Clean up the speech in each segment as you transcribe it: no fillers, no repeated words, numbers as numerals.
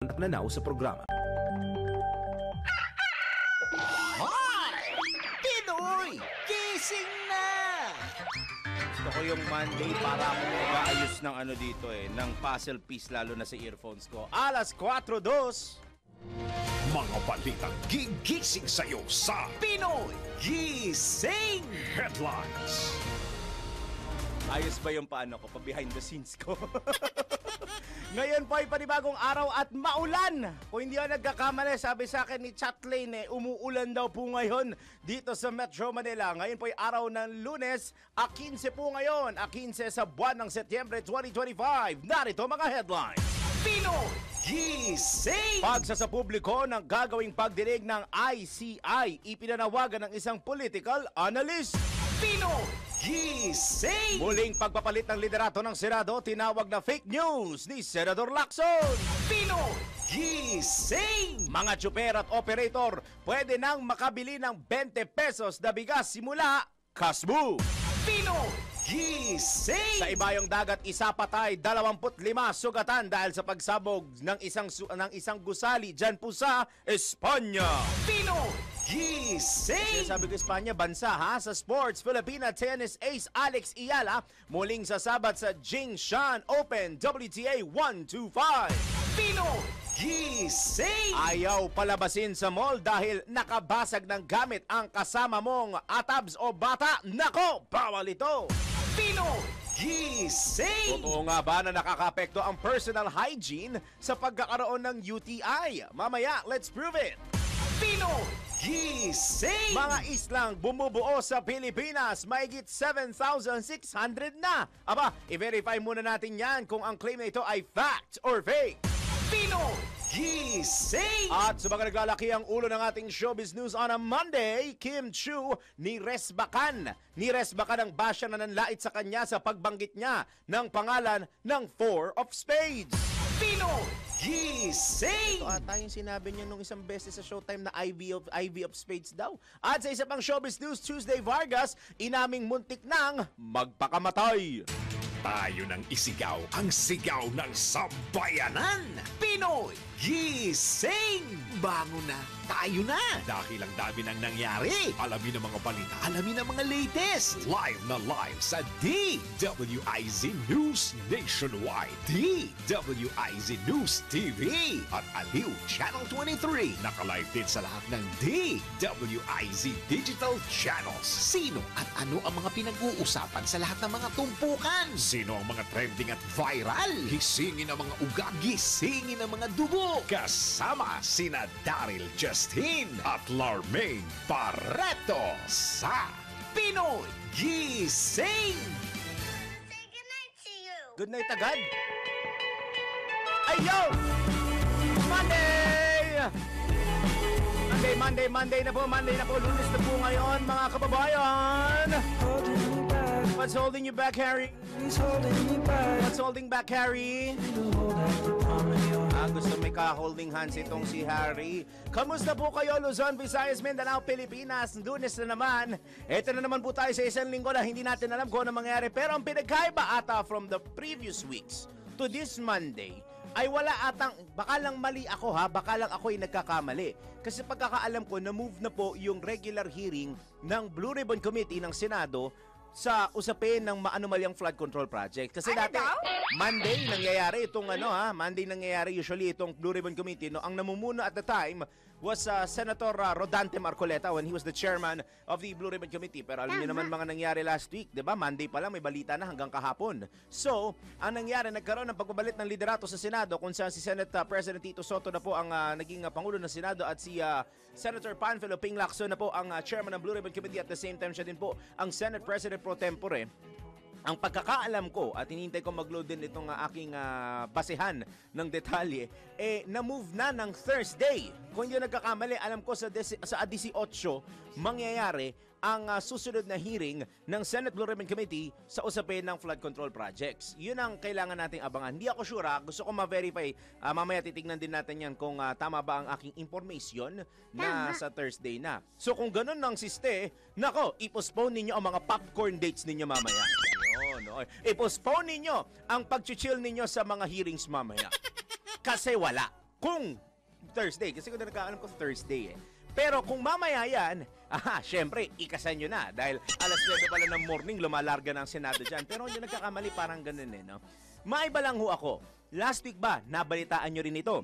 Nananaw sa programa. Hoy! Pinoy! Gising na! Gusto ko yung Monday para ako mag-aayos ng ano dito ng puzzle piece lalo na sa earphones ko. Alas 4:02. Mga balitang gigising sa'yo sa Pinoy! Gising! Headlines. Ayos ba yung paano ko? Pa-behind the scenes ko. Ngayon po ay panibagong araw at maulan. Kung hindi ako nagkakamali, sabi sa akin ni Chatlane, umuulan daw po ngayon dito sa Metro Manila. Ngayon po ay araw ng Lunes, 15 po ngayon, 15 sa buwan ng Setyembre 2025. Narito mga headlines. Pinoy! Gising! Pagsasa publiko ng gagawing pagdinig ng ICI, ipinanawagan ng isang political analyst. Pinoy! Gising! Muling pagpapalit ng liderato ng Senado, tinawag na fake news ni Senador Lacson. Pinoy! Gising! Mga tsuper at operator, pwede nang makabili ng 20 pesos na bigas simula Kasbu. Pinoy! Gising! Sa ibayong dagat, isa patay, 25 sugatan dahil sa pagsabog ng isang gusali dyan po sa Espanya. Pinoy! Gising! Sabi ko Espanya, bansa ha. Sa sports, Filipina tennis ace Alex Iyala muling sasabat sa Jingshan Open WTA 125. Pinoy! Gising! Ayaw palabasin sa mall dahil nakabasag ng gamit ang kasama mong atabs o bata. Nako, bawal ito! Pinoy! Gising! Totoo nga ba na nakakapekto ang personal hygiene sa pagkakaroon ng UTI? Mamaya, let's prove it! Pinoy! Gising! Mga islang bumubuo sa Pilipinas, mahigit 7,600 na. Aba, i-verify muna natin yan kung ang claim na ito ay fact or fake. Pinoy! Gising! At sa mga naglalaki ang ulo ng ating showbiz news on a Monday, Kim Chu ni Resbakan. Ni Resbakan ang basya na nanlait sa kanya sa pagbanggit niya ng pangalan ng Four of Spades. Pinoy! Gising! Ito ata yung sinabi niya nung isang beses sa Showtime na IV of Spades daw. At sa isa pang showbiz news, Tuesday Vargas, inaming muntik ng magpakamatay. Tayo nang isigaw ang sigaw ng sambayanan. Pinoy! Gising! Bango na! Tayo na! Dahil ang dami nang nangyari. Alamin ang mga balita. Alamin ang mga latest. Live na live sa DWIZ News Nationwide. DWIZ News TV. At Aliw Channel 23. Nakalive din sa lahat ng DWIZ Digital Channels. Sino at ano ang mga pinag-uusapan sa lahat ng mga tumpukan? Sino ang mga trending at viral? Gisingin ang mga ugat. Gisingin ang mga dugo. Kasama sina Daryl Justin at Larmaine Barreto sa Pinoy Gising! Say goodnight to you. Good night agad. Ayo! Monday! Monday na po. Lunes na po ngayon, mga kababayan. What's holding you back, Harry? What's holding back, Harry? Gusto may ka-holding hands itong si Harry. Kamusta po kayo, Luzon, Visayas, Mindanao, Pilipinas? Lunes na naman. Ito na naman po tayo sa isang linggo na hindi natin alam kung ano mangyari. Pero ang pinagkaiba ata from the previous weeks to this Monday ay wala atang, baka lang mali ako ha, baka lang ako ay nagkakamali. Kasi pagkakaalam ko, na-move na po yung regular hearing ng Blue Ribbon Committee ng Senado sa usapin ng maanumalyang flood control project. Kasi dati, Monday nangyayari itong Monday nangyayari usually itong Blue Ribbon Committee. No? Ang namumuno at the time was Senator Rodante Marcoleta when he was the chairman of the Blue Ribbon Committee. Pero alam niyo naman mga nangyari last week, di ba? Monday pa lang may balita na hanggang kahapon. So, ang nangyari, nagkaroon ng pagbabalit ng liderato sa Senado kung saan si Senate President Tito Soto na po ang naging Pangulo ng Senado at si Senator Panfilo Ping Lacson na po ang chairman ng Blue Ribbon Committee. At the same time siya din po ang Senate President pro tempore. Ang pagkakaalam ko at hinihintay ko mag-load din itong aking basehan ng detalye, na-move na ng Thursday. Kung hindi nagkakamali, alam ko sa 18 mangyayari ang susunod na hearing ng Senate Blue Ribbon Committee sa usapin ng flood control projects. Yun ang kailangan nating abangan. Hindi ako sure, gusto ko ma-verify. Mamaya titignan din natin yan kung tama ba ang aking information na sa Thursday na. So kung ganun ng siste, nako, i-postpone ninyo ang mga popcorn dates ninyo mamaya. No. I-postpone ninyo ang pag-chill ninyo sa mga hearings mamaya. Kasi wala. kung Thursday, kasi kung nagkakalam ko Thursday eh. Pero kung mamaya yan, syempre, ikasan nyo na. Dahil alas 9 pala ng morning, lumalarga ng Senado dyan. Pero yung nagkakamali, parang ganun eh, no? Maiba lang ho ako. Last week ba, nabalitaan nyo rin ito?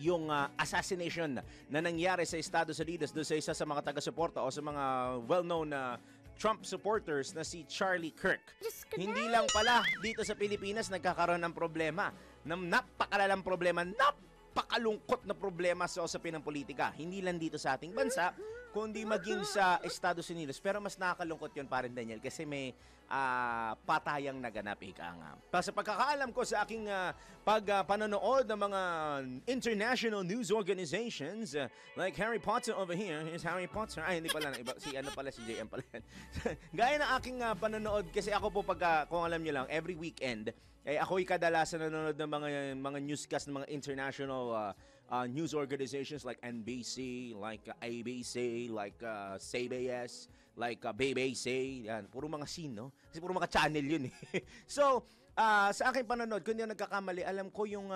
Yung assassination na nangyari sa Estados Unidos doon sa isa sa mga taga-suporta o sa mga well-known na Trump supporters na si Charlie Kirk. Hindi lang pala dito sa Pilipinas nagkakaroon ng problema. Napakalalang problema, napakalungkot na problema sa usapin ng politika. Hindi lang dito sa ating bansa, kundi maging sa Estados Unidos. Pero mas nakakalungkot yun, Parin Daniel, kasi may patayang naganap, ika nga. Sa pagkakaalam ko sa aking panonood ng mga international news organizations, like Harry Potter over here, here's Harry Potter. Ay, hindi pala, iba, si JM pala yan. Gaya ng aking panonood, kasi ako po kung alam nyo lang, every weekend, ako'y kadalasan nanonood ng mga newscast ng mga international news organizations like NBC, like ABC, like CBS, like BBC, yan, puro mga scene, no? Kasi puro mga channel yun eh. So, sa aking panonood, kung hindi ako nagkakamali, alam ko yung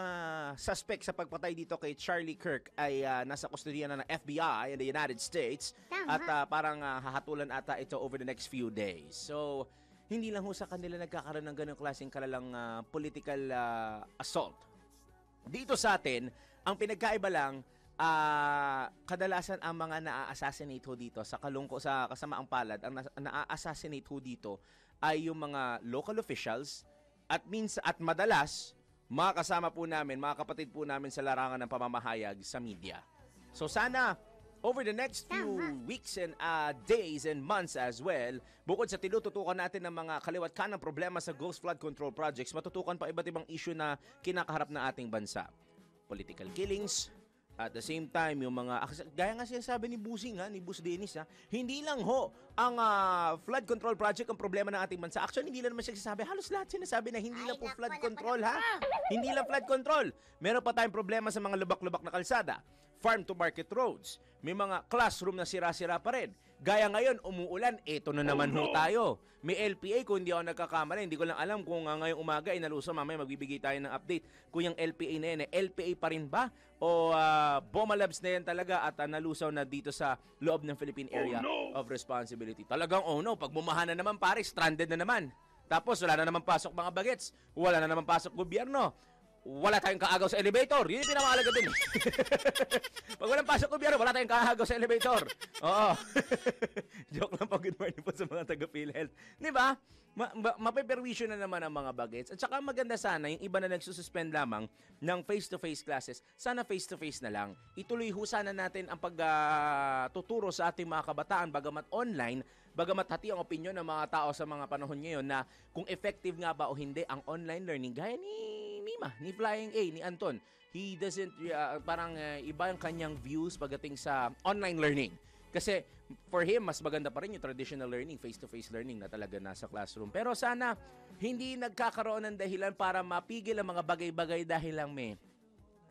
suspect sa pagpatay dito kay Charlie Kirk ay nasa kustodiya na ng FBI in the United States. At parang hahatulan ata ito over the next few days. So, hindi lang ho sa kanila nagkakaroon ng ganong klaseng kalalang political assault. Dito sa atin, ang pinagkaiba lang, kadalasan ang mga na-assassinate ho dito sa kasamaang palad, ang na-assassinate ho dito ay yung mga local officials at madalas mga kasama po namin, mga kapatid po namin sa larangan ng pamamahayag sa media. So sana over the next few weeks and days and months as well, bukod sa tinututukan natin ng mga kaliwat kanang problema sa Ghost Flood Control Projects, matutukan pa iba't ibang issue na kinakaharap ng ating bansa. Political killings, at the same time, yung mga, gaya nga sinasabi ni Busing, ni Bus Dennis, hindi lang ho ang flood control project ang problema ng ating bansa. Actually, hindi lang naman siya sinasabi. Halos lahat sinasabi na hindi lang po flood control, ha? Hindi lang flood control. Meron pa tayong problema sa mga lubak-lubak na kalsada, farm to market roads, may mga classroom na sira-sira pa rin. Gaya ngayon, umuulan, eto na naman ho tayo. May LPA, kung hindi ako nagkakamali, hindi ko lang alam kung ngayong umaga ay naluso, mamaya magbibigay tayo ng update. Kung yung LPA na yan, LPA pa rin ba? O Bomalabs na yan talaga at nalusaw na dito sa loob ng Philippine Area of Responsibility. Talagang, oh no, pag bumaha na naman pare, stranded na naman. Tapos wala na naman pasok mga bagets, wala na naman pasok gobyerno. Wala tayong kaagaw sa elevator. Yun yung pinamahalaga dun. Pag walang pasok gobyerno, wala tayong kaagaw sa elevator. Oo. Joke lang po. Good morning po sa mga taga-PhilHealth. Di ba? Mapeperwisyo na naman ang mga bagets. At saka maganda sana, yung iba na nagsususpend lamang ng face-to-face classes, sana face-to-face na lang. Ituloy ho sana natin ang pagtuturo sa ating mga kabataan, bagamat online, bagamat hati ang opinion ng mga tao sa mga panahon ngayon na kung effective nga ba o hindi ang online learning. Gaya ni Mima, ni Flying A, ni Anton. He doesn't, iba ang kanyang views pagdating sa online learning. Kasi for him, mas maganda pa rin yung traditional learning, face-to-face learning na talaga nasa classroom. Pero sana, hindi nagkakaroon ng dahilan para mapigil ang mga bagay-bagay dahil lang may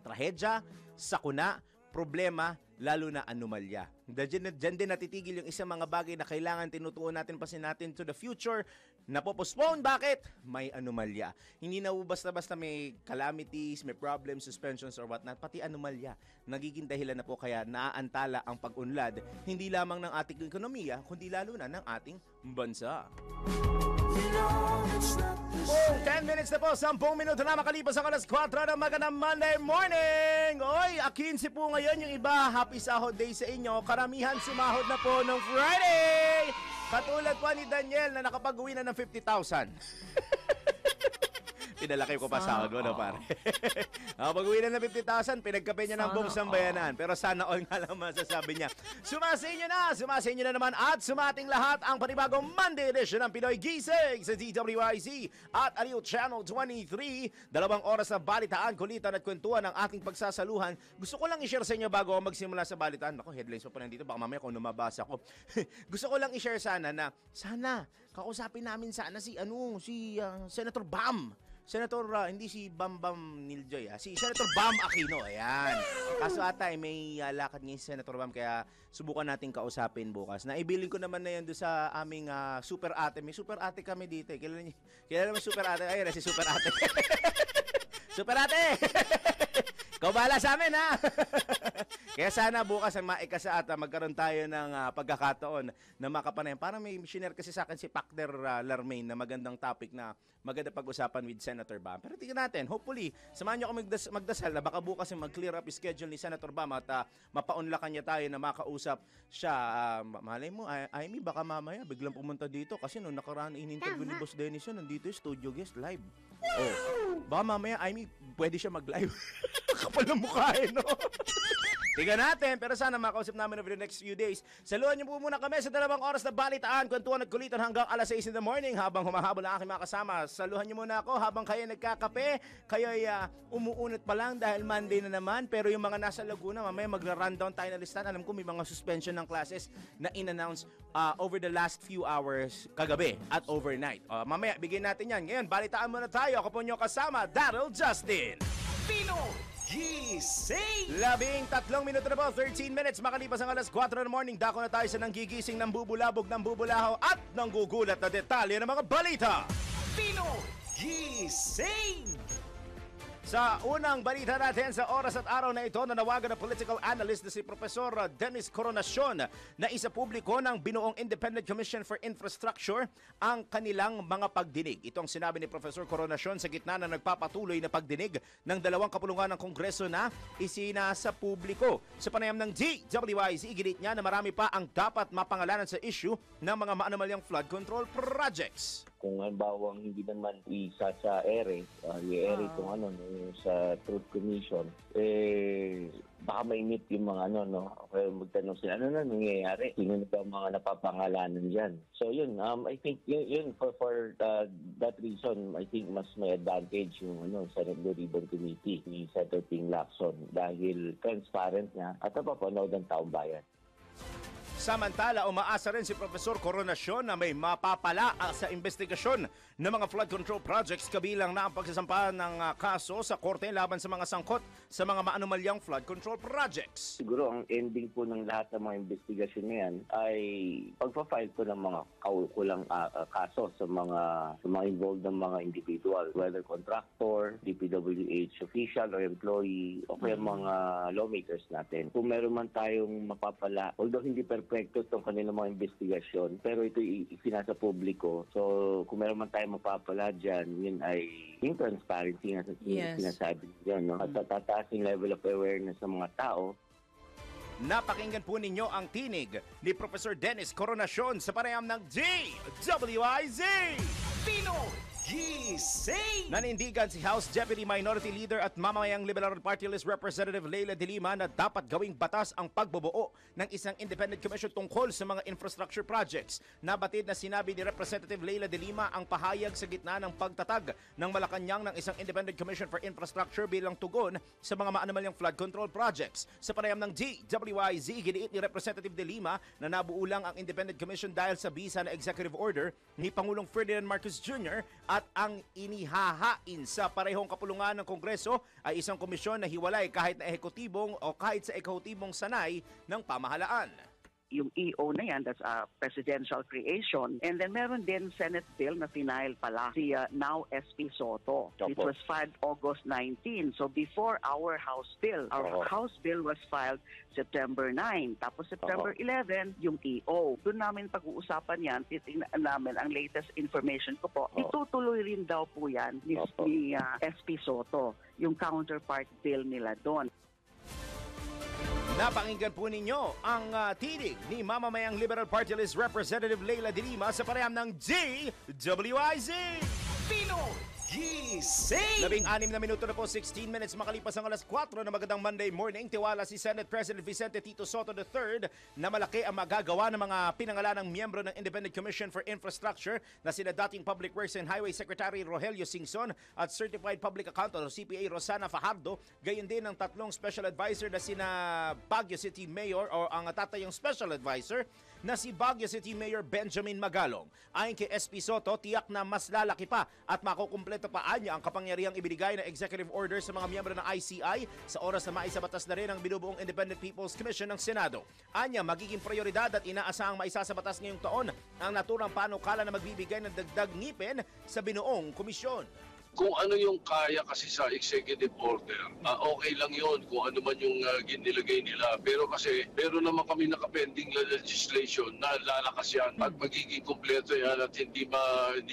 trahedya, sakuna, problema, lalo na anomalya. Diyan din natitigil yung isang mga bagay na kailangan tinutuon natin natin to the future, napopostpone. Bakit? May anomalya. Hindi na basta-basta may calamities, may problems, suspensions or whatnot, pati anomalya. Nagiging dahilan na po kaya naaantala ang pag-unlad, hindi lamang ng ating ekonomiya, kundi lalo na ng ating bansa. 10 minutes na po, 10 minuto na makalipas ang alas 4 ng magandang Monday morning. Oy, 15 po ngayon, yung iba, happy sahod day sa inyo. Karamihan sumahod na po ng Friday. Katulad po ni Daniel na nakapag-uwi na ng 50,000. Pinalaki ko pa sahod mo, no, pare? Pag-uwi na ng 50,000, pinagkape niya ng buong sambayanan. Pero sana all nga lang masasabi niya. Sumasinyo na naman at sumating lahat ang panibagong Monday edition ng Pinoy Gising sa DWIZ at Aliw Channel 23. 2 oras na balitaan, kulitan at kwentuhan ng ating pagsasaluhan. Gusto ko lang i-share sa inyo bago ako magsimula sa balitaan. Ako, headlines pa nandito, baka mamaya kung lumabasa ko. Gusto ko lang i-share sana na, kausapin namin sana si Senator Bam. Senator, hindi si Bam Niljoy, si Senator Bam Aquino, ayan. Kaso ata may lakad ngayon si Senator Bam, kaya subukan natin kausapin bukas. Naibilin ko naman na yan doon sa aming super ate. May super ate kami dito. Kilala mo super ate? Ayun, si super ate. Super ate! Ikaw bahala sa amin, ha? Kaya sana bukas ang maikasa at magkaroon tayo ng pagkakataon na makapanayan. Parang may missioner kasi sa akin si Pacder Larmain na magandang topic na maganda pag-usapan with Senator Bam. Pero tingnan natin, hopefully, samahan nyo kami magdasal na baka bukas yung mag-clear up yung schedule ni Senator Bam at mapaunlakan niya tayo na makausap siya. Malay mo, Amy, baka mamaya biglang pumunta dito kasi nung nakaraan in-interview ni Boss Dennis yun, nandito yung studio guest live. Oh. Baka mamaya, Amy, pwede siya mag-live. Kapal ng mukha no? Tingnan natin, pero sana makausap namin over the next few days. Saluhan niyo po muna kami sa 2 oras na balitaan, kwentuhan at kulitan hanggang alas 6 in the morning habang humahabol ang aking mga kasama. Saluhan niyo muna ako habang kayo nagkakape, kayo ay umuunat pa lang dahil Monday na naman. Pero yung mga nasa Laguna, mamaya magra-rundown tayo na listahan. Alam ko may mga suspension ng classes na in-announce over the last few hours kagabi at overnight. Mamaya, bigyan natin yan. Ngayon, balitaan muna tayo. Ako po niyo kasama, Daryl Justin. Pino Gising! 13 minuto na po, 13 minutes makalipas ang alas 4 ng morning. Dako na tayo sa nanggigising, ng bubulabog, ng bubulahaw at ng gugulat na detalye ng mga balita. Pino Gising! Sa unang balita natin sa oras at araw na ito, nanawagan ng political analyst na si Professor Dennis Coronacion na isa publiko ng binuong Independent Commission for Infrastructure ang kanilang mga pagdinig. Ito ang sinabi ni Professor Coronacion sa gitna ng nagpapatuloy na pagdinig ng 2 kapulungan ng Kongreso na isinasa publiko. Sa panayam ng DWIZ, iginit niya na marami pa ang dapat mapangalanan sa issue ng mga maanomalyang flood control projects. Kung halimbawa hindi naman isa sa ere, i-ere itong sa Truth Commission, baka mainit yung mga kaya magtanong sila, ano na nangyayari? Sino na ba mga napapangalanan dyan? So yun, I think yun for that reason, I think mas may advantage yung Senate Blue Ribbon Committee ni Senator Ping Lacson dahil transparent niya at napapanood ng taong bayan. Samantala, umaasa rin si Professor Coronacion na may mapapala sa investigasyon ng mga flood control projects kabilang na ang pagsasampa ng kaso sa korte laban sa mga sangkot sa mga maanomalyang flood control projects. Siguro ang ending po ng lahat ng mga investigasyon na yan ay pagpa-file po ng mga kaukulang kaso sa mga involved ng mga individual, whether contractor, DPWH official or employee o kaya mga lawmakers natin. Kung meron man tayong mapapala, although hindi perfecto itong kanilang mga investigasyon, pero ito isinasa publiko. So kung meron man tayong mapapala dyan, yun ay yung transparency na sinasabi dyan. At tataas yung level of awareness ng mga tao. Napakinggan po ninyo ang tinig ni Professor Dennis Coronacion sa panayam ng DWIZ. Pino Gising! Nanindigan si House Deputy Minority Leader at Mamamayang Liberal Party List Representative Leila De Lima na dapat gawing batas ang pagbubuo ng isang independent commission tungkol sa mga infrastructure projects. Nabatid na sinabi ni Representative Leila De Lima ang pahayag sa gitna ng pagtatag ng Malacanang ng isang independent commission for infrastructure bilang tugon sa mga maanomalyang flood control projects. Sa panayam ng DWIZ, giniit ni Representative De Lima na nabuo lang ang independent commission dahil sa bisa na executive order ni Pangulong Ferdinand Marcos Jr. at ang inihahain sa parehong kapulungan ng Kongreso ay isang komisyon na hiwalay kahit na ehekutibong o kahit sa ehekutibong sanay ng pamahalaan. Yung EO na yan, that's a presidential creation. And then meron din Senate bill na final pala, si now SP Soto. It was filed August 19. So before our House bill. Our House bill was filed September 9. Tapos September 11, yung EO. Doon namin pag-uusapan yan, titingnan namin ang latest information ko po. Itutuloy rin daw po yan ni SP Soto, yung counterpart bill nila doon. Napakinggan po ninyo ang tinig ni Mamamayang Liberal Party List Representative Leila De Lima sa pareham ng DWIZ. Pino Gising! 16 na minuto na po, 16 minutes makalipas ang alas 4 na magandang Monday morning. Tiwala si Senate President Vicente Tito Sotto III na malaki ang magagawa ng mga pinangalanang miyembro ng Independent Commission for Infrastructure na sina dating Public Works and Highway Secretary Rogelio Singson at Certified Public Accountant o CPA Rosana Fajardo. Gayon din ang 3 special advisor na sina Baguio City Mayor o ang tatayong special advisor na si Baguio City Mayor Benjamin Magalong. Ayon kay SP Sotto, tiyak na mas lalaki pa at makukumpleto pa anya ang kapangyarihang ibinigay ng executive order sa mga miyembro ng ICI sa oras na maisabatas na rin ang binubuong Independent People's Commission ng Senado. Anya, magiging prioridad at inaasahang maisasabatas ngayong taon ang naturang panukala na magbibigay ng dagdag ngipin sa binuong komisyon. kung ano yung kaya kasi sa executive order, okay lang yon kung ano man yung ginilagay nila. Pero kasi meron naman kami nakapending legislation na lalakas yan at magiging kompleto yan at hindi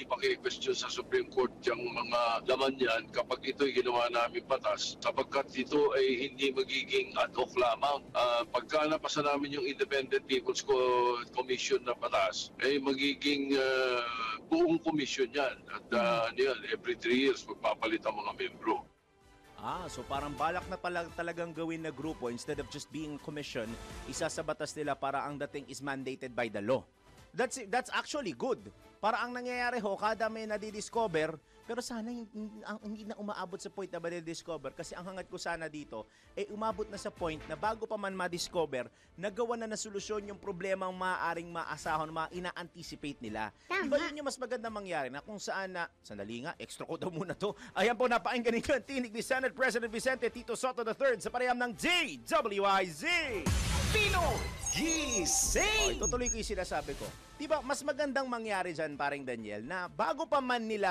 maki-question sa Supreme Court yung mga laman yan kapag ito'y ginawa namin batas, sapagkat ito ay hindi magiging ad hoc lamang. Pagka napasa namin yung Independent People's Commission na batas, ay magiging buong commission yan. At every 3 years magpapalit ang mga membro. So parang balak na pala talagang gawin na grupo instead of just being commission, isa sa batas nila para ang dating is mandated by the law. That's actually good. Para ang nangyayari kada may nadidiscover, pero sana hindi na umaabot sa point na madidiscover kasi ang hangat ko sana dito umabot na sa point na bago pa man ma-discover, nagawa na solusyon yung problemang maaaring maasahon, ina-anticipate nila. Diba yun yung mas maganda mangyari na kung saan na, sandali nga, extra ko daw muna to. Ayan po, napakinggan ninyo ang tinig ni Senate President Vicente Tito Sotto III sa pareham ng DWIZ. Pino Gising! Tutuloy ko yung sinasabi ko. Diba, mas magandang mangyari dyan, paring Daniel, na bago pa man nila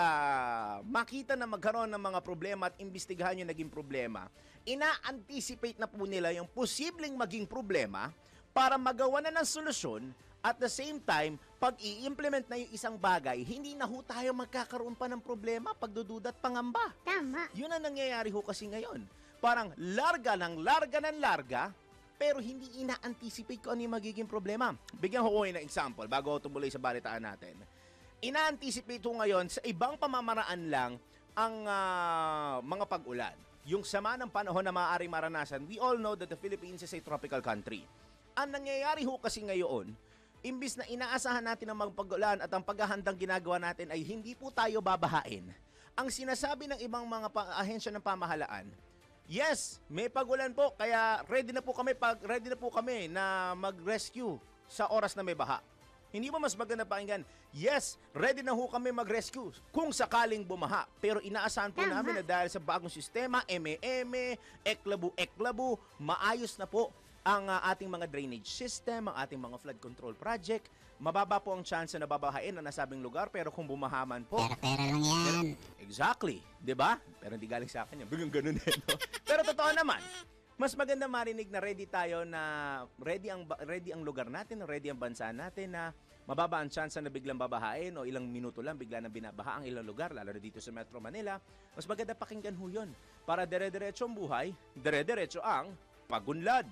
makita na magkaroon ng mga problema at imbestigahan yung naging problema, ina-anticipate na po nila yung posibleng maging problema para magawa na ng solusyon. At the same time, pag i-implement na yung isang bagay, hindi na ho tayo magkakaroon pa ng problema, pagdududa at pangamba. Tama. Yun ang nangyayari ho kasi ngayon. Parang larga ng larga, pero hindi ina-anticipate ko ano yung magiging problema. Bigyan ko ng example bago tumuloy sa balitaan natin. Ina-anticipate ko ngayon sa ibang pamamaraan lang ang mga pag-ulan. Yung sama ng panahon na maaaring maranasan, we all know that the Philippines is a tropical country. Ang nangyayari ho kasi ngayon, imbis na inaasahan natin ang magpag-ulan at ang paghahandang ginagawa natin ay hindi po tayo babahain. Ang sinasabi ng ibang mga ahensya ng pamahalaan, yes, may pag-ulan po, kaya ready na po kami na mag-rescue sa oras na may baha. Hindi ba mas maganda pakinggan? Yes, ready na ho kami mag-rescue kung sakaling bumaha. Pero inaasahan po namin na dahil sa bagong sistema, eklabu, maayos na po ang ating mga drainage system, ang ating mga flood control project. Mababa po ang chance na babahain na nasabing lugar, pero kung bumahaman po... Pera lang yan. Exactly. 'Di ba? Pero hindi galing sa akin yan. Biglang ganun no? Pero totoo naman, mas maganda marinig na ready tayo na ready ang lugar natin, ready ang bansa natin na mababa ang chance na biglang babahain o ilang minuto lang bigla na binabaha ang ilang lugar, lalo na dito sa Metro Manila. Mas maganda pakinggan ho yun para dire-diretso ang buhay, dire-diretso ang pagunlad.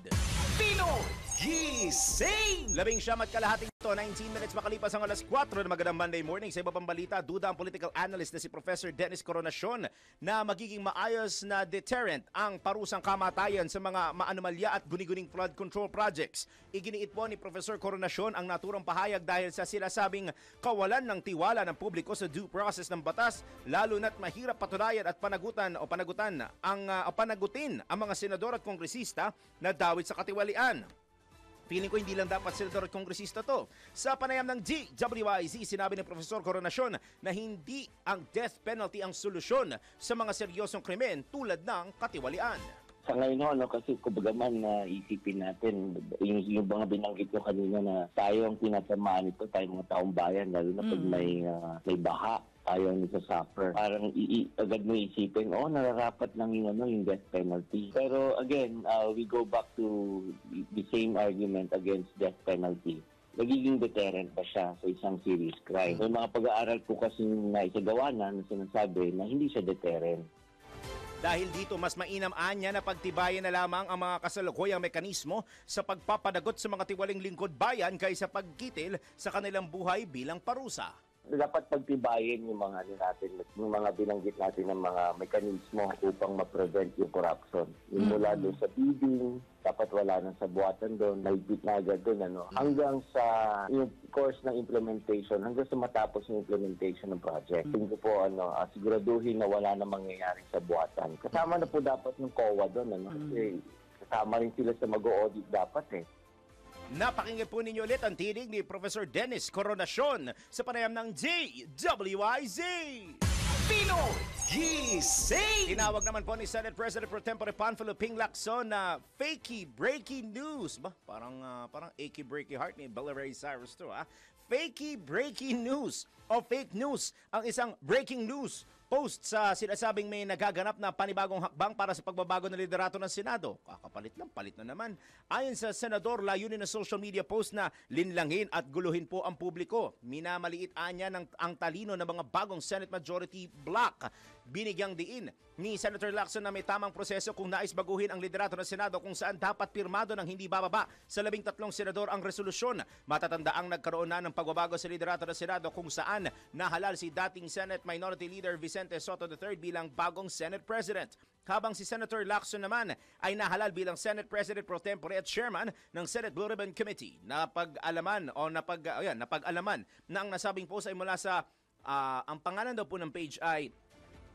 Pino Gising! 19:00 ito, 19 minutes makalipas ang alas 4 na magandang Monday morning. Sa iba pang balita, duda ang political analyst na si Professor Dennis Coronacion na magiging maayos na deterrent ang parusang kamatayan sa mga maanomalya at guni-guning flood control projects. Iginiit po ni Professor Coronacion ang naturang pahayag dahil sa sinasabing kawalan ng tiwala ng publiko sa due process ng batas, lalo na't mahirap patunayan at panagutin ang mga senador at kongresista na dawit sa katiwalian. Feeling ko hindi lang dapat senador at kongresista to. Sa panayam ng DWIZ, sinabi ni Professor Coronacion na hindi ang death penalty ang solusyon sa mga seryosong krimen tulad ng katiwalian. Sa ngayon, kasi kumbaga man isipin natin, yung mga binanggit ko kanina na tayo ang tinatamaan ito, tayo mga taong bayan, lalo na pag may baha, tayo ang isa-suffer. Parang agad mo isipin, nararapat lang yung death penalty. Pero again, we go back to the same argument against death penalty. Nagiging deterrent ba siya sa isang serious crime? May mga pag-aaral po kasi na isagawa na sinasabi na hindi siya deterrent. Dahil dito, mas mainam-anya na pagtibayan na lamang ang mga kasalukuyang mekanismo sa pagpapadagot sa mga tiwaling lingkod bayan kaysa pagkitil sa kanilang buhay bilang parusa. Dapat pagtibayin yung mga binanggit natin ng mga mekanismo upang ma-prevent yung corruption. Yung mula doon sa bidding, dapat wala nang sa buhatan doon, naibit na agad doon, hanggang sa yung course ng implementation, hanggang sa matapos yung implementation ng project. Tingin ko po, siguraduhin na wala na mangyayari sa buhatan. Kasama na po dapat yung COA doon, kasi kasama rin sila sa mag-audit dapat Napakinggan po ninyo ulit ang tinig ni Professor Dennis Coronacion sa panayam ng DWIZ. Pino Gising! Tinawag naman po ni Senate President Pro Tempore Panfilo Ping Lacson na fakey breaking news. Parang achy breaky heart ni Bella Ray Cyrus to. Fakey breaking news o fake news ang isang breaking news post sa sinasabing may nagaganap na panibagong hakbang para sa pagbabago ng liderato ng Senado. Kakapalit lang, palit na naman. Ayon sa Senador, layunin na social media post na linlangin at guluhin po ang publiko. Minamaliit anya ang talino ng mga bagong Senate Majority Bloc. Binigyang diin ni Senator Lacson na may tamang proseso kung nais baguhin ang liderato ng Senado kung saan dapat pirmado ng hindi bababa sa 13 senador ang resolusyon. Matatanda ang nagkaroon na ng pagbabago sa liderato ng Senado kung saan nahalal si dating Senate Minority Leader Vicente Soto III bilang bagong Senate President. Habang si Senator Lacson naman ay nahalal bilang Senate President pro tempore at Chairman ng Senate Blue Ribbon Committee. Napag-alaman na ang nasabing post ay mula sa ang pangalan daw po ng page ay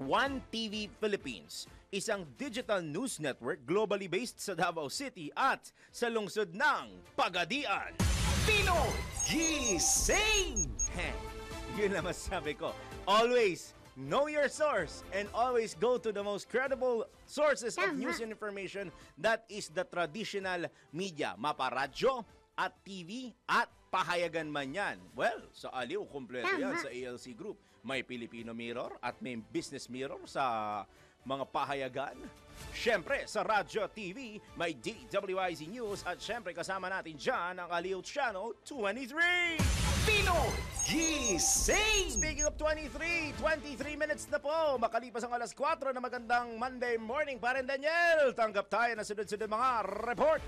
One TV Philippines, isang digital news network globally based sa Davao City at sa lungsod ng Pagadian. Pinoy Gising! Yun lang masasabi ko. Always know your source and always go to the most credible sources of news and information. That is the traditional media. Maparadyo at TV at pahayagan man yan. Well, sa Aliw, kompleto yan sa ALC Group. May Filipino Mirror at may Business Mirror sa mga pahayagan. Siyempre, sa Radyo TV, may DWIZ News at siyempre kasama natin dyan ang Aliw Channel 23. Pinoy Gising! Speaking of 23 minutes na po. Makalipas ang alas 4 na magandang Monday morning. Paren Daniel, tanggap tayo na sunod-sunod mga report.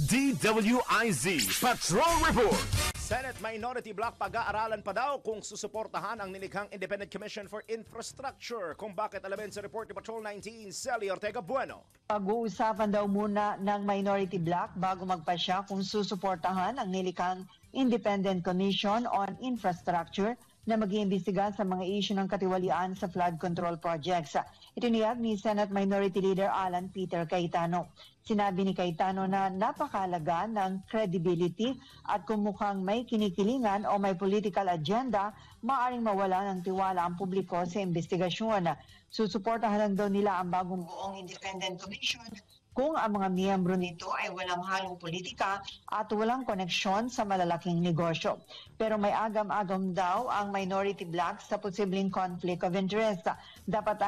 DWIZ Patrol Report! Senate Minority Bloc pag-aaralan pa daw kung susuportahan ang nilikhang Independent Commission for Infrastructure. Kung bakit alamin sa report ni Patrol 19, Sally Ortega Bueno. Pag-uusapan daw muna ng Minority Bloc bago magpasya kung susuportahan ang nilikhang Independent Commission on Infrastructure na mag-iimbestiga sa mga isyu ng katiwalian sa flood control projects. Itiniyag ni Senate Minority Leader Alan Peter Cayetano. Sinabi ni Cayetano na napakahalaga ng credibility at kung mukhang may kinikilingan o may political agenda, maaaring mawala ng tiwala ang publiko sa investigasyon. Susuportahan lang daw nila ang bagong buong Independent Commission kung ang mga miyembro nito ay walang halong politika at walang koneksyon sa malalaking negosyo. Pero may agam-agam daw ang Minority Bloc sa posibleng conflict of interest. Dapat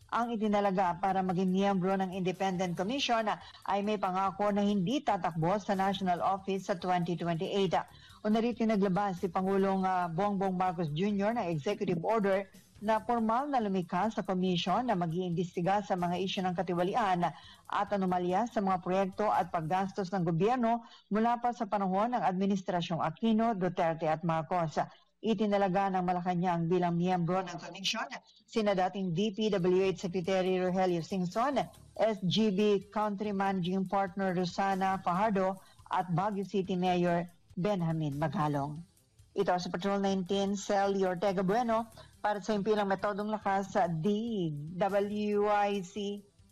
ang itinalaga para maging miyembro ng Independent Commission ay may pangako na hindi tatakbo sa National Office sa 2028. O narito naglabas si Pangulong Bongbong Marcos Jr. ng Executive Order na formal na lumikha sa komisyon na mag-iimbestiga sa mga isyu ng katiwalian at anomalya sa mga proyekto at paggastos ng gobyerno mula pa sa panahon ng Administrasyong Aquino, Duterte at Marcos. Itinalaga ng Malacanang bilang miyembro ng komisyon sina dating DPWH Secretary Rogelio Singson, SGB Country Managing Partner Rosana Fajardo at Baguio City Mayor Benjamin Magalong. Ito sa Patrol 19, Sally Ortega Bueno, para sa impilang metodong lakas sa DWIC.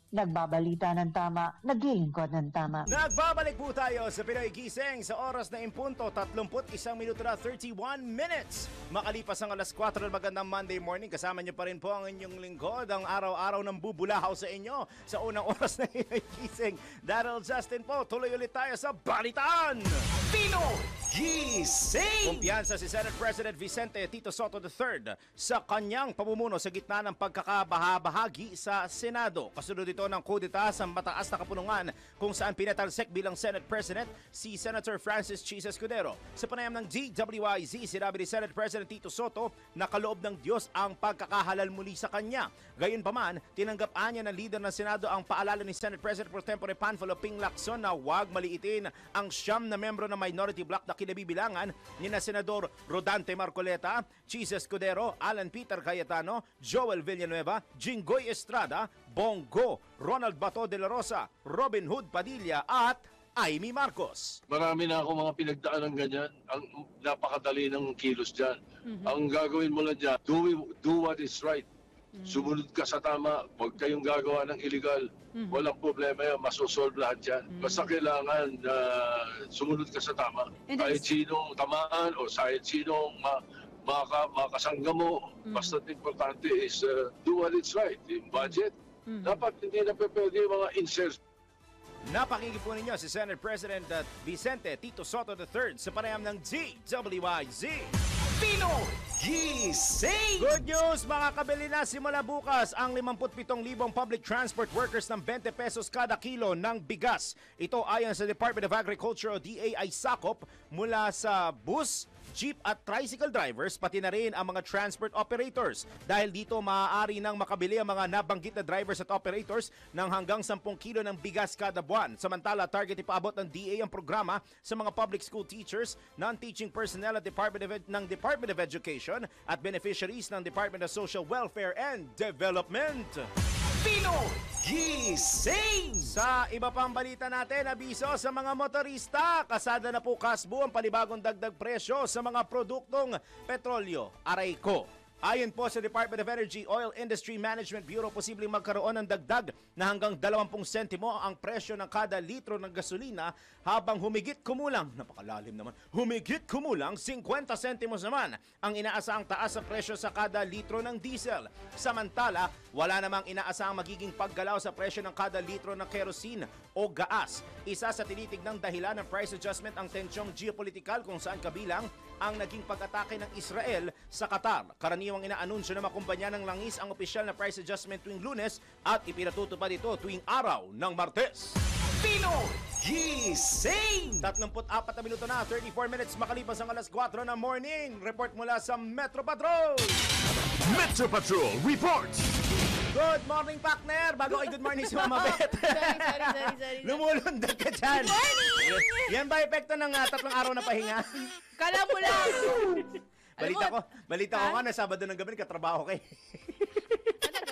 Nagbabalita ng tama, naglilingkod ng tama. Nagbabalik po tayo sa Pinoy Gising sa oras na impunto, 31 minuto na 31 minutes. Makalipas ang alas 4 ng magandang Monday morning, kasama niyo pa rin po ang inyong lingkod, ang araw-araw ng bubulahaw sa inyo sa unang oras na Pinoy Gising. Daryl Justin po, tuloy ulit tayo sa Balitaan! Pinoy Gising! Kumpiyansa si Senate President Vicente Tito Soto III sa kanyang pamumuno sa gitna ng pagkakabahabahagi sa Senado. Kasunod ito ng kudeta sa mataas na kapunungan kung saan pinatalsek bilang Senate President si Senator Francis Chis Escudero. Sa panayam ng DWIZ, sinabi ni Senate President Tito Soto na kaloob ng Diyos ang pagkakahalal muli sa kanya. Gayunpaman, tinanggap niya ng leader ng Senado ang paalala ni Senate President Pro Tempore Panfilo Ping Lacson na huwag maliitin ang 9 na membro ng Minority Bloc na kinabibilangan ni na Senador Rodante Marcoleta, Chis Escudero, Alan Peter Cayetano, Joel Villanueva, Jinggoy Estrada, Bongo, Ronald Bato de la Rosa, Robin Hood Padilla at Amy Marcos. Marami na ako mga pinagdaan ng ganyan. Ang napakadali ng kilos dyan. Ang gagawin mo lang dyan, do what is right. Sumunod ka sa tama. Huwag kayong gagawa ng illegal. Walang problema yan. Masosolve lahat yan. Basta kailangan sumunod ka sa tama. Kahit sinong tamaan o kahit sinong makasangga mo. Basta importante is do what is right. Yung budget. Dapat hindi na pwede yung mga inserts. Napakinggan po ninyo si Senate President Vicente Tito Soto III sa panayam ng DWIZ. Pinoy Gising! Good news mga kabili na simula bukas ang 57,000 public transport workers ng 20 pesos kada kilo ng bigas. Ito ayon sa Department of Agriculture o DA ay sakop mula sa bus, jeep at tricycle drivers pati na rin ang mga transport operators. Dahil dito maaari nang makabili ang mga nabanggit na drivers at operators ng hanggang 10 kilo ng bigas kada buwan. Samantala, target ipaabot ng DA ang programa sa mga public school teachers, non-teaching personnel at Department of Education at beneficiaries ng Department of Social Welfare and Development. Pinoy Gising! Sa iba pang balita natin, abiso sa mga motorista. Kasada na po kasbo ang panibagong dagdag presyo sa mga produktong petrolyo. Aray ko! Ayon po sa Department of Energy Oil Industry Management Bureau, posibleng magkaroon ng dagdag na hanggang 20 sentimo ang presyo ng kada litro ng gasolina habang humigit kumulang, napakalalim naman, humigit kumulang 50 sentimos naman ang inaasahang taas sa presyo sa kada litro ng diesel. Samantala, wala namang inaasahang magiging paggalaw sa presyo ng kada litro ng kerosene o gaas. Isa sa tinitignang dahilan ng price adjustment ang tensyong geopolitikal kung saan kabilang ang naging pag-atake ng Israel sa Qatar. Karaniwang inaanunsyo ng mga kumpanya ng langis ang opisyal na price adjustment tuwing Lunes at ipinatutupad ito tuwing araw ng Martes. Pinoy Gising! 34 na minuto na, 34 minutes makalipas ang alas 4 ng morning. Report mula sa Metro Patrol! Metro Patrol reports! Good morning, partner! Bago kay good morning si Mama Beth. Sorry. Lumulundag ka dyan. Good morning! Yan ba epekto ng 3 araw na pahinga? Kala mo lang! Balita ko nga na Sabado ng gabi, katrabaho kay.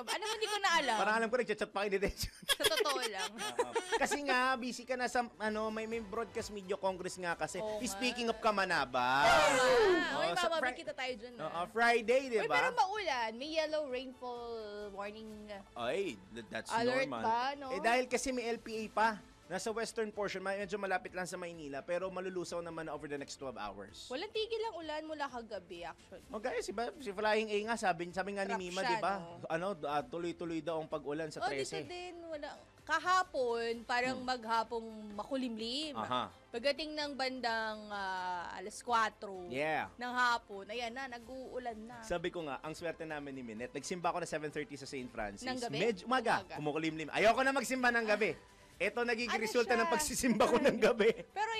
Ano mo, hindi ko na alam. Parang alam ko, nagchat pa kayo ni Dencho. Sa totoo lang. Kasi nga, busy ka na sa, may broadcast media congress nga kasi. Oo nga. Speaking of Kamanaba. Uy, sa mamabig kita tayo dyan. Friday, di Uy, ba? pero maulan. May yellow rainfall warning. Ay, that's Alert normal. ba, no? Dahil kasi may LPA pa. Nasa western portion, medyo malapit lang sa Maynila, pero malulusaw naman over the next 12 hours. Walang tigil ang ulan mula kagabi, actually. Okay, si Flying A nga, sabi nga ni Trap Mima, siya, di ba? no? Tuloy-tuloy daw ang pag-ulan sa 13. Dito din, wala. Kahapon, parang maghapong makulimlim. Aha. Pagdating ng bandang alas 4 Yeah. ng hapon, ayan na, nag-uulan na. Sabi ko nga, ang swerte namin ni Minette, nagsimba ako na 7:30 sa St. Francis. Ng gabi? Medyo umaga, kumukulimlim. Ayoko na magsimba ng gabi. Ito nagiging Ano resulta siya? ng pagsisimba ko ng gabi. Pero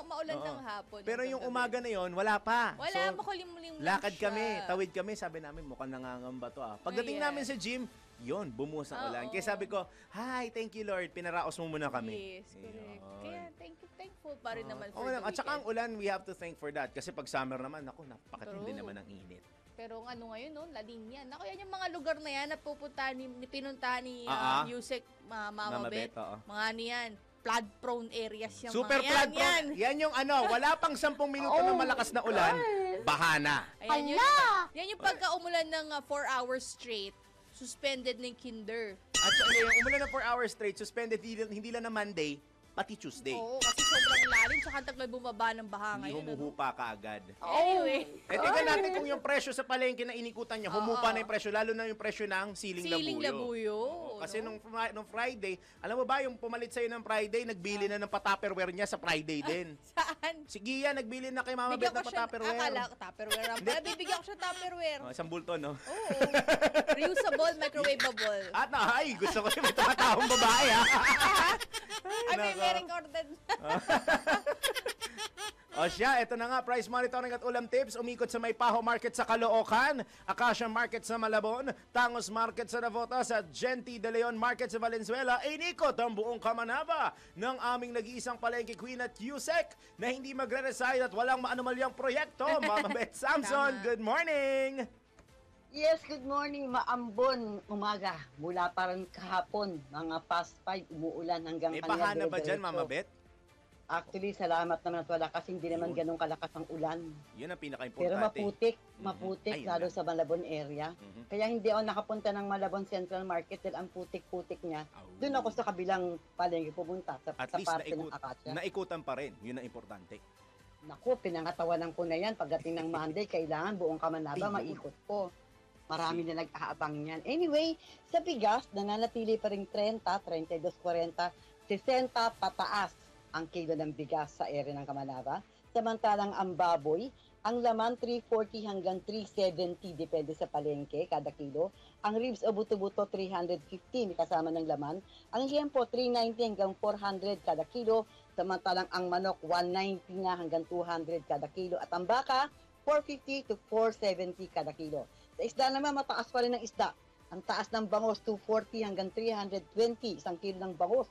maulan Oo. ng hapon. Pero hanggang yung gabi. umaga na yon wala pa. Wala, makulimlim lang Lakad siya. kami, tawid kami, sabi namin mukhang nangangamba to. Pagdating Ayan. namin sa gym, yon bumuhos ang ulan. Oo. Kaya sabi ko, hi, thank you Lord, pinaraos mo muna kami. Yes, correct. Ayun. Kaya thankful pa rin naman Oo for the naman. At saka ang weekend. ulan, we have to thank for that. Kasi pag summer naman, ako, napakatindi True. naman ang init. Pero ano ngayon, no? Lading yan. Ako, yan yung mga lugar na yan na pinuntahan ni Yusek Mama Mama Bet. Bet, oo. Mga ano yan, flood-prone areas yung Super mga flood yan. prone. Yan yung wala pang 10 minuto ng malakas na ulan, bahana. Ayan, yan yung pagka-umulan ng 4 hours straight, suspended ng kinder. At yung umulan na 4 hours straight, suspended hindi lang na Monday, pati Tuesday. Oo, kasi sobrang lalim, tsaka taglay bumaba ng baha Hindi ngayon. humuhupa ka agad. Anyway, Tingnan natin kung yung presyo sa palengke na inikutan niya, humupa na yung presyo, lalo na yung presyo ng siling labuyo. Oo, kasi nung Friday, alam mo ba, yung pumalit sa'yo ng Friday, nagbili na ng pa-Tupperware niya sa Friday din. Saan? Si Gia, nagbili na kay Mama Beth ng pa-Tupperware. Akala ko Tupperware. Pala, bibigyan ko siya Tupperware. Isang bulto, no? Oo. Reusable, microwavable. At ay, gusto ko may tumataong babae, ha? Ay, may recorded. O siya, ito na nga, price monitoring at ulam tips. Umikot sa Maypaho Market sa Caloocan, Acacia Market sa Malabon, Tangos Market sa Navotas at Genti de Leon Market sa Valenzuela. Inikot ang buong Kamanaba ng aming nag-iisang palengke queen at Yusek na hindi magre-reside at walang maanumalyang proyekto. Mama Beth Samson, good morning! Yes, good morning. Maambon umaga. Mula parang kahapon, mga past 5, umuulan hanggang May bahana ba dyan, Mama Beth? Actually, salamat naman at wala kasi hindi naman ganun kalakas ang ulan. Yun ang pinaka-importante. Pero maputik, Ayun lalo lang. sa Malabon area. Kaya hindi ako nakapunta ng Malabon Central Market dahil ang putik-putik niya. Doon ako sa kabilang palengke pumunta, sa At least parte ng Acacia. naikutan pa rin. Yun ang importante. Naku, pinangatawanan ko na yan. Pagdating ng Monday, kailangan buong Kamanaba maikot ko. Marami na nag-aabang niyan. Anyway, sa bigas, nananatili pa rin 30, 32, 40, 60 pataas ang kilo ng bigas sa area ng Kamanaba. Samantalang ang baboy Ang laman 340 hanggang 370 depende sa palengke kada kilo. Ang ribs o buto-buto 350 may kasama ng laman. Ang liempo 390 hanggang 400 kada kilo. Samantalang ang manok 190 na hanggang 200 kada kilo. At ang baka 450 to 470 kada kilo. Sa isda naman mataas pa rin ang isda. Ang taas ng bangos 240 hanggang 320 isang kilo ng bangos.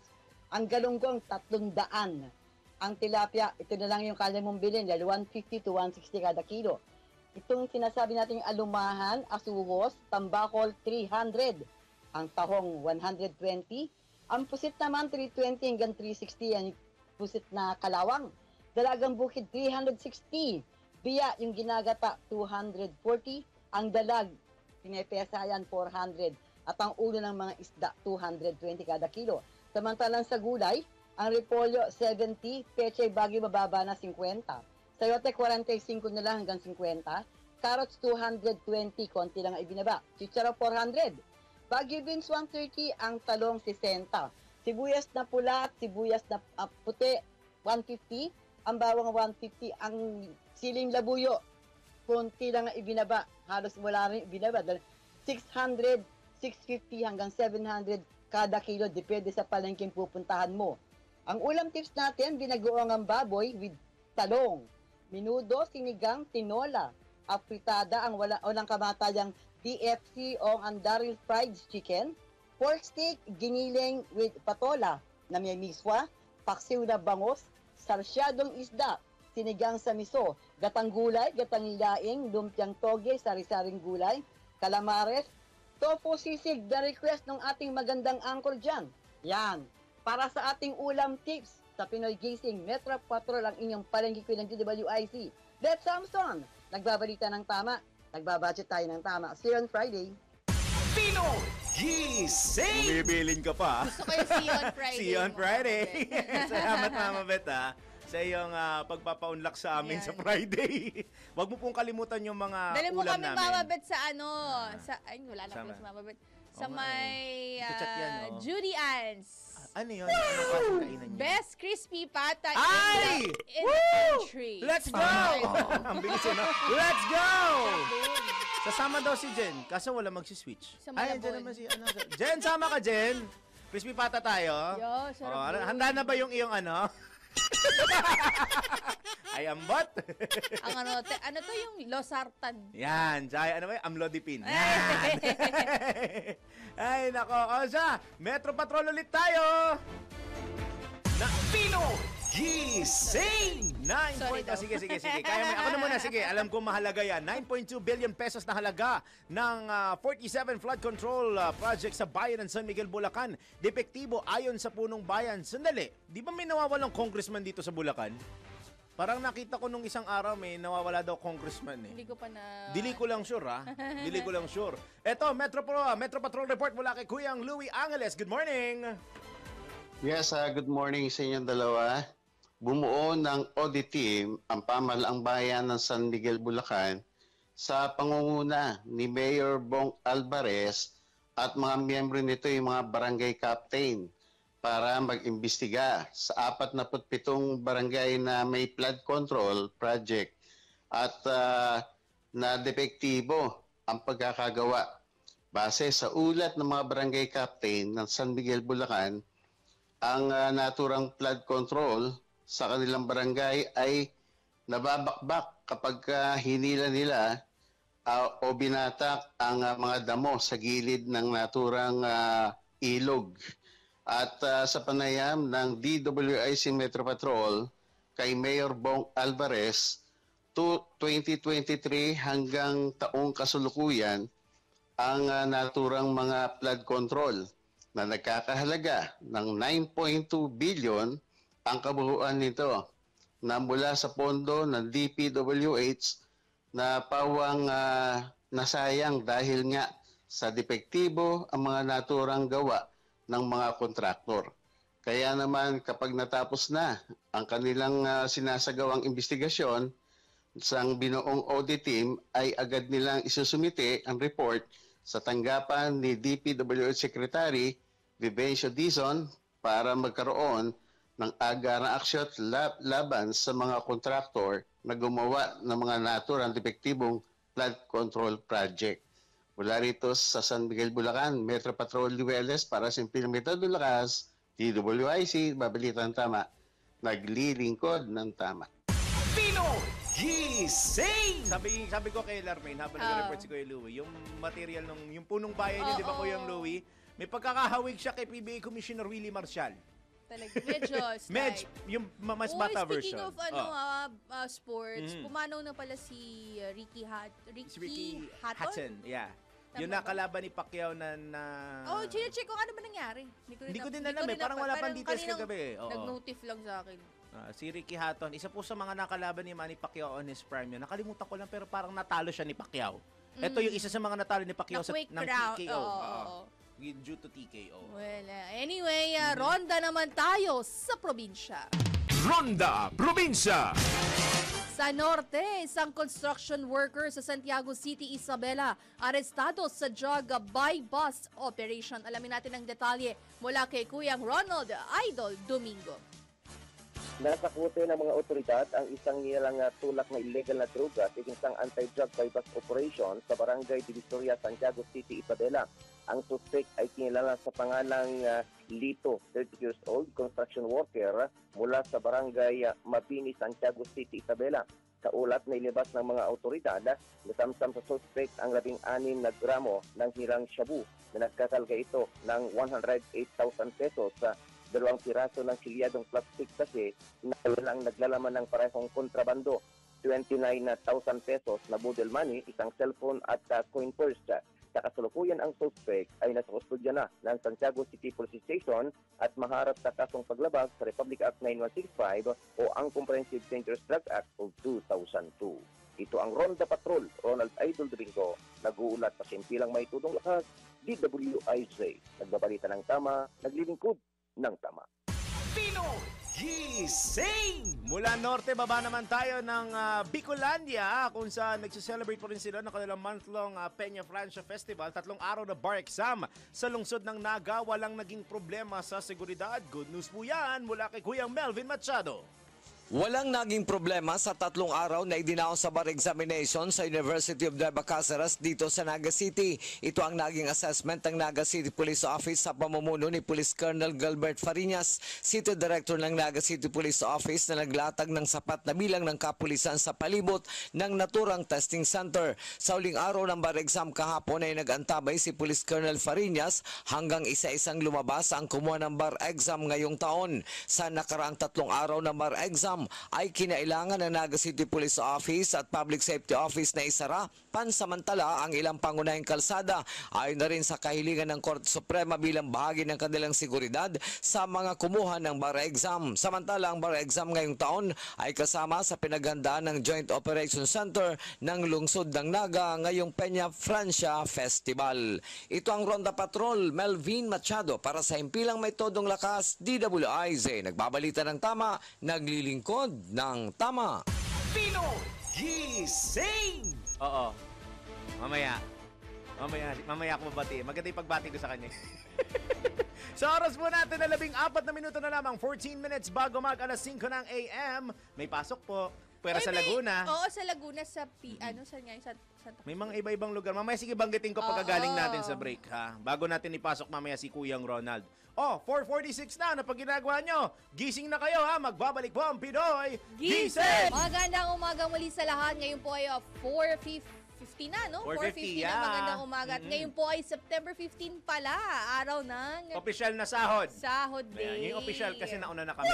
Ang galunggong 300. Ang tilapia, ito na lang yung kaya mong bilhin, 150 to 160 kada kilo. Itong sinasabi nating alumahan, asuhos, tambakol, 300. Ang tahong, 120. Ang pusit naman, 320 hanggang 360. Yan yung pusit na kalawang. Dalagang bukid, 360. Biya, yung ginagata, 240. Ang dalag, pinepesa yan, 400. At ang ulo ng mga isda, 220 kada kilo. Samantalang sa gulay, ang repolyo, 70, peche bagyo mababa na 50. Sayote, 45 na lang hanggang 50. Carrots, 220, konti lang ang ibinaba. Chicharo, 400. Bagyo beans, 130, ang talong, 60. Sibuyas na pula at sibuyas na puti, 150. Ang bawang, 150. Ang siling labuyo, konti lang ang ibinaba. Halos wala rin ibinaba. 600, 650 hanggang 700 kada kilo, depende sa palengking pupuntahan mo. Ang ulam tips natin, binagoong ang baboy with talong, minudo, sinigang, tinola, apritada, ang walang kamatayang DFC o ang Daryl fried chicken, pork steak, giniling with patola na may miswa, paksiw na bangos, sarsyadong isda, sinigang sa miso, gatang gulay, gatang laing, lumpiang toge, sari-saring gulay, calamares, tofu sisig, the request ng ating magandang anchor dyan. Yan. Para sa ating ulam tips sa Pinoy Gising, Metro Patrol ang inyong palengke ng DWIC. Beth Samson, nagbabalita ng tama, nagbabudget tayo ng tama. See you on Friday. Pinoy Gising! Bumibilin ka pa. Gusto ko yung see you on Friday. See you on Friday. Salamat, Mama Beth, ha, sa iyong pagpapaunlak sa amin sa Friday. Huwag mo pong kalimutan yung mga Dali mo ulam kami, namin. Mama Beth, sa ano, ay, wala na pala si Mama Beth. Sa may Ito-chat yan, oh. Judy Ann's. Ano yun? Anong klaseng kainan niya? Best crispy pata Ay! in the country. Let's go! Ang bilis yun, no? Let's go! Sasama daw si Jen, kaso wala magsiswitch. Sa Ay, Malabon. Jen naman si, Jen, sama ka, Jen. Crispy pata tayo. Yo, sarap yun. Handa na ba yung iyong ano? Ay, ambot. Ang ano to yung losartan. Yan, tsaka ano ba yung amlodipine. Yan. Ay, nako. O siya, Metro Patrol ulit tayo. Na Pinoy Gising! 9 Sorry daw. Sige. Kaya ako na muna. Sige, alam ko mahalaga yan. 9.2 billion pesos na halaga ng 47 flood control project sa bayan ng San Miguel, Bulacan. Depektibo ayon sa punong bayan. Sandali, di ba may nawawalang congressman dito sa Bulacan? Parang nakita ko nung isang araw may nawawala daw congressman eh. Hindi ko pa na... Dili ko lang sure, ha? Dili ko lang sure. Eto, Metro Patrol Report mula kay Kuyang Louie Angeles. Good morning! Yes, good morning sa inyong dalawa. Bumuo ng audit team ang pamahalaang bayan ng San Miguel, Bulacan sa pangunguna ni Mayor Bong Alvarez at mga miyembro nito yung mga barangay captain para mag-imbestiga sa 47 barangay na may flood control project at na depektibo ang pagkakagawa. Base sa ulat ng mga barangay captain ng San Miguel, Bulacan, ang naturang flood control sa kanilang barangay ay nababakbak kapag hinila nila o binatak ang mga damo sa gilid ng naturang ilog. At sa panayam ng DWIC Metro Patrol kay Mayor Bong Alvarez, 2023 hanggang taong kasulukuyan ang naturang mga flood control na nagkakahalaga ng 9.2 billion ang kabuuan nito na mula sa pondo ng DPWH na pawang nasayang dahil nga sa depektibo ang mga naturang gawa ng mga kontraktor. Kaya naman kapag natapos na ang kanilang sinasagawang investigasyon, sa binuong audit team ay agad nilang isusumite ang report sa tanggapan ni DPWH Secretary Vivencio Dizon para magkaroon ng agarang aksyon at laban sa mga kontraktor na gumawa ng mga naturang depektibong flood control project. Mula rito sa San Miguel, Bulacan, Metro Patrol Lueles para sa Simpilang Metodong Lakas, DWIC, Babalitan Tama, naglilingkod ng tama. Pinoy Gising! Sabi ko kay Larmaine, habang nag-report si Kuya Louie, yung material yung punong bayan niya, di ba Kuya Louie, may pagkakahawig siya kay PBA Commissioner Willie Marcial. Talaga, medyo slight. Yung mas bata version. Speaking of sports, pumanaw na pala si Ricky Hatton. Yeah. Yung nakalaban ni Pacquiao na... Chine-check ko ano ba nangyari. Hindi ko din alam parang wala pang details kagabi. Nag-notif lang sa akin. Si Ricky Hatton, isa po sa mga nakalaban ni Manny Pacquiao on his prime yun. Nakalimutan ko lang pero parang natalo siya ni Pacquiao. Ito yung isa sa mga natalo ni Pacquiao ng TKO. Due to TKO. Well, anyway, ronda naman tayo sa probinsya. Ronda Probinsya! Sa norte, isang construction worker sa Santiago City, Isabela, arestado sa drug buy-bust operation. Alamin natin ang detalye mula kay Kuyang Ronald Idol Domingo. Nasa kote ng mga otoridad ang isang nilang tulak na illegal na droga sa isang anti-drug buy-bust operation sa Barangay Divisoria, Santiago City, Isabela. Ang suspect ay kinilala sa pangalang Lito, 30 years old, construction worker mula sa Barangay Mabini, Santiago City, Isabela. Sa ulat na ilabas ng mga otoridad, nasamsam sa suspect ang 16 na gramo ng hirang shabu na nagkakalga ito ng 108,000 pesos sa 2 piraso ng silyadong plastic kasi na walang naglalaman ng parehong kontrabando, 29,000 pesos na budel money, isang cellphone at coin purse. Sa kasalukuyan ang suspect ay nasa kustodya na ng Santiago City Police Station at maharap sa kasong paglabag sa Republic Act 9165 o ang Comprehensive Dangerous Drug Act of 2002. Ito ang Ronda Patrol, Ronald Idol Domingo, nag-uulat sa simpilang may tudong lakas, DWIZ, nagbabalita ng tama, naglilingkod ng tama. Pinoy Gising! Mula norte, baba naman tayo ng Bicolandia kung saan nagsiselebrate po rin sila ng kanilang month-long Peña Francia Festival. 3 araw na bar exam sa lungsod ng Naga. Walang naging problema sa seguridad. Good news po yan mula kay Kuya Melvin Machado. Walang naging problema sa 3 araw na idinaon sa bar examination sa University of Nueva Cáceres dito sa Naga City. Ito ang naging assessment ng Naga City Police Office sa pamumuno ni Police Colonel Gilbert Fariñas, City Director ng Naga City Police Office na naglatag ng sapat na bilang ng kapulisan sa palibot ng naturang testing center. Sa uling araw ng bar exam kahapon ay nag-antabay si Police Colonel Fariñas hanggang isa-isang lumabas ang kumuha ng bar exam ngayong taon. Sa nakaraang 3 araw ng bar exam ay kinailangan ng Naga City Police Office at Public Safety Office na isara pansamantala ang ilang pangunahing kalsada ayon na rin sa kahilingan ng Korte Suprema bilang bahagi ng kanilang seguridad sa mga kumuha ng bar exam. Samantala ang bar exam ngayong taon ay kasama sa pinaghandaan ng Joint Operations Center ng lungsod ng Naga ngayong Peña Francia Festival. Ito ang Ronda Patrol, Melvin Machado para sa Himpilang May Todong Lakas, DWIZ. Nagbabalita ng tama, naglilingkod ng tama. Pinoy Gising! Oo. Mamaya ako mabati. Maganda yung pagbati ko sa kanya. Sa oras po natin na 14 na minuto na lamang, 14 minutes bago mag alas 5 ng AM. May pasok po. Pero sa Laguna. Oo, sa Laguna, sa saan nga? Santa May mga iba-ibang lugar. Mamaya sige banggitin ko pagkagaling natin sa break, ha? Bago natin ipasok mamaya si Kuyang Ronald. 4:46 na pag ginagawa nyo. Gising na kayo, ha? Magbabalik po ang Pinoy Gising! Magandang umaga muli sa lahat. Ngayon po ay 4:50 na, no? 4:50 na, magandang umaga. At ngayon po ay September 15 pala, araw ng... Official na sahod. Sahod day. Yung official kasi nauna na kami.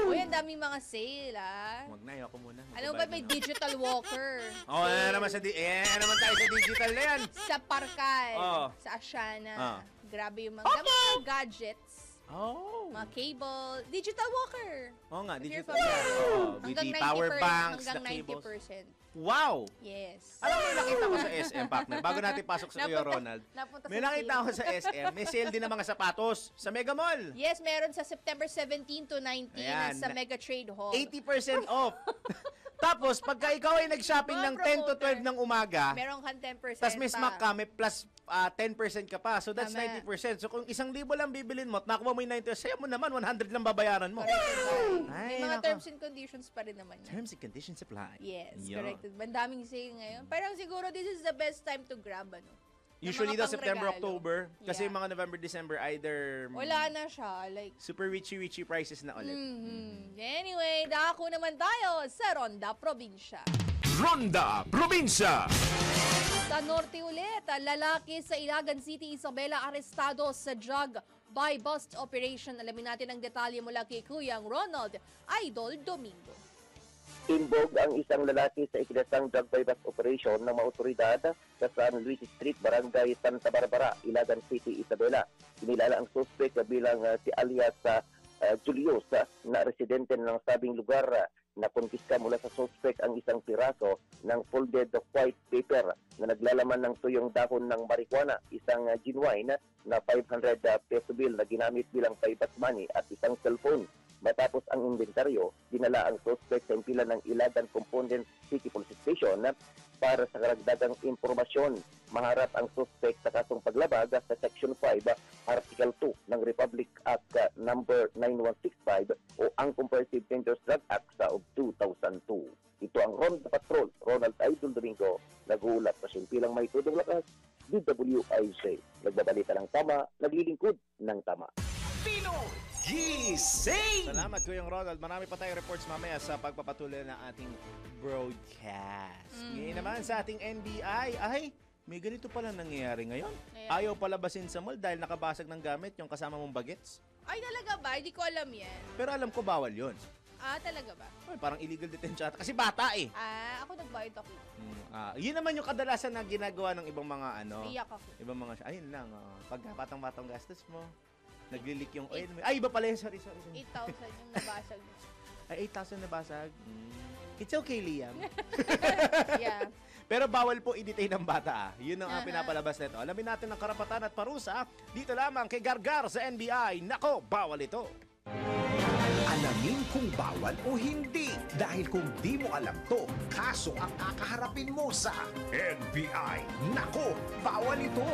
Uy, ang daming mga sale, Wag na, ako muna. Alam mo ba, may digital walker. Naman naman tayo sa digital na yan. Sa Parkay, sa Asiana. Grabe yung mga gadgets. Mga cable, digital walker. Nga, digital. With Hanggang the power banks, the hanggang cables. 90%. Wow! Yes. Alam mo, nakita ko sa SM, partner, bago natin pasok sa Kuya Ronald. May nakita ko sa SM, may sale din ng mga sapatos sa Mega Mall. Yes, meron sa September 17 to 19 sa Mega Trade Hall. 80% off. Tapos, pagka ikaw ay nag-shopping ng 10 to 12 ng umaga, Meron kang 10%. tapos may smack ka, may plus 10% ka pa. So, that's Tama. 90%. So, kung 1,000 lang bibilin mo at nakuha mo yung 90, sa'yo mo naman, 100 lang babayaran mo. May mga terms and conditions pa rin naman yan. Terms and conditions apply. Yes, Yun. correct. Ang daming sale ngayon. Parang siguro this is the best time to grab, ano? Usually daw mga September, pangregalo. October. Kasi Yeah. yung mga November, December, either Wala na siya. Like, super witchy prices na ulit. Anyway, dako naman tayo sa Ronda Probinsya. Ronda Probinsya. Sa norte ulit, lalaki sa Ilagan City, Isabela, arestado sa drug buy bust operation. Alamin natin ang detalye mula kay Kuyang Ronald Idol Domingo. Timbog ang isang lalaki sa ikinasang drug buy-bust operation ng mga otoridad sa San Luis Street, Barangay Santa Barbara, Ilagan City, Isabela. Kinilala ang suspect bilang si alias Julius na residente ng sabing lugar. Na konfiska mula sa suspect ang isang piraso ng folded white paper na naglalaman ng tuyong dahon ng marijuana, isang genuine na 500 peso bill na ginamit bilang payback money at isang cellphone. Matapos ang inventaryo, dinala ang suspect sa impilan ng Ilagan Component City Police Station para sa karagdagang impormasyon. Maharap ang suspect sa kasong paglabag sa Section 5, Article 2 ng Republic Act number 9165 o ang Comprehensive Dangerous Drug Act of 2002. Ito ang Ronda Patrol, Ronald Idol Domingo, nag-uulat sa simpilang may tudong lakas, DWIZ. Nagbabalita ng tama, naglilingkod ng tama. Gising! Salamat, Kuyang Ronald. Marami pa tayong reports mamaya sa pagpapatuloy ng ating broadcast. Ngayon naman sa ating NBI, ay, may ganito pala nangyayari ngayon. Ayaw palabasin sa mall dahil nakabasag ng gamit yung kasama mong bagets. Ay, talaga ba? Hindi ko alam yan. Pero alam ko bawal yun. Talaga ba? Ay, parang illegal detention ata. Kasi bata eh. Ako nagbayad ako. Yun naman yung kadalasan na ginagawa ng ibang mga Iyak ako. ibang mga, ayun lang, pag batang-batang gastos mo, naglilik yung oil mo. Ay, iba pala yun. Sorry. 8,000 yung nabasag. Ay, 8,000 na basag. It's okay, Liam. Yeah. Pero bawal po i-detain ng bata. Yun ang pinapalabas nito. Alamin natin ang karapatan at parusa dito lamang kay Gargar sa NBI. Nako, bawal ito. Alamin kung bawal o hindi. Dahil kung di mo alam to, kaso ang kakaharapin mo sa NBI. Nako, bawal ito.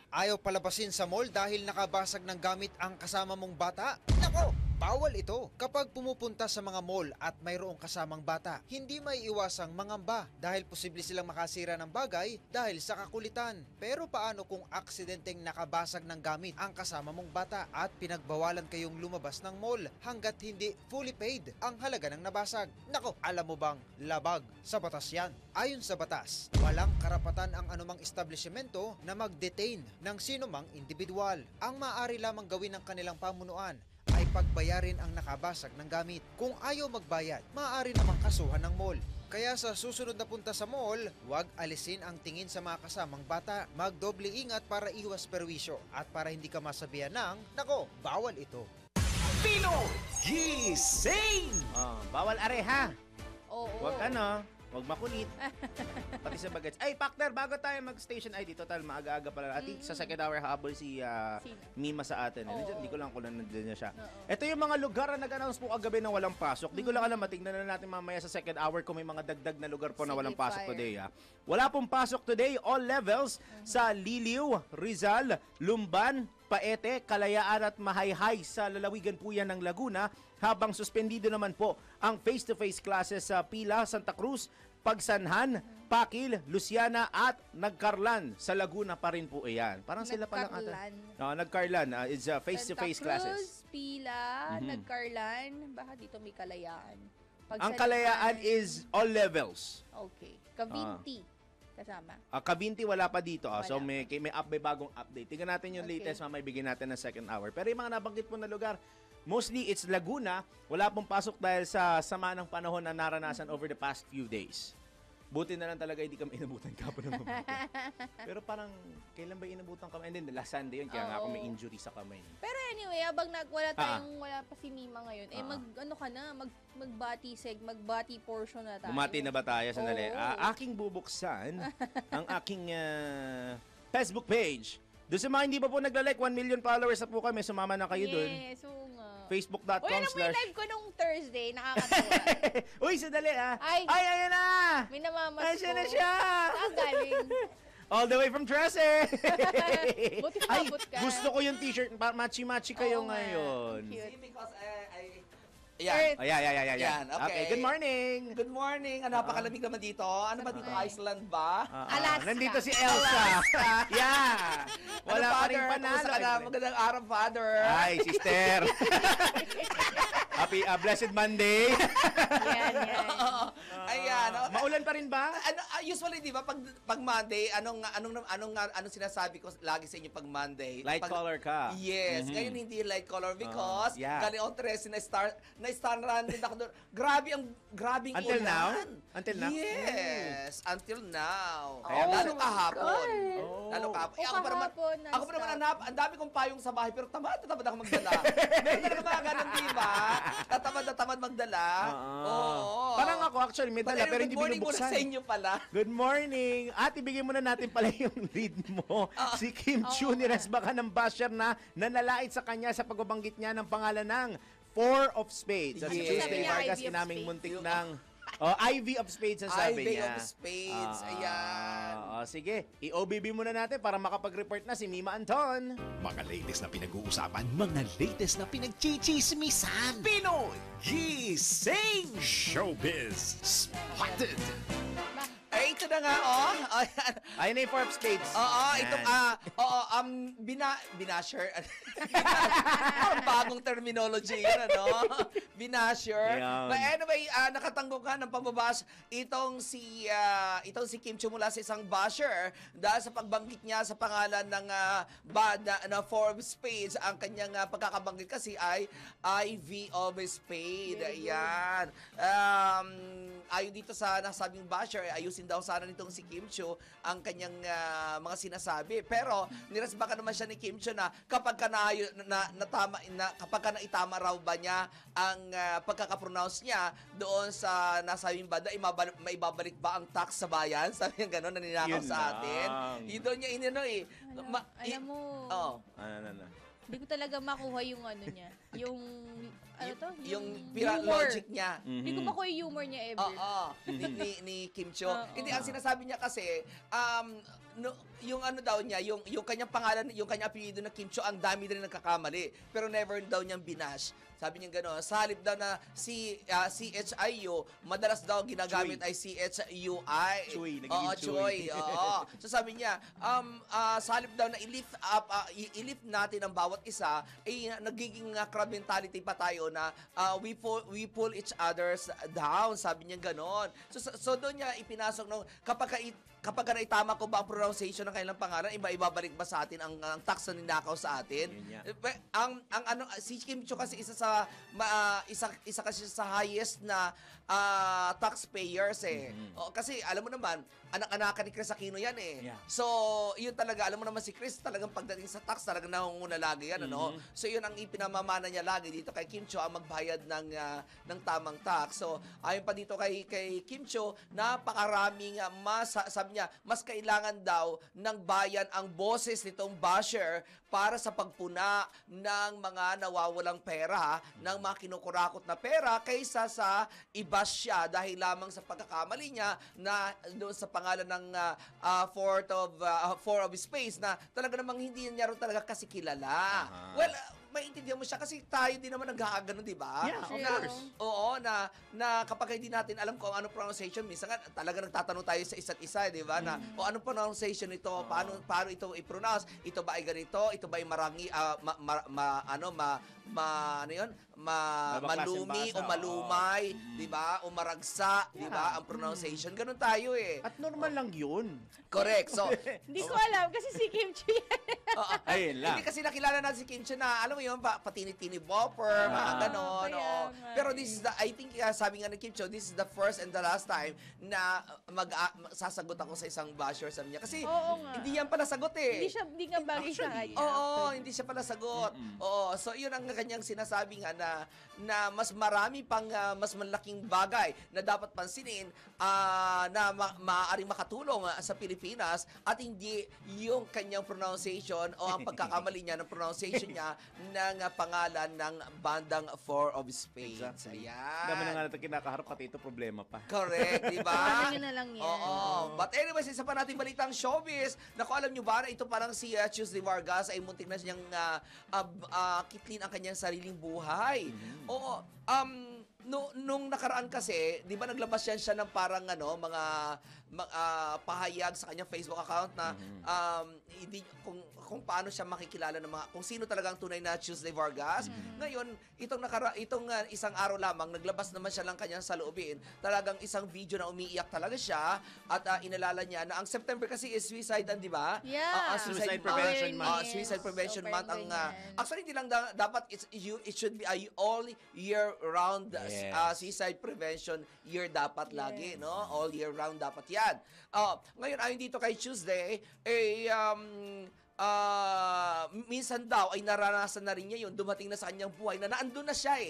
Ayaw palabasin sa mall dahil nakabasag ng gamit ang kasama mong bata? Nako! Bawal ito. Kapag pumupunta sa mga mall at mayroong kasamang bata, hindi may iwasang mangamba dahil posible silang makasira ng bagay dahil sa kakulitan. Pero paano kung aksidenteng nakabasag ng gamit ang kasama mong bata at pinagbawalan kayong lumabas ng mall hanggat hindi fully paid ang halaga ng nabasag? Nako, alam mo bang labag sa batas yan? Ayon sa batas, walang karapatan ang anumang establishmento na mag-detain ng sinumang individual. Ang maaari lamang gawin ng kanilang pamunuan ay pagbayarin ang nakabasag ng gamit. Kung ayaw magbayad, maaari namang kasuhan ng mall. Kaya sa susunod na punta sa mall, huwag alisin ang tingin sa mga kasamang bata. Magdoble ingat para iwas perwisyo at para hindi ka masabihan ng, nako, bawal ito. Gising! Bawal areha. Oo. Huwag makulit. Pati sa bagets. Ay, partner, bago tayo mag-station ID, total, maaga-aga pala. At sa second hour habol si Mima sa atin. Hindi ko lang kung nandiyan niya siya. Ito yung mga lugar na nag-announce po kagabi na walang pasok. Di ko lang alam, matignan na natin mamaya sa second hour kung may mga dagdag na lugar po na walang pasok today. Wala pong pasok today, all levels sa Liliw, Rizal, Lumban, Paete, Kalayaan at Mahayhay sa lalawigan po yan ng Laguna, habang suspendido naman po ang face-to-face classes sa Pila, Santa Cruz, Pagsanhan, Pakil, Luciana at Nagcarlan. Sa Laguna pa rin po iyan. Parang sila pa lang ata. Nagcarlan is face-to-face classes. Santa Cruz, Pila, Nagcarlan, baka dito may Kalayaan. Ang Kalayaan is all levels. Okay. Cavinti. Kasama. Cavinti wala pa dito. So may bagong update. Tingnan natin yung latest, mamay bigyan natin ng second hour. Pero yung mga nabanggit po na lugar, mostly it's Laguna. Wala pong pasok dahil sa sama ng panahon na naranasan over the past few days. Buti na lang talaga hindi kami inabutan kapon ng mabuti. Pero parang, kailan ba inabutan kami? And then, last Sunday yun, kaya nga ako may injury sa kamay. Pero anyway, habang wala pa si Mima ngayon, magbati portion na tayo. Bumati na ba tayo? Sandali. Aking bubuksan ang aking Facebook page. Doon sa mga hindi pa po nagla-like, 1 million followers na po kami. Sumama na kayo doon. Yes, oo nga. Facebook.com/ may live ko nung Thursday, nakakatawa. Uy, sandali Ay, ayan na! may namamas Ay, siya ko. na siya! Saan galing? All the way from Trece! Buti Ay, nakabot ka. gusto ko yung t-shirt. Machi-machi kayo Oo nga. ngayon. Cute. Because Earth. Ayan. okay. Good morning. Good morning. Napakalamig naman dito. Ano ba dito? Iceland ba? Alaska. Nandito si Elsa. Yeah. Wala pa rin panalo. Kumusta ka na? Magandang araw, Father. Ay, sister. Happy Blessed Monday. Yan. Ayan. Maulan pa rin ba? Usually, di ba, pag Monday, anong sinasabi ko lagi sa inyo pag Monday? Light color ka. Yes. Mhm. Ngayon hindi light color because yeah. galing ako Tres na-star run din ako doon. Grabing Until ulan. now? Until now? Yes. Until now. Kaya Lalo kahapon. Oh. Lalo kahapon. O, Ako pa naman, kahapon, ako pa naman non-stop. ang dami kong payong sa bahay pero tamad ako magdala. Meron talaga mga ganun, di ba? Tatamad magdala. Oo. Parang ako actually may dala pero hindi Good morning muna binubuksan. sa inyo pala. Good morning. At ibigay muna natin pala yung lead mo. Si Kim Chiu ni Resbaka ng basher na nanalait sa kanya sa pagbabanggit niya ng pangalan ng Four of Spades. At si Yes. Tuesday Sabi niya, Vargas Ivy of inaming Spades. muntik ng Ivy of Spades ang sabi Ivy niya. of Spades. Ayan. Sige, i-OBB muna natin para makapag-report na si Mima Anton. Mga latest na pinag-uusapan, mga latest na pinagchichismisan. Pinoy Gising Showbiz Spotted. Ay, ito na nga, oh. Ayan. Ayun na yung Four of Spades. Oo, Yan. itong, binasher. Bagong terminology yun, ano? Binasher. Yan. But anyway, nakatanggokan ng pambabas itong si Kim Chiu mula sa isang basher dahil sa pagbanggit niya sa pangalan ng na Four of Spades. Ang kanyang pagkakabanggit kasi ay Ivy of Spades. Ayan. Ayon dito sa nasabing basher, ayusin daw sana nitong si Kim Chiu ang kanyang mga sinasabi. Pero nirasbakan naman siya ni Kim Chiu na kapag ka kapag ka naitama raw ba niya ang pagkakapronounce niya doon sa nasabing banda, maibabalik ba ang tax sa bayan? Sabi niya gano'n, naninakaw sa atin. Yun doon niya inano eh. Alam mo, Ano. hindi ko talaga makuha yung ano niya. Yung, ano to? Yung humor. logic niya. Hindi ko makuha yung humor niya ever. Oo. ni Kim Chiu. Hindi, ang sinasabi niya kasi, yung ano daw niya, yung kanyang pangalan, yung kanyang apelyido na Kim Chiu, ang dami din nagkakamali. Pero never daw niyang binash. Sabi niya gano'n, sa halip daw na CHIU, madalas daw ginagamit ay CHUI. Chuy, nagiging Oo, Chuy. Chuy. Oo. So sabi niya, sa halip daw na i-lift natin ang bawat isa, nagiging crowd mentality pa tayo na we pull each others down. Sabi niya gano'n. So doon niya ipinasok nung kapag naitama ko ba ang pronunciation ng kailang pangalan, ibabalik ba sa atin ang tax na ninakaw sa atin? Si Kim Chiu kasi isa kasi sa highest na taxpayers eh. Kasi alam mo naman, anak-anakan ni Chris Aquino yan eh. Yeah. So, yun talaga, alam mo naman si Chris, talagang pagdating sa tax, talagang nangunguna lagi yan, ano? So, yun ang ipinamamana niya lagi dito kay Kim Chiu, ang magbayad ng tamang tax. So, ayon pa dito kay Kim Chiu, napakaraming sabi niya, mas kailangan daw ng bayan ang boses nitong basher para sa pagpuna ng mga nawawalang pera, ng mga kinukurakot na pera kaysa sa iba siya dahil lamang sa pagkakamali niya na doon sa pangalan ng Four of Spades na talaga namang hindi niya rin talaga kasi kilala. Well, maintindihan mo siya kasi tayo din naman nagkakagano, di ba? Yeah, of course. Oo, na kapag hindi natin alam kung ano pronunciation, minsan nga talaga nagtatanong tayo sa isa't isa, di ba? Na, anong pronunciation ito? Paano ito i-pronounce? Ito ba ay ganito? Ito ba ay marangi, malumi o malumay, di ba? O maragsa, di ba? Ang pronunciation. Ganun tayo eh. At normal lang yun. Correct. So, Hindi ko alam kasi si Kim Chiu yan. Ayun lang. hindi kasi nakilala natin si Kim Chiu na, alam mo yun, patini-tini bopper, mga ganon. Kaya Oo. nga Pero this is I think, sabi nga ni Kim Chiu, this is the first and the last time na sasagot ako sa isang basher sa niya. Kasi, Oo nga. hindi yan pala sagot eh. Hindi nga bagay sa kanya. Oo, hindi siya pala sagot. Oo, so yun ang kanyang sinasabi nga na mas marami pang mas malaking bagay na dapat pansinin na maaaring makatulong sa Pilipinas at hindi yung kanyang pronunciation o ang pagkakamali niya ng pronunciation niya ng pangalan ng bandang Four of Spades. Ayan. Dami na nga natin kinakaharap, pati ito problema pa. Correct, di ba? Ano yun na lang yan. Oo. But anyways, isa pa nating balitang showbiz. Naku, alam nyo ba na ito parang si Tuesday Vargas ay muntik na siyang kitlin ang kanyang sariling buhay. Oo. Nung nakaraan kasi, di ba naglabas siya ng parang mga pahayag sa kanyang Facebook account na hindi kung paano siya makikilala ng kung sino talaga ang tunay na Tuesday Vargas. Ngayon, itong isang araw lamang naglabas naman siya ng kanyang saloobin. Talagang isang video na umiiyak talaga siya at inalala niya na ang September kasi is suicide, di ba? Yeah. Suicide Prevention Month. Suicide Prevention Month ang actually hindi lang dapat it should be all year round. Suicide prevention year dapat lagi, no? All year round dapat yan. Ngayon, ayon dito kay Tuesday, minsan daw ay naranasan na rin niya yun, dumating na sa kanyang buhay na naandun na siya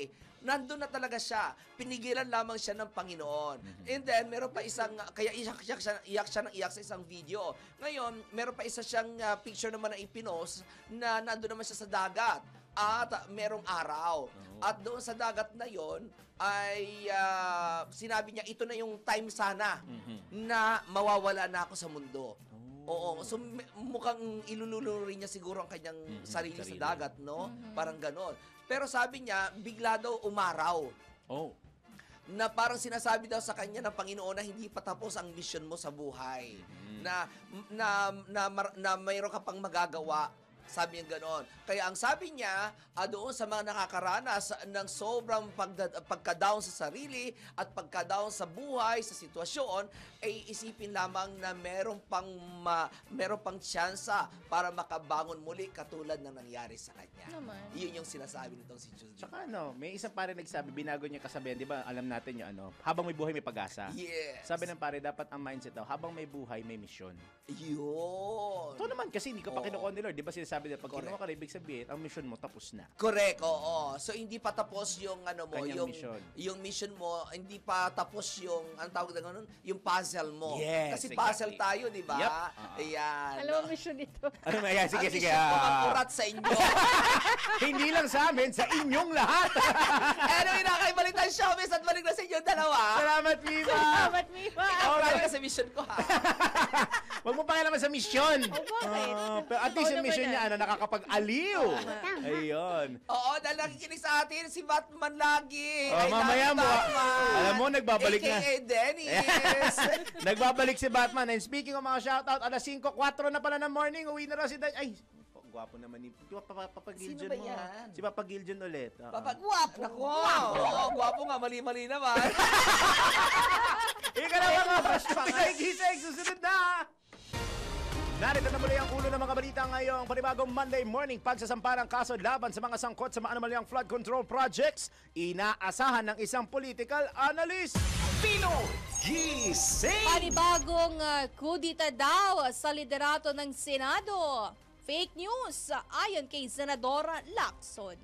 nandun na talaga siya. Pinigilan lamang siya ng Panginoon. And then, meron pa isang, kaya iyak siya ng iyak sa isang video. Ngayon, meron pa isa siyang picture naman na ipinost na nandun naman siya sa dagat. At merong araw. At doon sa dagat na yon ay sinabi niya, ito na yung time sana na mawawala na ako sa mundo. Oo. So, mukhang ilululo rin niya siguro ang kanyang sarili sa dagat, no? Parang ganon. Pero sabi niya, bigla daw umaraw. Na parang sinasabi daw sa kanya ng Panginoon na hindi pa tapos ang mission mo sa buhay. Na mayroon ka pang magagawa. Sabi niya gano'n. Kaya ang sabi niya, doon sa mga nakakaranas ng sobrang pagka-down sa sarili at pagka-down sa buhay, sa sitwasyon, ay isipin lamang na meron pang tsansa para makabangon muli katulad ng nangyari sa kanya. Iyon yung sinasabi nitong si Tuesday. Tsaka may isang pare nagsabi, binago niya kasabihan, di ba, alam natin yung habang may buhay may pag-asa. Yes. Sabi ng pare, dapat ang mindset daw, habang may buhay may misyon. Yun. Ito naman kasi hindi ko pa kinukuha ni Lord. Di ba sinasabi nila, pag kinuha ka, ibig sabihin, ang mission mo tapos na. Correct, oo. So, hindi pa tapos yung mission. Yung mission mo, hindi pa tapos yung, ang tawag na gano'n, yung puzzle mo. Yes, kasi puzzle tayo, di ba? Yep. Ayan. Alam mo, mission ito. Sige. Ang mission ko, magkurat sa inyo. Hindi lang sa amin, sa inyong lahat. Anyway, nakakaibalita showbiz at balik na sa inyong dalawa. Salamat, Viva. Salamat, Mifa. Alright, ka sa mission ko, ha? Huwag mo pakialaman sa mission. Bakit? Pero at least yung mission niya, nakakapag-aliw. Ayun. Oo, dahil nakikinig sa atin si Batman lagi. Mamaya mo. Alam mo, nagbabalik na. AKA Dennis. Nagbabalik si Batman. And speaking of mga shoutout, alas 5:04 na pala ng morning, uwi na raw si Dan. Ay, gwapo naman ni Papa Giljon mo. Si Papa Giljon ulit. Gwapo. Naku, gwapo nga, mali-mali naman. Ika na mga Pinay-gising, susunod na! Narito na muli ang ulo ng mga balita ngayong panibagong Monday morning. Pagsasampa ng kaso laban sa mga sangkot sa mga anomalyang flood control projects, inaasahan ng isang political analyst. Gising! Panibagong kudita daw sa liderato ng Senado. Fake news ayon kay Senadora Lacson.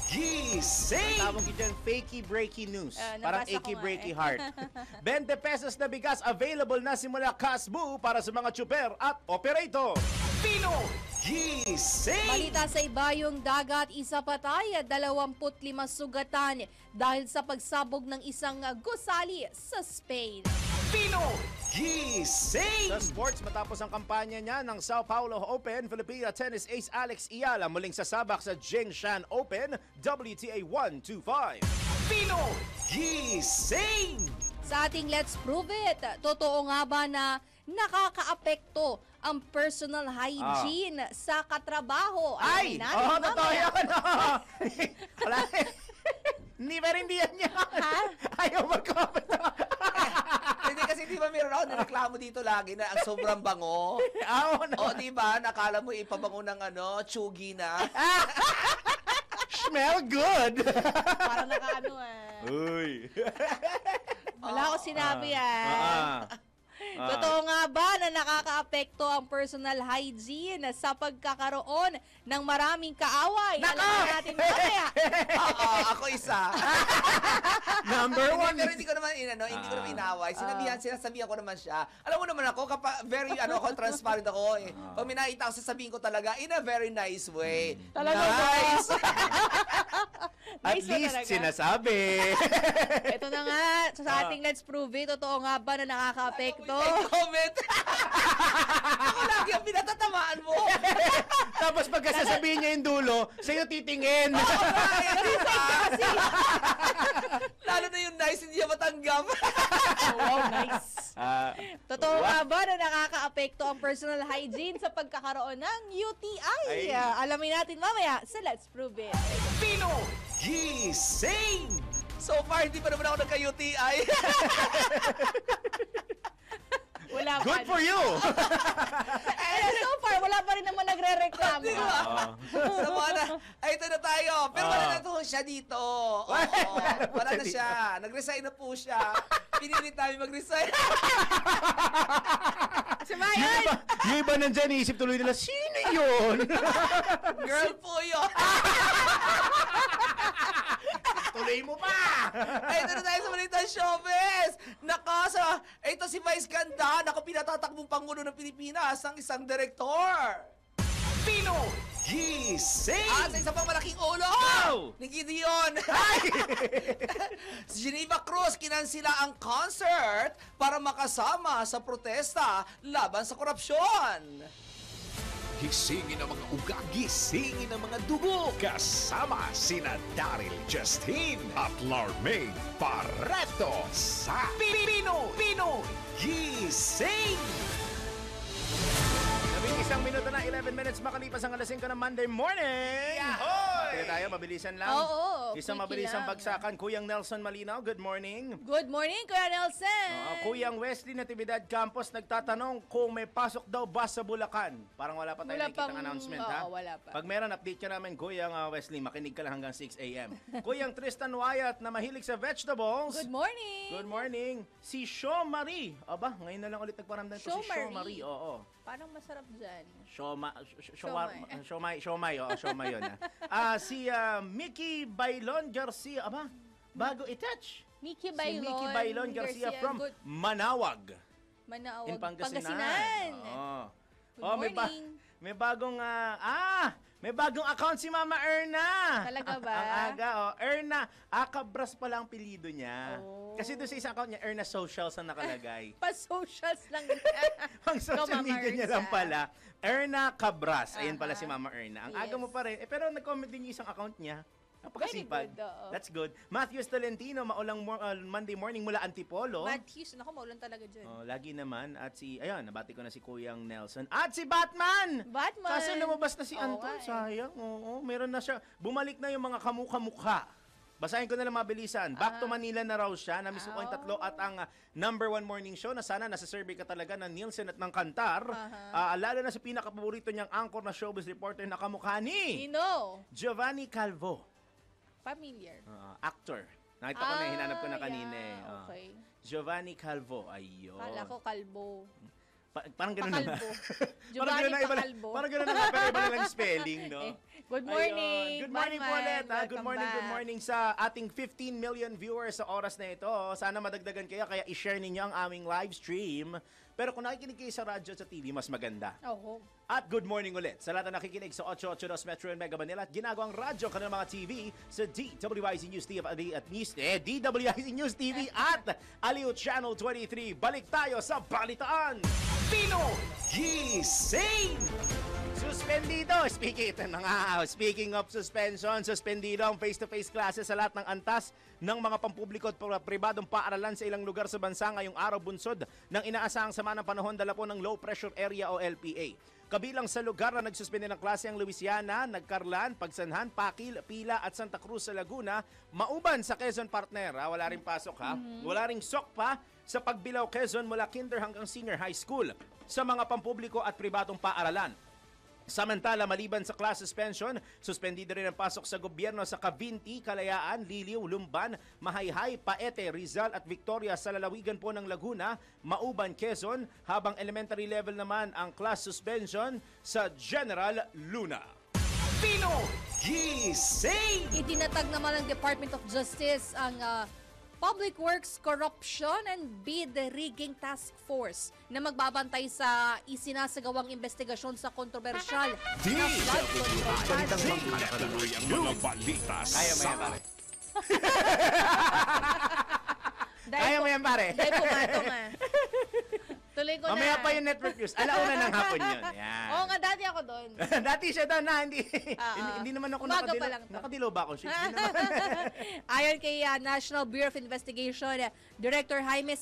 Gising! Tawag dyan, fakey-breaky news. Parang nabasa ko achy-breaky nga heart. 20 pesos na bigas available na simula Kasbu para sa mga tsuper at operator. Gising! Balita sa ibayong dagat, isa patay at 25 sugatan dahil sa pagsabog ng isang gusali sa Spain. Gising! Sa sports, matapos ang kampanya niya ng Sao Paulo Open, Filipina tennis ace Alex Iyala muling sasabak sa Jingshan Open, WTA 125. Gising! Sa ating Let's Prove It, totoo nga ba na nakakaapekto ang personal hygiene sa katrabaho? Ay! Oo, totoo yun! Wala. Hindi yan yan. Ayaw mag-comment. Hindi kasi di ba meron ako nireklamo dito lagi na ang sobrang bango. O di ba, nakala mo ipabango ng tsugi na. Smell good! Parang nakaano Uy! Wala ko sinabi Totoo nga ba na nakakaapekto ang personal hygiene sa pagkakaroon ng maraming kaaway? Alam natin mamaya. Ako isa. Number one. Pero hindi ko naman hindi ko naman inaway. Sinasabihan ko naman siya. Alam mo naman ako, kapag very transparent ako eh. Pag may nakita ko, sasabihin ko talaga in a very nice way. Talaga nice. At least sinasabi. Ito na nga, sa ating Let's Prove It, totoo nga ba na nakaka-apekto? Comment. Ako lagi ang pinatatamaan mo. Tapos pagka sasabihin niya yung dulo, sa'yo titingin. Kasi. Lalo na yung nice, hindi niya matanggap. Wow, nice. Totoo nga ba na nakaka-apekto ang personal hygiene sa pagkakaroon ng UTI? Alamin natin mamaya sa Let's Prove It. Pino Gising! So far, hindi pa naman ako nagka-UTI. Wala pa. Good for you! So far, wala pa rin naman nagre-reklamo. Diba? Sa mga na, ito na tayo. Pero wala na to siya dito. Oo, wala na siya. Nag-resign na po siya. Pinilit namin mag-resign. Si Mayan! Yung iba nandyan, iisip tuloy nila, sino yun? Girl po yun. Tuloy mo pa! Ay, ito na tayo sa Balitang Showbiz! Nako, ito si Vice Ganda. Nako, pinatatakbong Pangulo ng Pilipinas ang isang direktor. Pino Gising! At sa isa pang malaking ulo ni Gideon. Si Geneva Cruz, kinansila ang concert para makasama sa protesta laban sa korupsyon. Gisingin ang mga uga, gisingin ang mga dugo. Kasama sina Daryl Justin at Larmaine Barreto sa Pino Gising! 1 minuto na, 11 minutes makalipas ang alas 5 ng Monday morning. Kaya tayo, mabilisan lang. Oo, Isang quickie mabilisang lang. bagsakan. Kuyang Nelson Malinaw, good morning. Good morning, Kuya Nelson! Kuyang Wesley Natividad Campos nagtatanong kung may pasok daw bus sa Bulacan. Parang wala pa tayo nakikitang announcement, ha? Oo, wala pa. Pag meron, update ka namin, Kuyang Wesley. Makinig ka lang hanggang 6 a.m. Kuyang Tristan Wyatt na mahilig sa vegetables. Good morning! Good morning. Si Shaw Marie. Aba, ngayon na lang ulit nagparamdam ko Shaw si Shaw Marie. Marie. Oo. Parang masarap dyan. Siomay yun. Si Mickey Bailon Garcia. Aba, bago i-touch. Mickey Si Bailon, Mickey Bailon Garcia from Good. Manawag. Manawag, In Pangasinan. Pangasinan. Good morning. May bagong account si Mama Erna. Talaga ba? Ang aga, Erna. Cabras pala ang pilido niya. Kasi doon sa isang account niya, Erna Socials ang nakalagay. Pa-socials lang. Pang social media niya lang pala. Erna Cabras. Ayun pala si Aha. Mama Erna. Ang Yes. aga mo pa rin. Pero nag-comment din yung isang account niya. Napakasipag. Very good, oo. That's good. Matthews Tolentino, maulang Monday morning mula Antipolo. Matthews, naku, maulan talaga dyan. Lagi naman. At nabati ko na si Kuyang Nelson. At si Batman! Batman! Kaso lumabas na si Oo Anton. nga eh. Sayang. Oo, meron na siya. Bumalik na yung mga kamukha-mukha. Basahin ko na lang mabilisan. Back to Manila na raw siya. Namiss ko yung tatlo at ang number 1 morning show na sana nasa survey ka talaga ng Nielsen at ng Kantar. Lalo na sa pinakapaborito niyang anchor na showbiz reporter na kamukha ni Sino? Giovanni Calvo. Familiar. Actor. Nakita ko na, hinanap ko na kanina. Okay. Giovanni Calvo. Ayun. Kala ko kalbo. Parang gano'n na. Pakalbo. Parang Giovanni gano'n na iba. Pakalbo. Parang gano'n na nga, pero iba na lang spelling, no? Good morning. Ayun. Good morning po Batman. ulit. Good Welcome morning, good back. morning sa ating 15 million viewers sa oras na ito. Sana madagdagan kayo, kaya i-share ninyo ang aming live stream. Pero kung nakikinig kayo sa radyo at sa TV, mas maganda. Oo. At good morning ulit sa lahat na nakikinig sa 882 Metro and Mega Manila at ginagawang radyo kanilang mga TV sa DWIZ News TV at DWIZ News TV at Aliw Channel 23. Balik tayo sa Balitaan! Pino Gising! Suspendido! Speaking of suspension, suspendido ang face-to-face classes sa lahat ng antas ng mga pampubliko at pribadong paaralan sa ilang lugar sa bansa ngayong araw bunsod ng inaasahang sama ng panahon dala po ng Low Pressure Area o LPA. Kabilang sa lugar na nagsuspende ng klase ang Louisiana, Nagcarlan, Pagsanhan, Pakil, Pila at Santa Cruz sa Laguna, Mauban sa Quezon partner. Wala ring pasok ha. Wala ring SOCPA sa Pagbilao, Quezon mula kinder hanggang senior high school sa mga pampubliko at pribadong paaralan. Samantala, maliban sa class suspension, suspendido rin ang pasok sa gobyerno sa Cavinti, Kalayaan, Liliw, Lumban, Mahayhay, Paete, Rizal at Victoria sa lalawigan po ng Laguna, Mauban, Quezon, habang elementary level naman ang class suspension sa General Luna. Pino Gising! Itinatag naman ng Department of Justice ang Public Works Corruption and Bid Rigging Task Force na magbabantay sa isinasagawang investigasyon sa kontrobersyal na flood control project. Mga balita Kaya mo yan, sa pare. Kaya mo yan, pare. Dahil pumatong ah. Tuloy ko Mamaya na. pa yung network news. Alauna ng hapon yun. Yan. Oo nga, dati ako doon. Dati siya doon na, hindi naman ako Umaga pa lang to. nakadilo ba ako? Hindi naman. Ayon kay National Bureau of Investigation, Director Jaime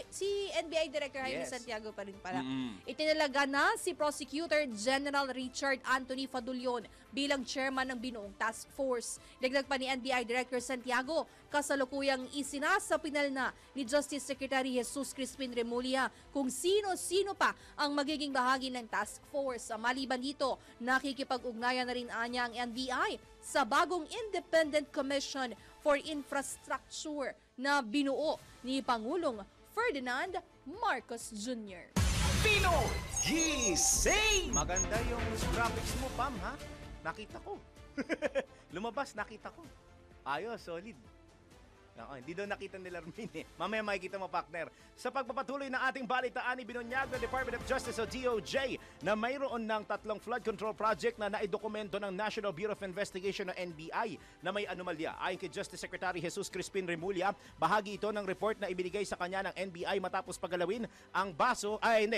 si NBI Director Jaime Yes. Santiago pa rin pala. Itinalaga na si Prosecutor General Richard Anthony Fadulion bilang chairman ng binuong task force. Dagdag pa ni NBI Director Santiago, kasalukuyang isinasapinal na ni Justice Secretary Jesus Crispin Remulla kung sino-sino pa ang magiging bahagi ng task force. Maliban dito, nakikipag-ugnayan na rin anya ang NBI sa bagong Independent Commission for Infrastructure na binuo ni Pangulong Ferdinand Marcos Jr. Pinoy Gising! Maganda yung graphics mo, Pam, ha? Nakita ko. Lumabas, nakita ko. Ayos, solid. Hindi daw nakita nila Armin eh. Mamaya makikita mo, partner. Sa pagpapatuloy ng ating balitaan, ibinunyag ng Department of Justice o DOJ na mayroon ng 3 flood control project na naidokumento ng National Bureau of Investigation o NBI na may anomalya. Ayon kay Justice Secretary Jesus Crispin Remulla, bahagi ito ng report na ibinigay sa kanya ng NBI matapos pagalawin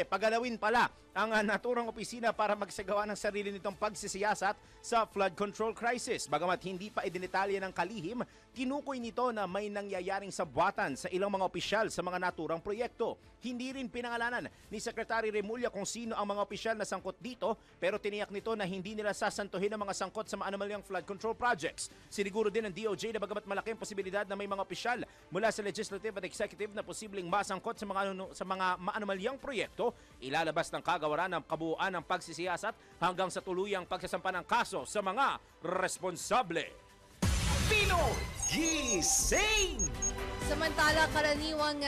pagalawin pala ang naturang opisina para magsagawa ng sarili nitong pagsisiyasat sa flood control crisis. Bagamat hindi pa idinetalya ng kalihim, tinukoy nito na may nangyayaring sabwatan sa ilang mga opisyal sa mga naturang proyekto. Hindi rin pinangalanan ni Secretary Remulla kung sino ang mga opisyal na sangkot dito, pero tiniyak nito na hindi nila sasantuhin ang mga sangkot sa mga anomalyang flood control projects. Siniguro din ng DOJ na bagamat malaking posibilidad na may mga opisyal mula sa legislative at executive na posibleng masangkot sa mga maanomalyang proyekto, ilalabas ng kagawaran ng kabuuan ng pagsisiyasat hanggang sa tuluyang pagsasampa ng kaso sa mga responsable. Pinoy Gising! Samantala, karaniwang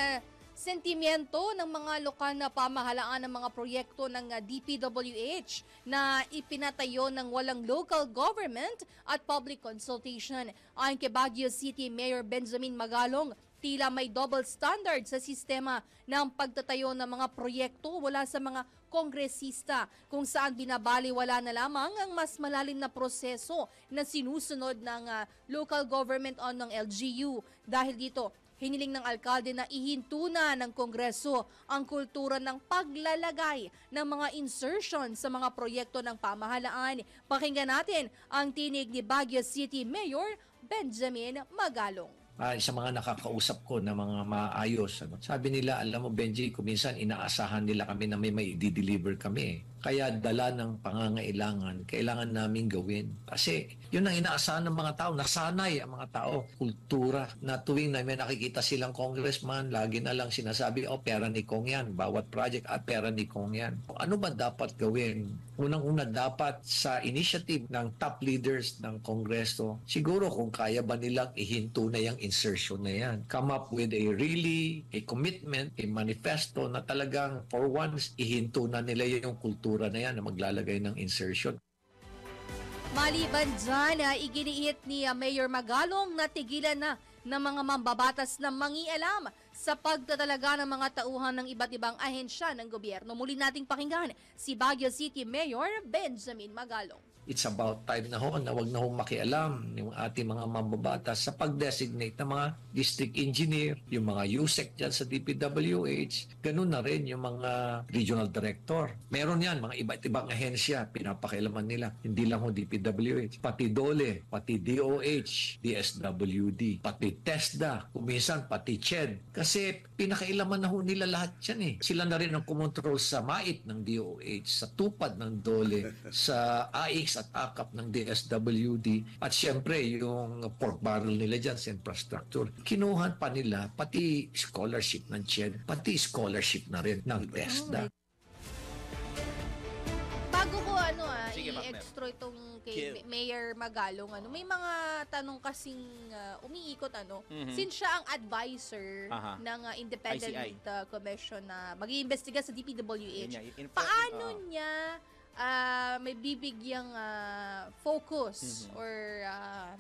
sentimiento ng mga lokal na pamahalaan ng mga proyekto ng DPWH na ipinatayo ng walang local government at public consultation. Ayon kay Baguio City Mayor Benjamin Magalong, tila may double standard sa sistema ng pagtatayo ng mga proyekto mula sa mga kongresista, kung saan binabaliwala na lamang ang mas malalim na proseso na sinusunod ng local government o ng LGU. Dahil dito, hiniling ng alkalde na ihinto na ng Kongreso ang kultura ng paglalagay ng mga insertion sa mga proyekto ng pamahalaan. Pakinggan natin ang tinig ni Baguio City Mayor Benjamin Magalong. Sa mga nakakausap ko na mga maayos. Sabi nila, alam mo Benji, kuminsan inaasahan nila kami na may i-deliver kami. Kaya dala ng pangangailangan, kailangan namin gawin. Kasi yun ang inaasahan ng mga tao, nasanay ang mga tao. Kultura na tuwing na may nakikita silang congressman, lagi na lang sinasabi, pera ni Kong yan. Bawat project, pera ni Kong yan. Ano ba dapat gawin? Unang-una dapat sa initiative ng top leaders ng Kongreso, siguro kung kaya ba nilang ihinto na yung insertion na yan. Come up with a commitment, a manifesto na talagang for once, ihinto na nila yung kultura na yan na maglalagay ng insertion. Maliban dyan, iginiit ni Mayor Magalong na tigilan na ng mga mambabatas na mangialam sa pagtatalaga ng mga tauhan ng iba't ibang ahensya ng gobyerno. Muli nating pakinggan si Baguio City Mayor Benjamin Magalong. It's about time na ho na wag na ho makialam yung ating mga mambabatas sa pag-designate ng mga district engineer, yung mga USEC dyan sa DPWH, ganun na rin yung mga regional director. Meron yan, mga iba't ibang ahensya, pinapakialaman nila. Hindi lang ho DPWH, pati DOLE, pati DOH, DSWD, pati TESDA, kuminsan pati CHED. Kasi pinakailaman na ho nila lahat yan eh. Sila na rin ang kumontrol sa MAIT ng DOH, sa tupad ng DOLE, sa AIX at AKAP ng DSWD, at syempre yung pork barrel nila dyan sa infrastructure. Kinuhan pa nila pati scholarship ng CHED, pati scholarship na rin ng TESDA. Bago ko Sige, i-extra itong kay Mayor Magalong, may mga tanong kasing umiikot since siya ang advisor ng Independent Commission na mag-iimbestiga sa DPWH. Paano niya may bibigyang focus or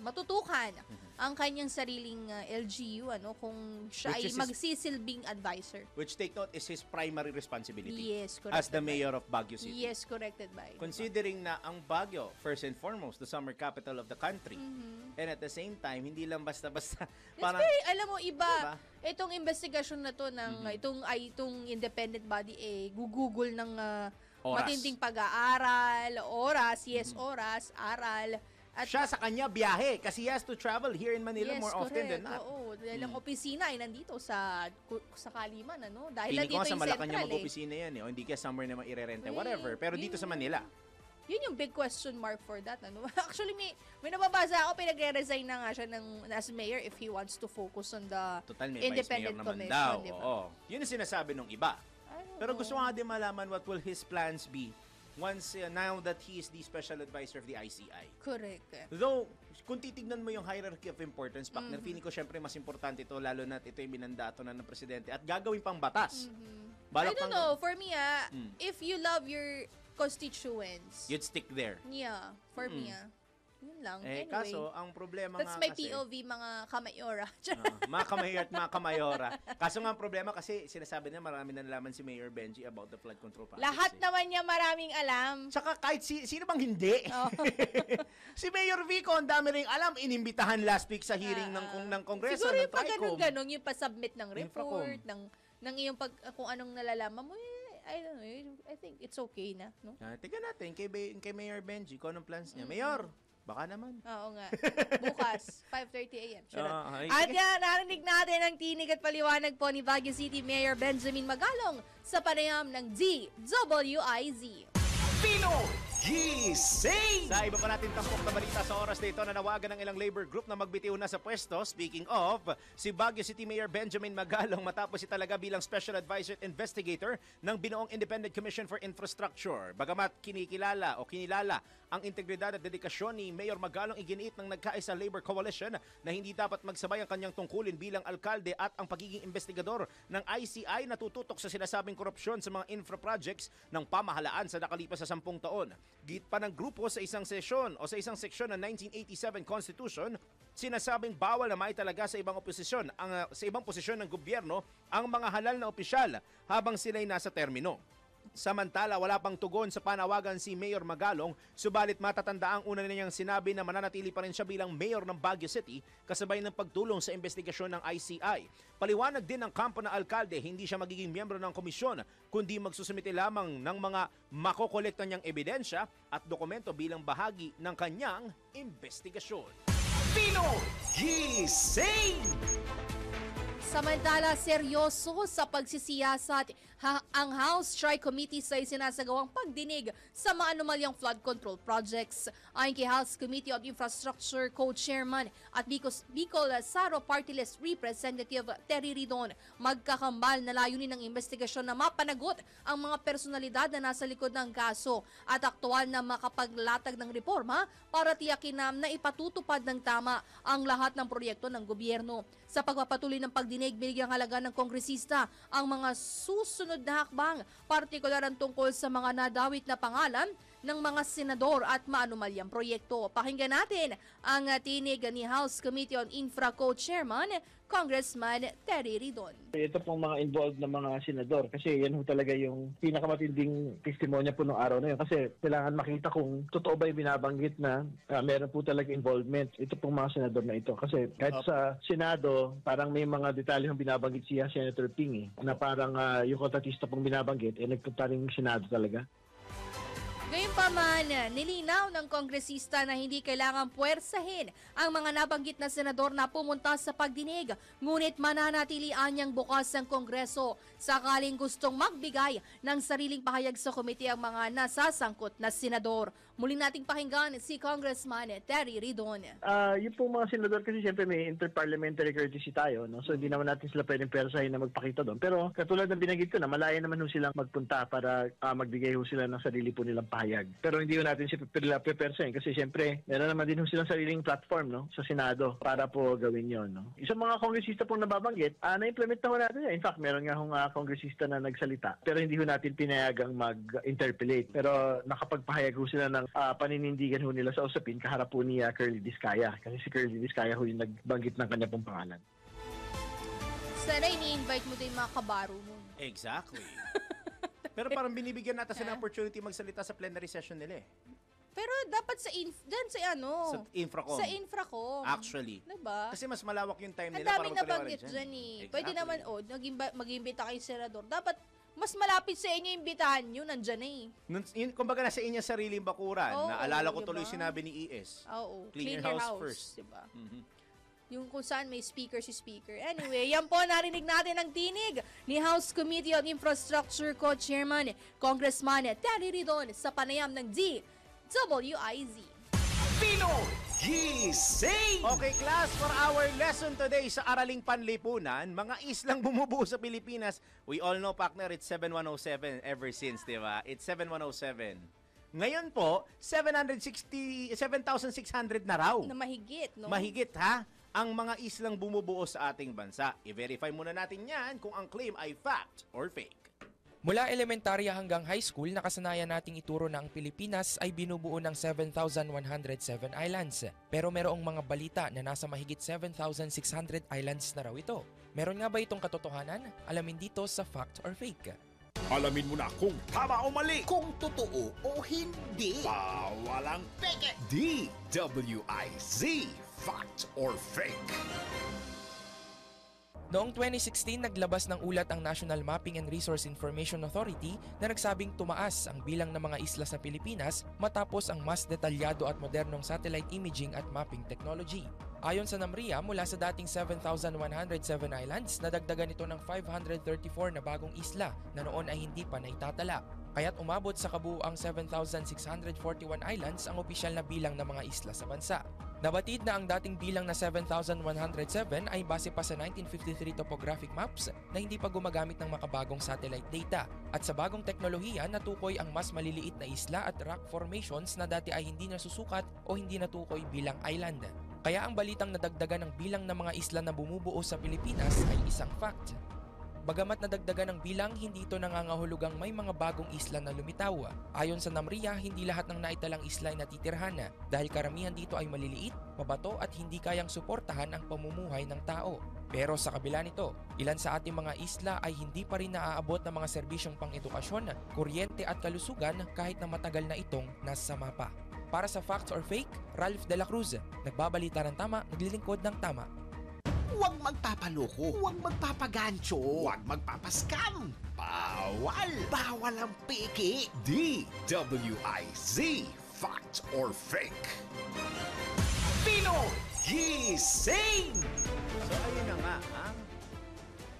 matutukan ang kanyang sariling LGU kung siya ay magsisilbing advisor. Which take note is his primary responsibility. Yes, correct. As the mayor of Baguio City. Yes, corrected by. Considering na ang Baguio, first and foremost, the summer capital of the country. And at the same time, hindi lang basta-basta. Parang, alam mo, iba, itong investigasyon na to ng itong independent body, gugugol ng matinding pag-aaral, oras, aral. At siya sa kanya biyahe kasi he has to travel here in Manila more often than not. Oo, dahil ang opisina ay nandito sa Kaliman, Dahil Pili ko nandito sa yung Malacanang central mag-opisina yan o hindi kaya somewhere naman irerente, whatever. Pero dito sa Manila. Yun yung big question mark for that. Actually, may nababasa ako, pinagre-resign na nga siya as mayor if he wants to focus on the independent commission. Diba? Oo. Yun ang sinasabi ng iba. Pero gusto ko nga din malaman what will his plans be once now that he is the special advisor of the ICI. Correct. Though, kung titignan mo yung hierarchy of importance, partner, feeling ko syempre mas importante ito, lalo na ito yung minandato na ng presidente at gagawin pang batas. I don't know, for me if you love your constituents, you'd stick there. Yeah, for me yun lang. Anyway, kaso, ang problema that's nga my kasi, POV, mga kamayora. mga kamayor at mga kamayora. Kaso nga ang problema kasi sinasabi niya marami na nalaman si Mayor Benji about the flood control projects. Lahat naman niya maraming alam. Tsaka kahit sino bang hindi. Si Mayor Vico, ang dami ring alam. Inimbitahan last week sa hearing ng Kongreso. Siguro yung pag ganun-ganun, yung pasubmit ng report, ng iyong kung anong nalalaman mo, I don't know, I think it's okay na. No? Tingnan natin kay Mayor Benji kung anong plans niya. Mayor, baka naman. Oo nga. Bukas, 5:30 a.m. At yan, narinig natin ang tinig at paliwanag po ni Baguio City Mayor Benjamin Magalong sa panayam ng DWIZ. Pinoy Gising! Sa iba pa natin tampok na balita sa oras na ito, nanawagan ng ilang labor group na magbitiw na sa pwesto. Speaking of, si Baguio City Mayor Benjamin Magalong matapos italaga bilang Special Advisor at Investigator ng binuong Independent Commission for Infrastructure. Bagamat kinilala ang integridad at dedikasyon ni Mayor Magalong, iginiit ng nagkaisa Labor Coalition na hindi dapat magsabay ang kanyang tungkulin bilang alkalde at ang pagiging investigador ng ICI na tututok sa sinasabing korupsyon sa mga infra projects ng pamahalaan sa nakalipas sa 10 taon. Git pa ng grupo sa isang sesyon o sa isang seksyon ng 1987 Constitution, sinasabing bawal na maitalaga sa ibang oposisyon sa ibang posisyon ng gobyerno ang mga halal na opisyal habang sila'y nasa termino. Samantala, wala pang tugon sa panawagan si Mayor Magalong, subalit matatanda ang una niyang sinabi na mananatili pa rin siya bilang Mayor ng Baguio City kasabay ng pagtulong sa investigasyon ng ICI. Paliwanag din ng kampo na alkalde, hindi siya magiging miyembro ng komisyon, kundi magsusumite lamang ng mga makokolekta niyang ebidensya at dokumento bilang bahagi ng kanyang investigasyon. Pinoy Gising! Samantala, seryoso sa pagsisiyasat ang House Tri-Committee sa isinasagawang pagdinig sa maanumalyang flood control projects. Ayon kay House Committee on Infrastructure Co-Chairman at Bicol Saro Party List Representative Terry Ridon, magkakambal na layunin ng investigasyon na mapanagot ang mga personalidad na nasa likod ng kaso at aktual na makapaglatag ng reforma para tiyakin na ipatutupad ng tama ang lahat ng proyekto ng gobyerno. Sa pagpapatuloy ng pagdinig, binigyang halaga ng kongresista ang mga susunod na hakbang, partikular ang tungkol sa mga nadawit na pangalan ng mga senador at maanumalyang proyekto. Pakinggan natin ang tinig ni House Committee on Infra Co-Chairman, Congressman Terry Ridon. Ito pong mga involved na mga senador kasi yan ho talaga yung pinakamatinding testimonya po ng araw na yun kasi kailangan makita kung totoo ba yung binabanggit na meron po talaga involvement. Ito pong mga senador na ito kasi kahit sa Senado parang may mga detalye yung binabanggit siya Senator Ping na parang yung kontratista pong binabanggit nagpunta rin yung Senado talaga. Gayunpaman, nilinaw ng kongresista na hindi kailangang puwersahin ang mga nabanggit na senador na pumunta sa pagdinig, ngunit mananatili anyang bukas ang Kongreso sakaling gustong magbigay ng sariling pahayag sa komite ang mga nasasangkot na senador. Muli nating pakinggan si Congressman Terry Ridon. Yung pong mga senador kasi siyempre may interparliamentary courtesy tayo, no? So hindi naman natin sila pwedeng persahin na magpakita doon. Pero katulad ng binanggit ko na, malaya naman ho silang magpunta para magbigay ho sila ng sarili po nilang pahayag. Pero hindi ho natin sila pepersahin kasi siyempre meron naman din ho silang sariling platform, no, sa Senado para po gawin yon, no. Isang mga kongresista pong nababanggit, na-implement na ho natin yan. In fact, meron nga hong kongresista na nagsalita pero hindi ho natin pinayagang mag-interpellate. Pero nakapagpahayag ho sila ng paninindigan ho nila sa usapin kaharap po ni Curly Discaya. Kasi si Curly Discaya ho yung nagbanggit ng kanya pong pangalan. Sana ini-invite mo din mga kabaro mo. Exactly. Pero parang binibigyan natin sila ng opportunity magsalita sa plenary session nila eh. Pero dapat sa Sa Infracom. Sa Infracom. Actually. Diba? Kasi mas malawak yung time Ang nila para daming magpaliwanag nabanggit dyan. dyan eh. Exactly. Pwede naman, mag-imbita kayo senador. Dapat mas malapit sa inyo imbitahan nyo, nandyan na eh. Kumbaga nasa inyong sariling bakuran. Oo, Naalala ko diba? tuloy sinabi ni ES. Oo. Clean your house first. Diba? Mhm. Yung kung saan may speaker si speaker. Anyway, yan po, narinig natin ang tinig ni House Committee on Infrastructure Co-Chairman, Congressman Terry Ridon sa panayam ng DWIZ. Pinoy Gising! Okay, class, for our lesson today sa Araling Panlipunan, mga islang bumubuo sa Pilipinas. We all know, partner, it's 7107 ever since, di ba? It's 7107. Ngayon po, 7,600 na raw. Na mahigit, no? Mahigit, ha? Ang mga islang bumubuo sa ating bansa. I-verify muna natin yan kung ang claim ay fact or fake. Mula elementarya hanggang high school, nakasanayan nating ituro na ang Pilipinas ay binubuo ng 7,107 islands. Pero merong mga balita na nasa mahigit 7,600 islands na raw ito. Meron nga ba itong katotohanan? Alamin dito sa Fact or Fake. Alamin mo na kung tama o mali. Kung totoo o hindi. Bawal ang peke. DWIZ. Fact or Fake. Noong 2016, naglabas ng ulat ang National Mapping and Resource Information Authority na nagsabing tumaas ang bilang ng mga isla sa Pilipinas matapos ang mas detalyado at modernong satellite imaging at mapping technology. Ayon sa NAMRIA, mula sa dating 7,107 islands, nadagdagan ito ng 534 na bagong isla na noon ay hindi pa naitatala. Kaya't umabot sa kabuuang 7,641 islands ang opisyal na bilang ng mga isla sa bansa. Nabatid na ang dating bilang na 7,107 ay base pa sa 1953 topographic maps na hindi pa gumagamit ng makabagong satellite data. At sa bagong teknolohiya, natukoy ang mas maliliit na isla at rock formations na dati ay hindi nasusukat o hindi natukoy bilang island. Kaya ang balitang nadagdagan ng bilang ng mga isla na bumubuo sa Pilipinas ay isang fact. Bagamat nadagdagan ng bilang, hindi ito nangangahulugang may mga bagong isla na lumitaw. Ayon sa NAMRIA, hindi lahat ng naitalang isla ay natitirhan dahil karamihan dito ay maliliit, mabato at hindi kayang suportahan ang pamumuhay ng tao. Pero sa kabila nito, ilan sa ating mga isla ay hindi pa rin naaabot ng mga serbisyong pang-edukasyon, kuryente at kalusugan kahit na matagal na itong nasa mapa. Para sa Facts or Fake, Ralph De La Cruz, nagbabalita ng tama, naglilingkod ng tama. Huwag magpapaloko, huwag magpapagancho, huwag magpapascam. Bawal! Bawal ang peke. DWIZ. Fact or Fake. Pinoy Gising! So, ayun na nga, ha?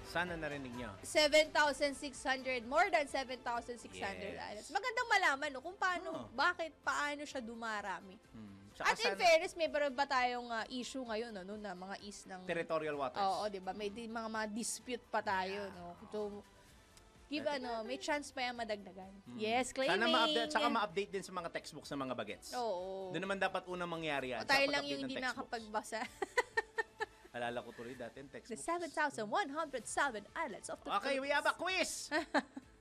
Sana narinig nyo. 7,600, more than 7,600 Yes. islands. Magandang malaman, no, kung paano, paano siya dumarami. Saka At in fairness, may ba tayong issue ngayon, no, na mga ng territorial waters. Oo, di ba? May mga dispute pa tayo, no? So, may chance pa yan madagdagan. Yes, claiming. Sana ma-update, saka ma-update din sa mga textbooks ng mga bagets. Oo. Doon naman dapat unang mangyari yan. O tayo lang yung hindi nakapagbasa. Alala ko tuloy dati yung The textbooks. 7,107 islands of the Okay, we have a quiz.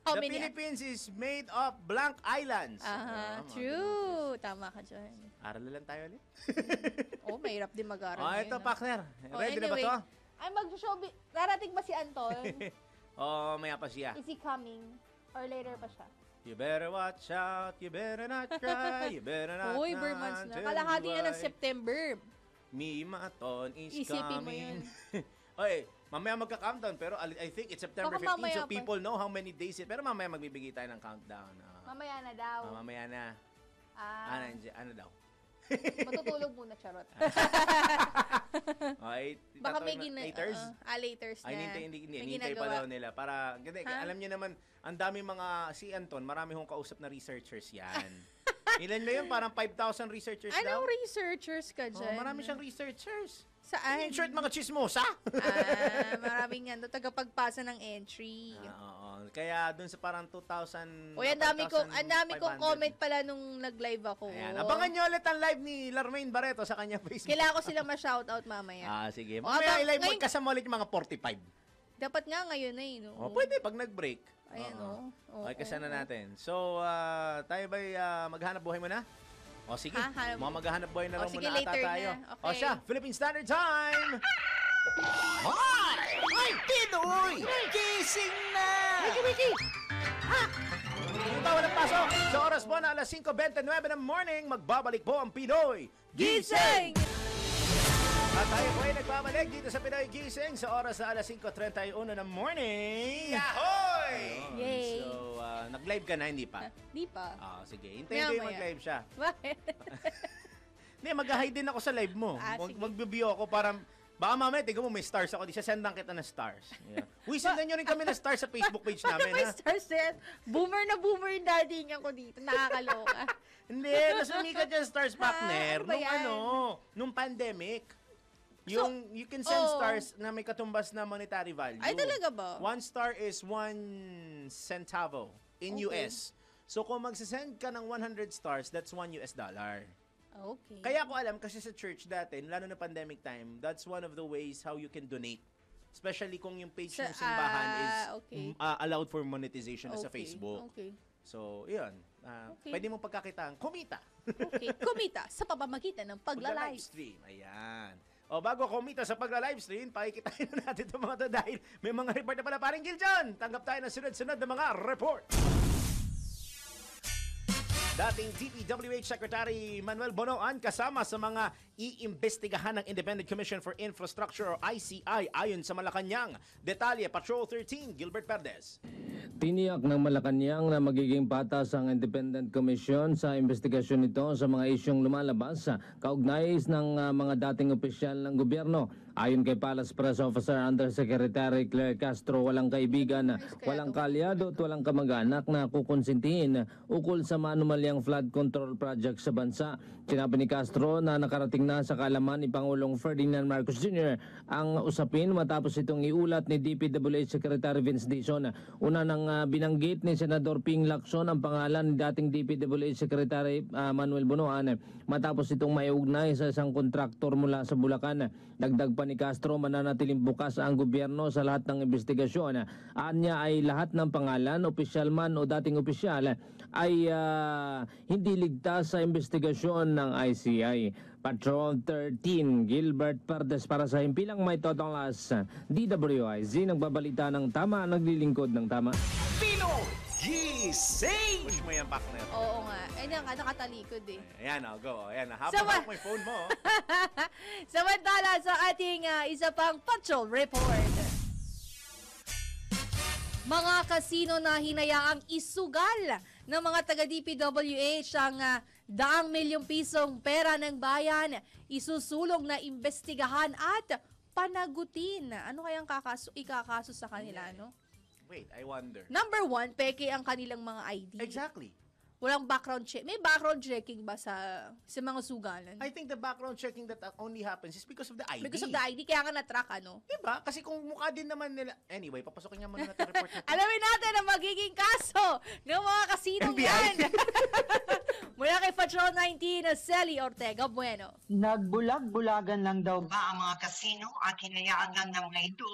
How The many? Philippines is made of blank islands. True. Tama ka dyan. Aral na lang tayo ulit. Mahirap din mag-aral. Ito, partner. Ready na ba anyway, to? Ay, mag-showbiz. Darating ba si Anton? Maya pa siya. Is he coming? Or later pa siya? You better watch out, you better not cry, you better not Uy, Burmans na. Kalahati na ng September. Mimaton is Isipin mo coming. yun. Okay, mamaya magka-countdown pero I think it's September Baka 15 so mamaya pa. people know how many days it. Pero mamaya magbibigay tayo ng countdown. Mamaya na daw. Mamaya na. Ano daw? Matutulog muna, charot. Okay, Baka may laters? laters na. Ay, hinintay pa daw nila. Para, alam niyo naman, ang dami si Anton, marami hong kausap na researchers yan. Ilan na yun? Parang 5,000 researchers daw? Anong researchers ka dyan? Marami siyang researchers. Saan? In short, mga chismosa. Maraming yan. Tagapagpasa ng entry. Oo. Kaya dun sa parang 2,000... Uy, ang dami kong comment pala nung nag-live ako. Ayan. Abangan nyo ulit ang live ni Larmaine Barreto sa kanyang Facebook. Kailangan ko silang ma-shoutout mamaya. Sige. Mamaya i-live mo kasama ulit yung mga 45. Dapat nga ngayon na no? Pwede pag nag-break. Ayan Okay, kasana natin. So, tayo ba'y maghanap buhay mo na? Sige. Maghanap buhay na lang sige, muna ata tayo. Na. Okay. Siya, Philippine Standard Time! Ay, Pinoy! Gising na! Wiki! Tawa ng pasok! Sa oras po na alas 5:29 ng morning, magbabalik po ang Pinoy Gising! At tayo po ay nagbabalik dito sa Pinoy Gising sa oras na alas 5:31 ng morning. Yahoy! Yay! So, nag-live ka na, hindi pa? Hindi pa. Sige. Hintayin ko yung mag-live siya. Bakit? Hindi, mag-hide din ako sa live mo. Mag-view ako para... Baka mamaya, tignan mo, may stars ako. Di sendan kita ng stars. Yeah. Sendan nyo rin kami ng stars sa Facebook page namin. May stars yan? Boomer na boomer yung dating ako dito. Nakakaloka. Hindi, nasumikat yung stars, partner. Nung pandemic. You can send stars na may katumbas na monetary value. Ay, talaga ba? 1 star is 1 centavo in US. So, kung magsasend ka ng 100 stars, that's $1. Okay. Kaya ko alam, kasi sa church dati, lalo na pandemic time, that's one of the ways how you can donate. Especially kung yung page ng simbahan is allowed for monetization sa Facebook. Okay. So, yun. Pwede mong pagkakitaan, kumita. Kumita sa pamamagitan ng pagla-livestream. Ayan. Bago kumita sa pagla-livestream, pakikitain na natin itong mga to dahil may mga report na pala paring Giljon. Tanggap tayo ng sunod-sunod na mga report. Dating DPWH Secretary Manuel Bonoan kasama sa mga iimbestigahan ng Independent Commission for Infrastructure o ICI ayon sa Malacanang. Detalye, Patrol 13, Gilbert Perdes. Tiniyak ng Malacanang na magiging patas ang Independent Commission sa investigasyon nito sa mga isyong lumalabas kaugnay ng mga dating opisyal ng gobyerno. Ayon kay Palace Press Officer Undersecretary Claire Castro, walang kaibigan, walang kaalyado at walang kamag-anak na kukonsintihin ukol sa manumalyang flood control project sa bansa. Sinabi ni Castro na nakarating na sa kaalaman ni Pangulong Ferdinand Marcos Jr. ang usapin matapos itong iulat ni DPWH Secretary Vince Dizon. Una nang binanggit ni Senador Ping Lacson ang pangalan ni dating DPWH Secretary Manuel Bonoan matapos itong maiugnay sa isang kontraktor mula sa Bulacan. Dagdag pa ni Castro, mananatiling bukas ang gobyerno sa lahat ng investigasyon. Anya ay lahat ng pangalan, opisyal man o dating opisyal, ay hindi ligtas sa investigasyon ng ICI. Patrol 13, Gilbert Perdes para sa Himpilang May Totolas. DWIZ, nagbabalita ng tama, naglilingkod ng tama. Pinoy Gising! Push mo yan, partner. Oo nga. Ayan nga, nakatalikod eh. Ayan, go. Ayan, habang mo yung phone mo. Samantala sa ating isa pang Patrol Report. Mga kasino na hinayaang isugal ng mga taga-DPWH ang daang milyong pisong pera ng bayan, isusulong na imbestigahan at panagutin. Ano kayang ikakaso sa kanila, no? Wait, I wonder. Number 1, peke ang kanilang mga ID. Exactly. Walang background check. May background checking ba sa mga sugalan? I think the background checking that only happens is because of the ID. Because of the ID, kaya nga na-track, ano? Diba? Kasi kung mukha din naman nila... Anyway, papasokin nga muna natin report natin. Alamin natin ang magiging kaso ng mga kasinong yan. Mula kay Patrol 19, Celi Ortega Bueno. Nagbulag-bulagan lang daw ba ang mga kasino at hinayaan lang ng mga ito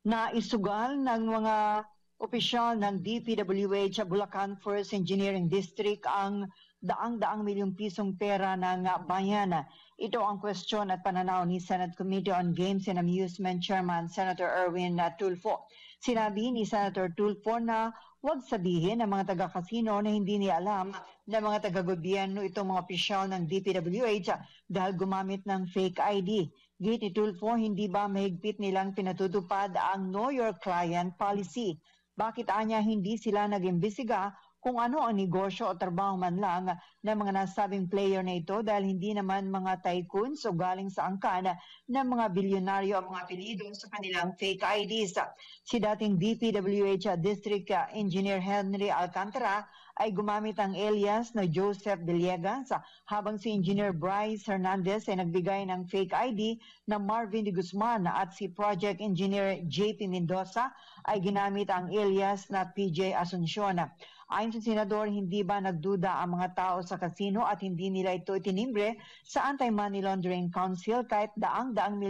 na isugal ng mga opisyal ng DPWH Bulacan First Engineering District ang daang-daang milyong pisong pera ng bayan. Ito ang kwestiyon at pananaw ni Senate Committee on Games and Amusement Chairman Senator Erwin Tulfo. Sinabi ni Senator Tulfo na huwag sabihin ng mga taga-kasino na hindi niya alam na mga taga-gobyerno itong mga opisyal ng DPWH dahil gumamit ng fake ID. Giti Tulfo, hindi ba mahigpit nilang pinatutupad ang Know Your Client policy? Bakit anya hindi sila nag-imbestiga kung ano ang negosyo o trabaho man lang ng mga nasabing player na ito dahil hindi naman mga tycoons o galing sa angkan ng mga bilyonaryo ang mga apelido sa kanilang fake IDs. Si dating DPWH District Engineer Henry Alcantara ay gumamit ang alias na Joseph Villegas habang si Engineer Bryce Hernandez ay nagbigay ng fake ID na Marvin de Guzman at si Project Engineer JP Mendoza ay ginamit ang alias na PJ Asuncion. Ayon sa Senador, hindi ba nagduda ang mga tao sa kasino at hindi nila ito itinimbre sa Anti-Money Laundering Council kahit daang-daang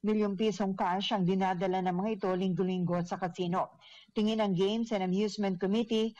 milyong pisong cash ang dinadala ng mga ito linggo-linggo sa kasino. Tingin ng Games and Amusement Committee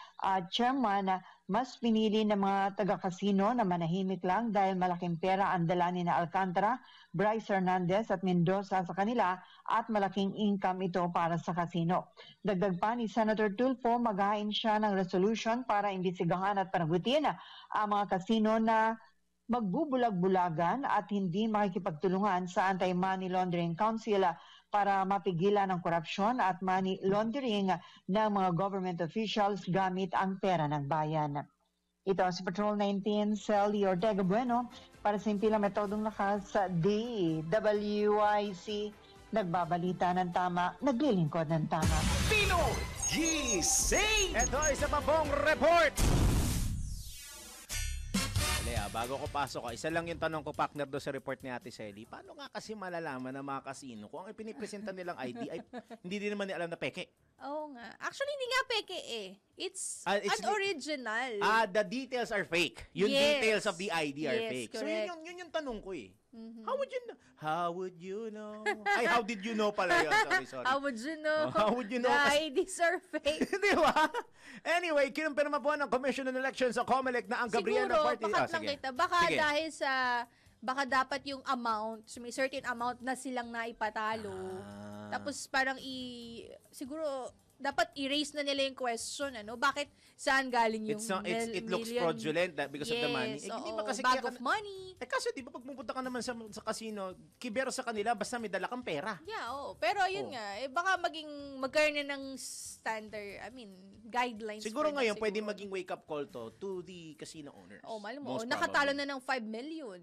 Chairman na mas pinili ng mga taga-kasino na manahimik lang dahil malaking pera ang dala ni na Alcantara, Bryce Hernandez at Mendoza sa kanila at malaking income ito para sa kasino. Dagdag pa ni Senator Tulfo, maghain siya ng resolution para imbisigahan at panagutin ang mga kasino na magbubulag-bulagan at hindi makikipagtulungan sa Anti-Money Laundering Council para mapigilan ang korupsyon at money laundering ng mga government officials gamit ang pera ng bayan. Ito si Patrol 19, Sally Ortega Bueno para sa Impilang Metodong Lakas sa DWIC. Nagbabalita ng tama, naglilingkod ng tama. Pinoy Gising! Ito isa pa pong report! Bago ko pasok, isa lang yung tanong ko, partner, do sa report ni Ate Selly. Paano nga kasi malalaman ng mga kasino kung ang ipinipresenta nilang ID ay hindi din naman nila alam na peke? Oo nga. Actually, hindi nga peke eh. It's unoriginal. The details are fake. Yung details of the ID are fake. Correct. So yun yung tanong ko eh. How would you know? How would you know? Ay, how did you know pala yun? Sorry. How would you know? How would you know? The IDs are fake. Di ba? Anyway, kinumpirma po ng Commission on Elections sa COMELEC na ang Gabriela Party. Siguro, bakat lang kita. Baka dahil sa, baka dapat yung amount, may certain amount na silang naipatalo. Tapos parang siguro, dapat erase na nila yung question, ano? Bakit saan galing yung it looks fraudulent because of the money. Hindi ba kasi bag of money. Kasi di ba pag pupunta ka naman sa casino, kibero sa kanila basta may dala kang pera. Yeah, Pero ayun nga, baka magkaroon na ng standard, guidelines. Siguro ngayon, pwede maging wake-up call to the casino owners. Malam mo, nakatalo na ng 5 million.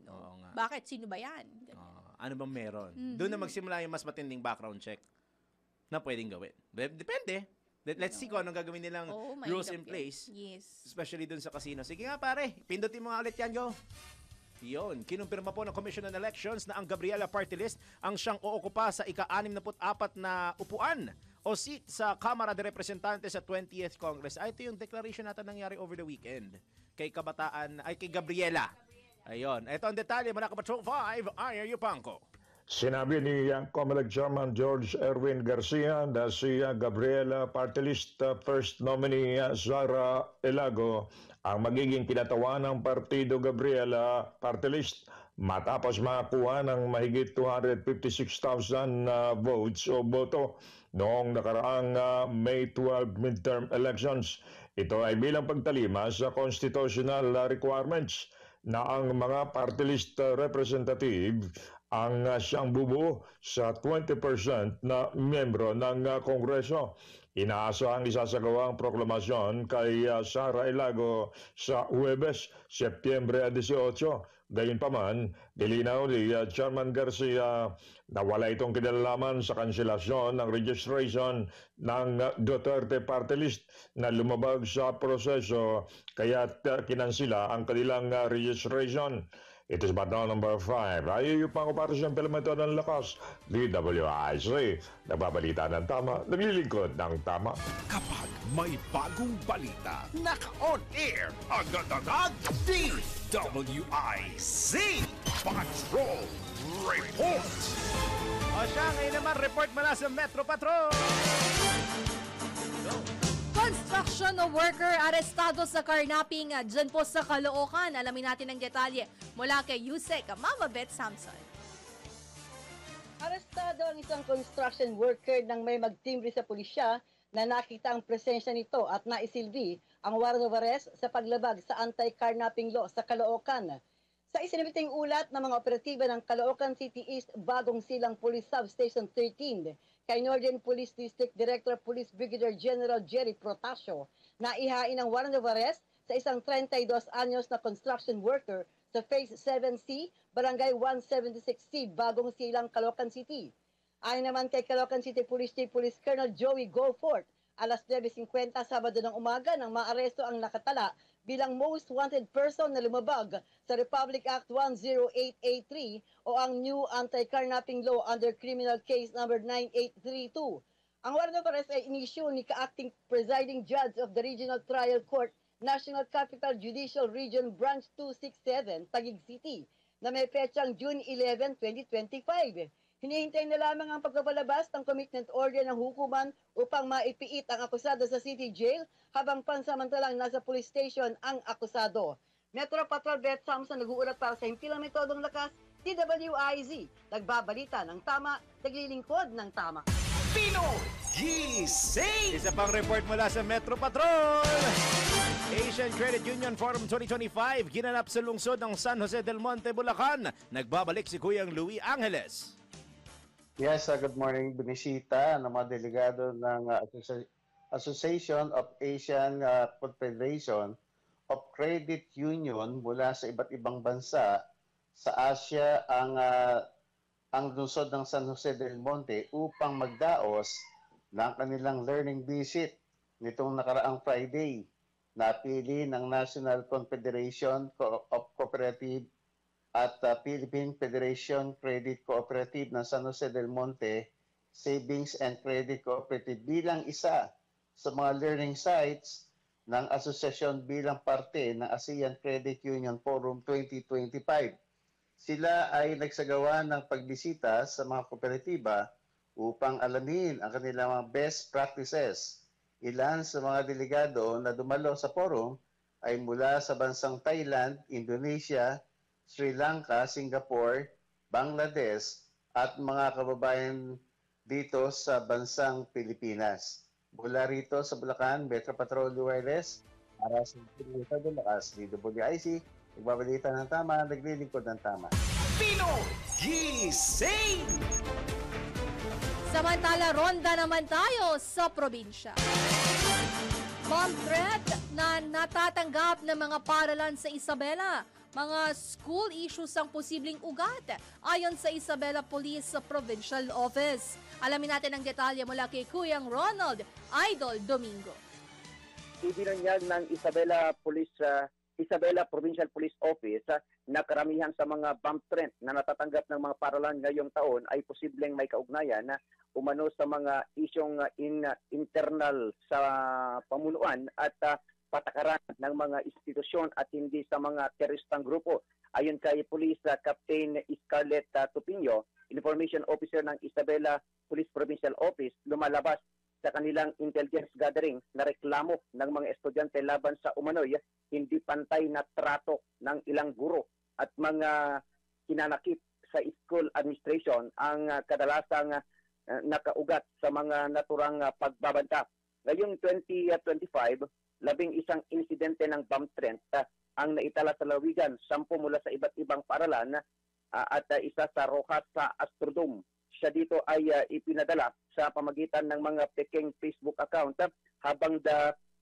Bakit? Sino ba yan? Ano bang meron? Doon na magsimula yung mas matinding background check na pwedeng gawin. Depende. Let's see kung anong gagawin nilang rules in place. Yes. Especially dun sa casino. Sige nga pare, pindutin mo nga ulit yan, go. Yun, kinumpirma po ng Commission on Elections na ang Gabriela Party List ang siyang uukupa sa ika-64 na upuan o seat sa Kamara de Representantes sa 20th Congress. Ito yung declaration natin nangyari over the weekend kay Gabriela. Ayun, ito ang detalye mula ka Patrol 5, Aya Yupanco. Sinabi ni COMELEC Chairman George Erwin Garcia na si Gabriela Party List First Nominee Sara Elago ang magiging kinatawan ng Partido Gabriela Party List matapos makakuha ng mahigit 256,000 votes o boto noong nakaraang May 12 midterm elections. Ito ay bilang pagtalima sa constitutional requirements na ang mga party list representative ang siyang bubuo sa 20% na miyembro ng Kongreso. Inaasahang isasagawa ang proklamasyon kay Sara Elago sa Huwebes, Setyembre 18. Gayunpaman, nilinaw ni Chairman Garcia na wala itong kinalalaman sa kanselasyon ng registration ng Duterte Party List na lumabag sa proseso kaya't kinansila ang kanilang registration. It is Batang number 5. Ayaw pa ako para sa implemento ng lakas. DWIC. Nagbabalita ng tama, naglilingkod ng tama. Kapag may bagong balita, naka-on air, agad-agad, DWIC Patrol Report. O siya, ngayon naman, report mula sa Metro Patrol. Construction worker arestado sa carnapping dyan po sa Caloocan. Alamin natin ang detalye mula kay Yusek Mama Beth Samson. Arestado ang isang construction worker nang may magtimbre sa pulisya na nakita ang presensya nito at naisilbi ang warrant of arrest sa paglabag sa anti-carnapping law sa Caloocan. Sa isinibiting ulat ng mga operatiba ng Caloocan City East Bagong Silang Police Substation 13, kay Northern Police District Director Police Brigadier General Jerry Protasio na ihain ang warrant of arrest sa isang 32 anyos na construction worker sa Phase 7C, Barangay 176C, Bagong Silang, Caloocan City. Ayon naman kay Caloocan City Police Chief Police Colonel Joey Goforth, Alas 9:50 Sabado ng umaga nang maaresto ang nakatala bilang most wanted person na lumabag sa Republic Act 10883 o ang new anti-carnapping law under criminal case number 9832. Ang warrant of arrest ay inisyu ni ka-acting presiding judge of the Regional Trial Court, National Capital Judicial Region Branch 267, Taguig City, na may petsang June 11, 2025. Hinihintay na lamang ang pagpapalabas ng commitment order ng hukuman upang maipiit ang akusado sa City Jail habang pansamantalang nasa police station ang akusado. Metro Patrol Beth Samson nag-uulat para sa Himpilang Metodong Lakas, DWIZ. Nagbabalita ng tama, naglilingkod ng tama. Gising! Isa pang report mula sa Metro Patrol. Asian Credit Union Forum 2025 ginanap sa lungsod ng San Jose del Monte, Bulacan. Nagbabalik si Kuyang Louie Angeles. Yes, good morning. Binisita ng mga delegado ng Association of Asian Confederation of Credit Union mula sa iba't ibang bansa sa Asia ang lungsod ng San Jose del Monte upang magdaos ng kanilang learning visit nitong nakaraang Friday. Napili ng National Confederation of Cooperative at Philippine Federation Credit Cooperative ng San Jose del Monte Savings and Credit Cooperative bilang isa sa mga learning sites ng asosasyon bilang parte ng ASEAN Credit Union Forum 2025. Sila ay nagsagawa ng pagbisita sa mga kooperatiba upang alamin ang kanilang mga best practices. Ilan sa mga delegado na dumalo sa forum ay mula sa bansang Thailand, Indonesia, Sri Lanka, Singapore, Bangladesh at mga kababayan dito sa bansang Pilipinas. Mula rito sa Bulacan, Metro Patrol Wireless, para sa Metodong Lakas, DWIZ, nagbabalita ng tama, naglilingkod ng tama. Gising! Samantala, ronda naman tayo sa probinsya. Bomb threat na natatanggap ng mga paaralan sa Isabela. Mga school issues ang posibleng ugat ayon sa Isabela Police Provincial Office. Alamin natin ang detalye mula kay Kuyang Ronald Idol Domingo. Ibinunyag ng Isabela Provincial Police Office na karamihan sa mga bomb threat na natatanggap ng mga paaralan ngayong taon ay posibleng may kaugnayan na umano sa mga isyong internal sa pamunuan at patakaran ng mga institusyon at hindi sa mga teroristang grupo. Ayon kay Police Captain Scarlett Tupinyo, Information Officer ng Isabela Police Provincial Office, lumalabas sa kanilang intelligence gathering na reklamo ng mga estudyante laban sa umano'y hindi pantay na trato ng ilang guro at mga kinanakip sa school administration ang kadalasang nakaugat sa mga naturang pagbabanta. Ngayong 2025, 11 insidente ng bomb threat ang naitala sa lalawigan, 10 mula sa iba't ibang paaralan at isa sa Rojas sa Astrodome. Siya dito ay ipinadala sa pamagitan ng mga peking Facebook account habang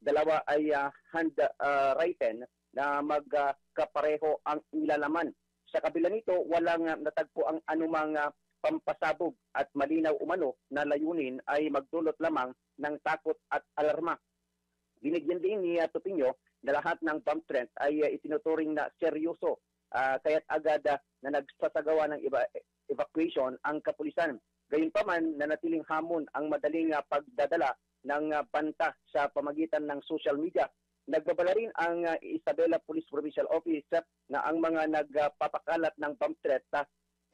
dalawa ay handwritten na magkapareho ang ilalaman. Sa kabila nito, walang natagpo ang anumang pampasabog at malinaw umano na layunin ay magdulot lamang ng takot at alarma. Binigyan din ni Tupinyo na lahat ng bomb threat ay itinuturing na seryoso kaya't agad na nagsasagawa ng evacuation ang kapulisan. Gayunpaman, nanatiling hamon ang madaling pagdadala ng banta sa pamagitan ng social media. Nagbabala rin ang Isabela Police Provincial Office na ang mga nagpapakalat ng bomb threat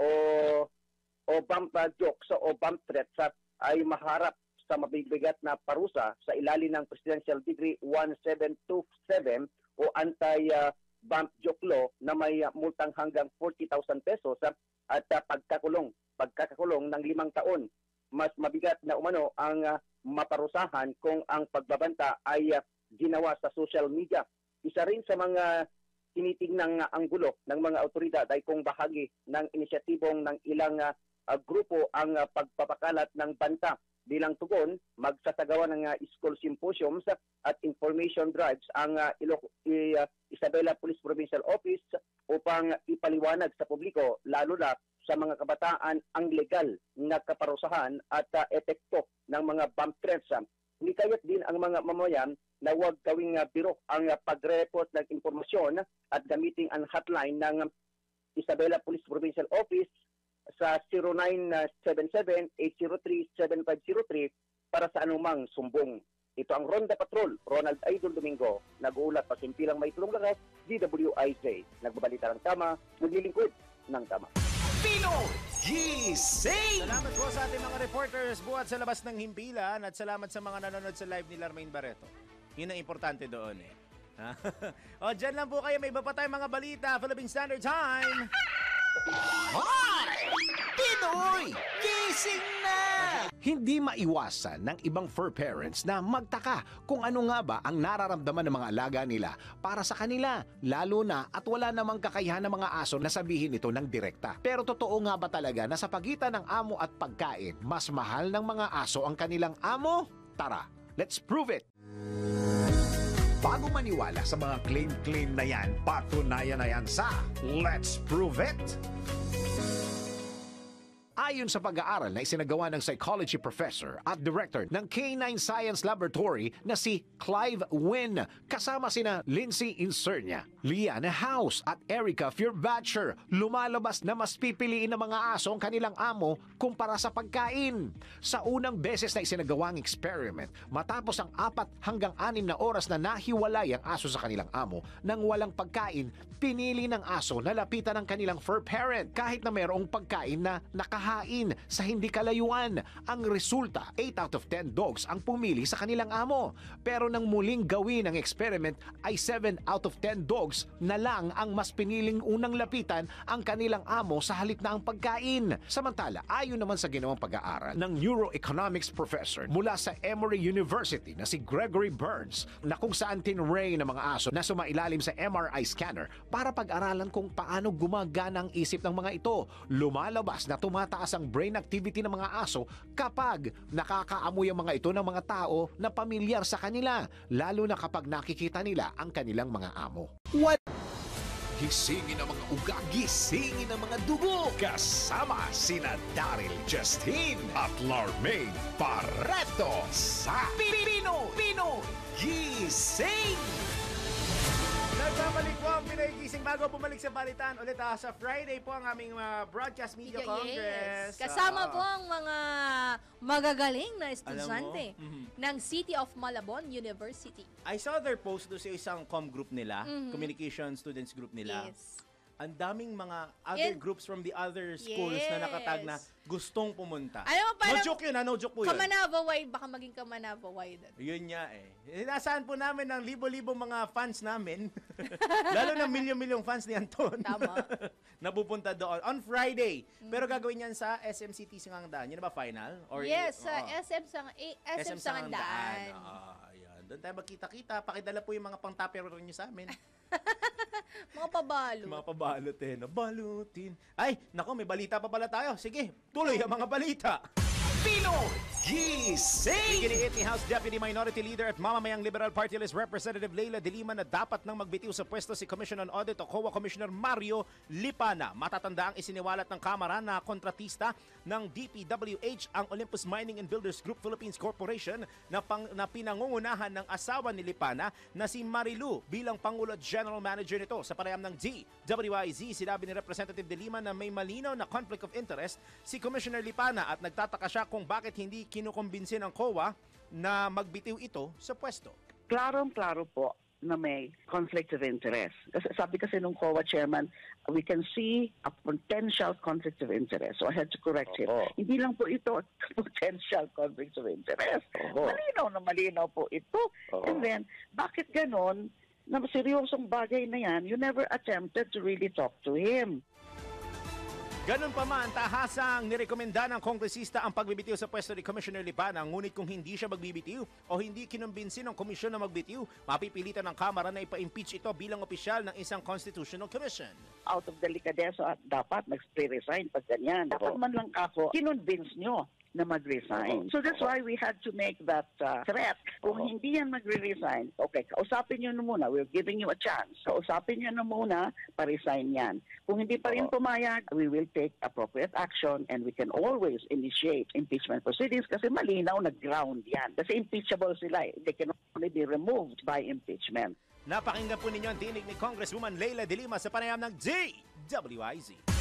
o bomb jokes o bomb threats ay maharap sa mabibigat na parusa sa ilalim ng Presidential Decree 1727 o anti-bomb joke law na may multang hanggang 40,000 pesos at pagkakakulong ng 5 taon. Mas mabigat na umano ang maparusahan kung ang pagbabanta ay ginawa sa social media. Isa rin sa mga tinitingnang anggulo ng mga otoridad ay kung bahagi ng inisyatibong ng ilang grupo ang pagpapakalat ng banta. Bilang tugon, magsasagawa ng school symposiums at information drives ang Isabela Police Provincial Office upang ipaliwanag sa publiko, lalo na sa mga kabataan, ang legal na kaparusahan at epekto ng mga bomb threats. Nikayat din ang mga mamayan na huwag gawing biro ang pag-report ng impormasyon at gamitin ang hotline ng Isabela Police Provincial Office sa 0977-803-7503 para sa anumang sumbong. Ito ang Ronda Patrol, Ronald Idol Domingo, nag-uulat pasimpilang may tulong lakas, DWIZ. Nagbabalita ng tama, naglilingkod ng tama. Pinoy Gising! Salamat po sa ating mga reporters buhat sa labas ng himpilan at salamat sa mga nanonood sa live ni Larmaine Barreto. Yun ang importante doon eh. O, dyan lang po kayo. May iba pa tayong mga balita. Philippine Standard Time. Hi! Pinoy Gising na! Hindi maiwasan ng ibang fur parents na magtaka kung ano nga ba ang nararamdaman ng mga alaga nila para sa kanila, lalo na at wala namang kakayahan ng mga aso na sabihin ito ng direkta. Pero totoo nga ba talaga na sa pagitan ng amo at pagkain, mas mahal ng mga aso ang kanilang amo? Tara, let's prove it! Bago maniwala sa mga claim-claim na yan, patunayan na yan sa Let's Prove It! Ayon sa pag-aaral na isinagawa ng psychology professor at director ng K9 Science Laboratory na si Clive Wynn, kasama sina Lindsay Insernia, Liana House at Erica Fierbatcher, lumalabas na mas pipiliin ng mga aso ang kanilang amo kumpara sa pagkain. Sa unang beses na isinagawang experiment, matapos ang 4 hanggang 6 na oras na nahiwalay ang aso sa kanilang amo nang walang pagkain, pinili ng aso na lapitan ng kanilang fur parent kahit na mayroong pagkain na nakahain sa hindi kalayuan. Ang resulta, 8 out of 10 dogs ang pumili sa kanilang amo. Pero nang muling gawin ang experiment ay 7 out of 10 dogs na lang ang mas piniling unang lapitan ang kanilang amo sa halip na ang pagkain. Samantala, ayon naman sa ginawang pag-aaral ng neuroeconomics professor mula sa Emory University na si Gregory Burns, na kung saan tinray ng mga aso na sumailalim sa MRI scanner para pag-aralan kung paano gumagana ang isip ng mga ito, lumalabas na tumataas ang brain activity ng mga aso kapag nakakaamoy ang mga ito ng mga tao na pamilyar sa kanila, lalo na kapag nakikita nila ang kanilang mga amo. What? Gisingin ang mga uga, gisingin ang mga dugo. Kasama sina Daryl Justin at Larmaine Barreto sa Pinoy Gising! Nagbabalik po ang Pinoy Gising bago bumalik sa balitaan ulit sa Friday po ang aming Broadcast Media Congress. Kasama po ang mga magagaling na estudyante ng City of Malabon University. I saw their post doon sa isang group nila, Communication Students Group nila. Yes. Ang daming mga other groups from the other schools na nakatag na gustong pumunta. Alam mo, parang no joke yun, no joke po yun. Kamanava Wide, baka maging Kamanava Wide. Yun nga eh. Inasaan po namin ng libo-libo mga fans namin. Lalo na milyon-milyong fans ni Anton. Tama. Napupunta doon on Friday. Pero gagawin yan sa SMCT Sangandaan. Yun na ba final? Or yes, sa SM Sangandaan. Ayan. Doon tayo magkita-kita. Pakidala po yung mga pang-tupperware nyo sa amin. Mga pabalot. Mga pabalot eh. Balutin. Ay, nako, may balita pa pala tayo. Sige, tuloy ang mga balita. Pinoy Gising! Iginiit ni House Deputy Minority Leader at mamamayang Liberal Party List Representative Leila de Lima na dapat nang magbitiw sa pwesto si Commission on Audit o COA Commissioner Mario Lipana. Matatanda ang isiniwalat ng Kamara na kontratista ng DPWH ang Olympus Mining and Builders Group Philippines Corporation na pinangungunahan ng asawa ni Lipana na si Marilu bilang Pangulo at General Manager nito. Sa panayam ng DWIZ, sinabi ni Representative de Lima na may malinaw na conflict of interest si Commissioner Lipana at nagtataka siya kung bakit hindi kinukumbinsin ng COA na magbitiw ito sa pwesto. Klarong-klaro po na may conflict of interest. Kasi sabi kasi nung COA chairman, we can see a potential conflict of interest. So I had to correct him. Hindi lang po ito potential conflict of interest. Malinaw po ito. And then, bakit ganon? Na seryosong bagay na yan, you never attempted to really talk to him. Ganun pa man, tahasang nirekomenda ng kongresista ang pagbibitiw sa pwesto ni Commissioner Lipana. Ngunit kung hindi siya magbibitiw o hindi kinumbinsin ng komisyon na magbitiw, mapipilitan ng Kamara na ipa-impeach ito bilang opisyal ng isang constitutional commission. Out of delicadeza, dapat mag-resign pag ganyan. Dapat man lang ako, kinonvince nyo na mag-resign. So that's why we had to make that threat. Kung hindi yan magre-resign, okay, kausapin nyo na muna. We're giving you a chance. Kausapin nyo na muna, pa-resign yan. Kung hindi pa rin pumayag, we will take appropriate action and we can always initiate impeachment proceedings kasi malinaw na ground yan. Kasi impeachable sila. They can only be removed by impeachment. Napakinggan po ninyo ang tinig ni Congresswoman Leila de Lima sa panayam ng DWIZ.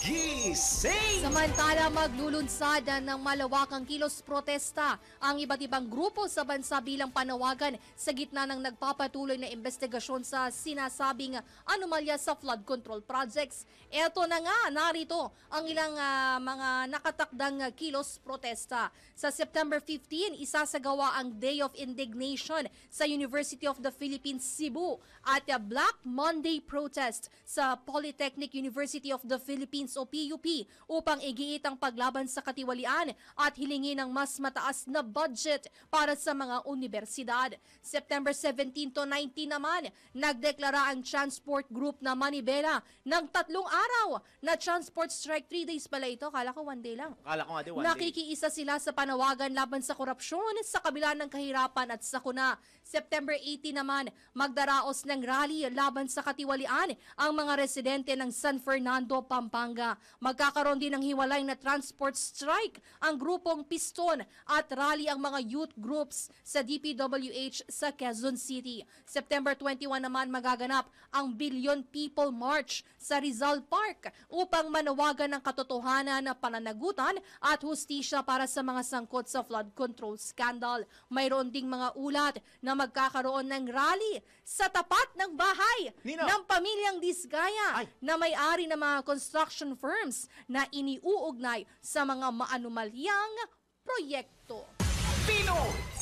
Gising! Samantala, maglulunsad ng malawakang kilos protesta ang iba't ibang grupo sa bansa bilang panawagan sa gitna ng nagpapatuloy na investigasyon sa sinasabing anomalya sa flood control projects. Eto na nga, narito ang ilang mga nakatakdang kilos protesta. Sa September 15, isasagawa ang Day of Indignation sa University of the Philippines, Cebu at Black Monday protest sa Polytechnic University of the Philippines o PUP upang igiit ang paglaban sa katiwalian at hilingin ng mas mataas na budget para sa mga universidad. September 17 to 19 naman, nagdeklara ang Transport Group na Manibela ng 3 araw na transport strike. 3 days pala ito. Kala ko 1 day lang. Kala ko nga 1 day. Nakikiisa sila sa panawagan laban sa korupsyon sa kabila ng kahirapan at sakuna. September 18 naman, magdaraos ng rally laban sa katiwalian ang mga residente ng San Fernando, Pampanga. Magkakaroon din ng hiwalay na transport strike ang grupong Piston at rally ang mga youth groups sa DPWH sa Quezon City. September 21 naman magaganap ang Billion People March sa Rizal Park upang manawagan ng katotohanan na pananagutan at hustisya para sa mga sangkot sa flood control scandal. Mayroon ding mga ulat na magkakaroon ng rally sa tapat ng bahay ng pamilyang Disgaya na may-ari ng mga construction firms na iniuugnay sa mga maanumalyang proyekto.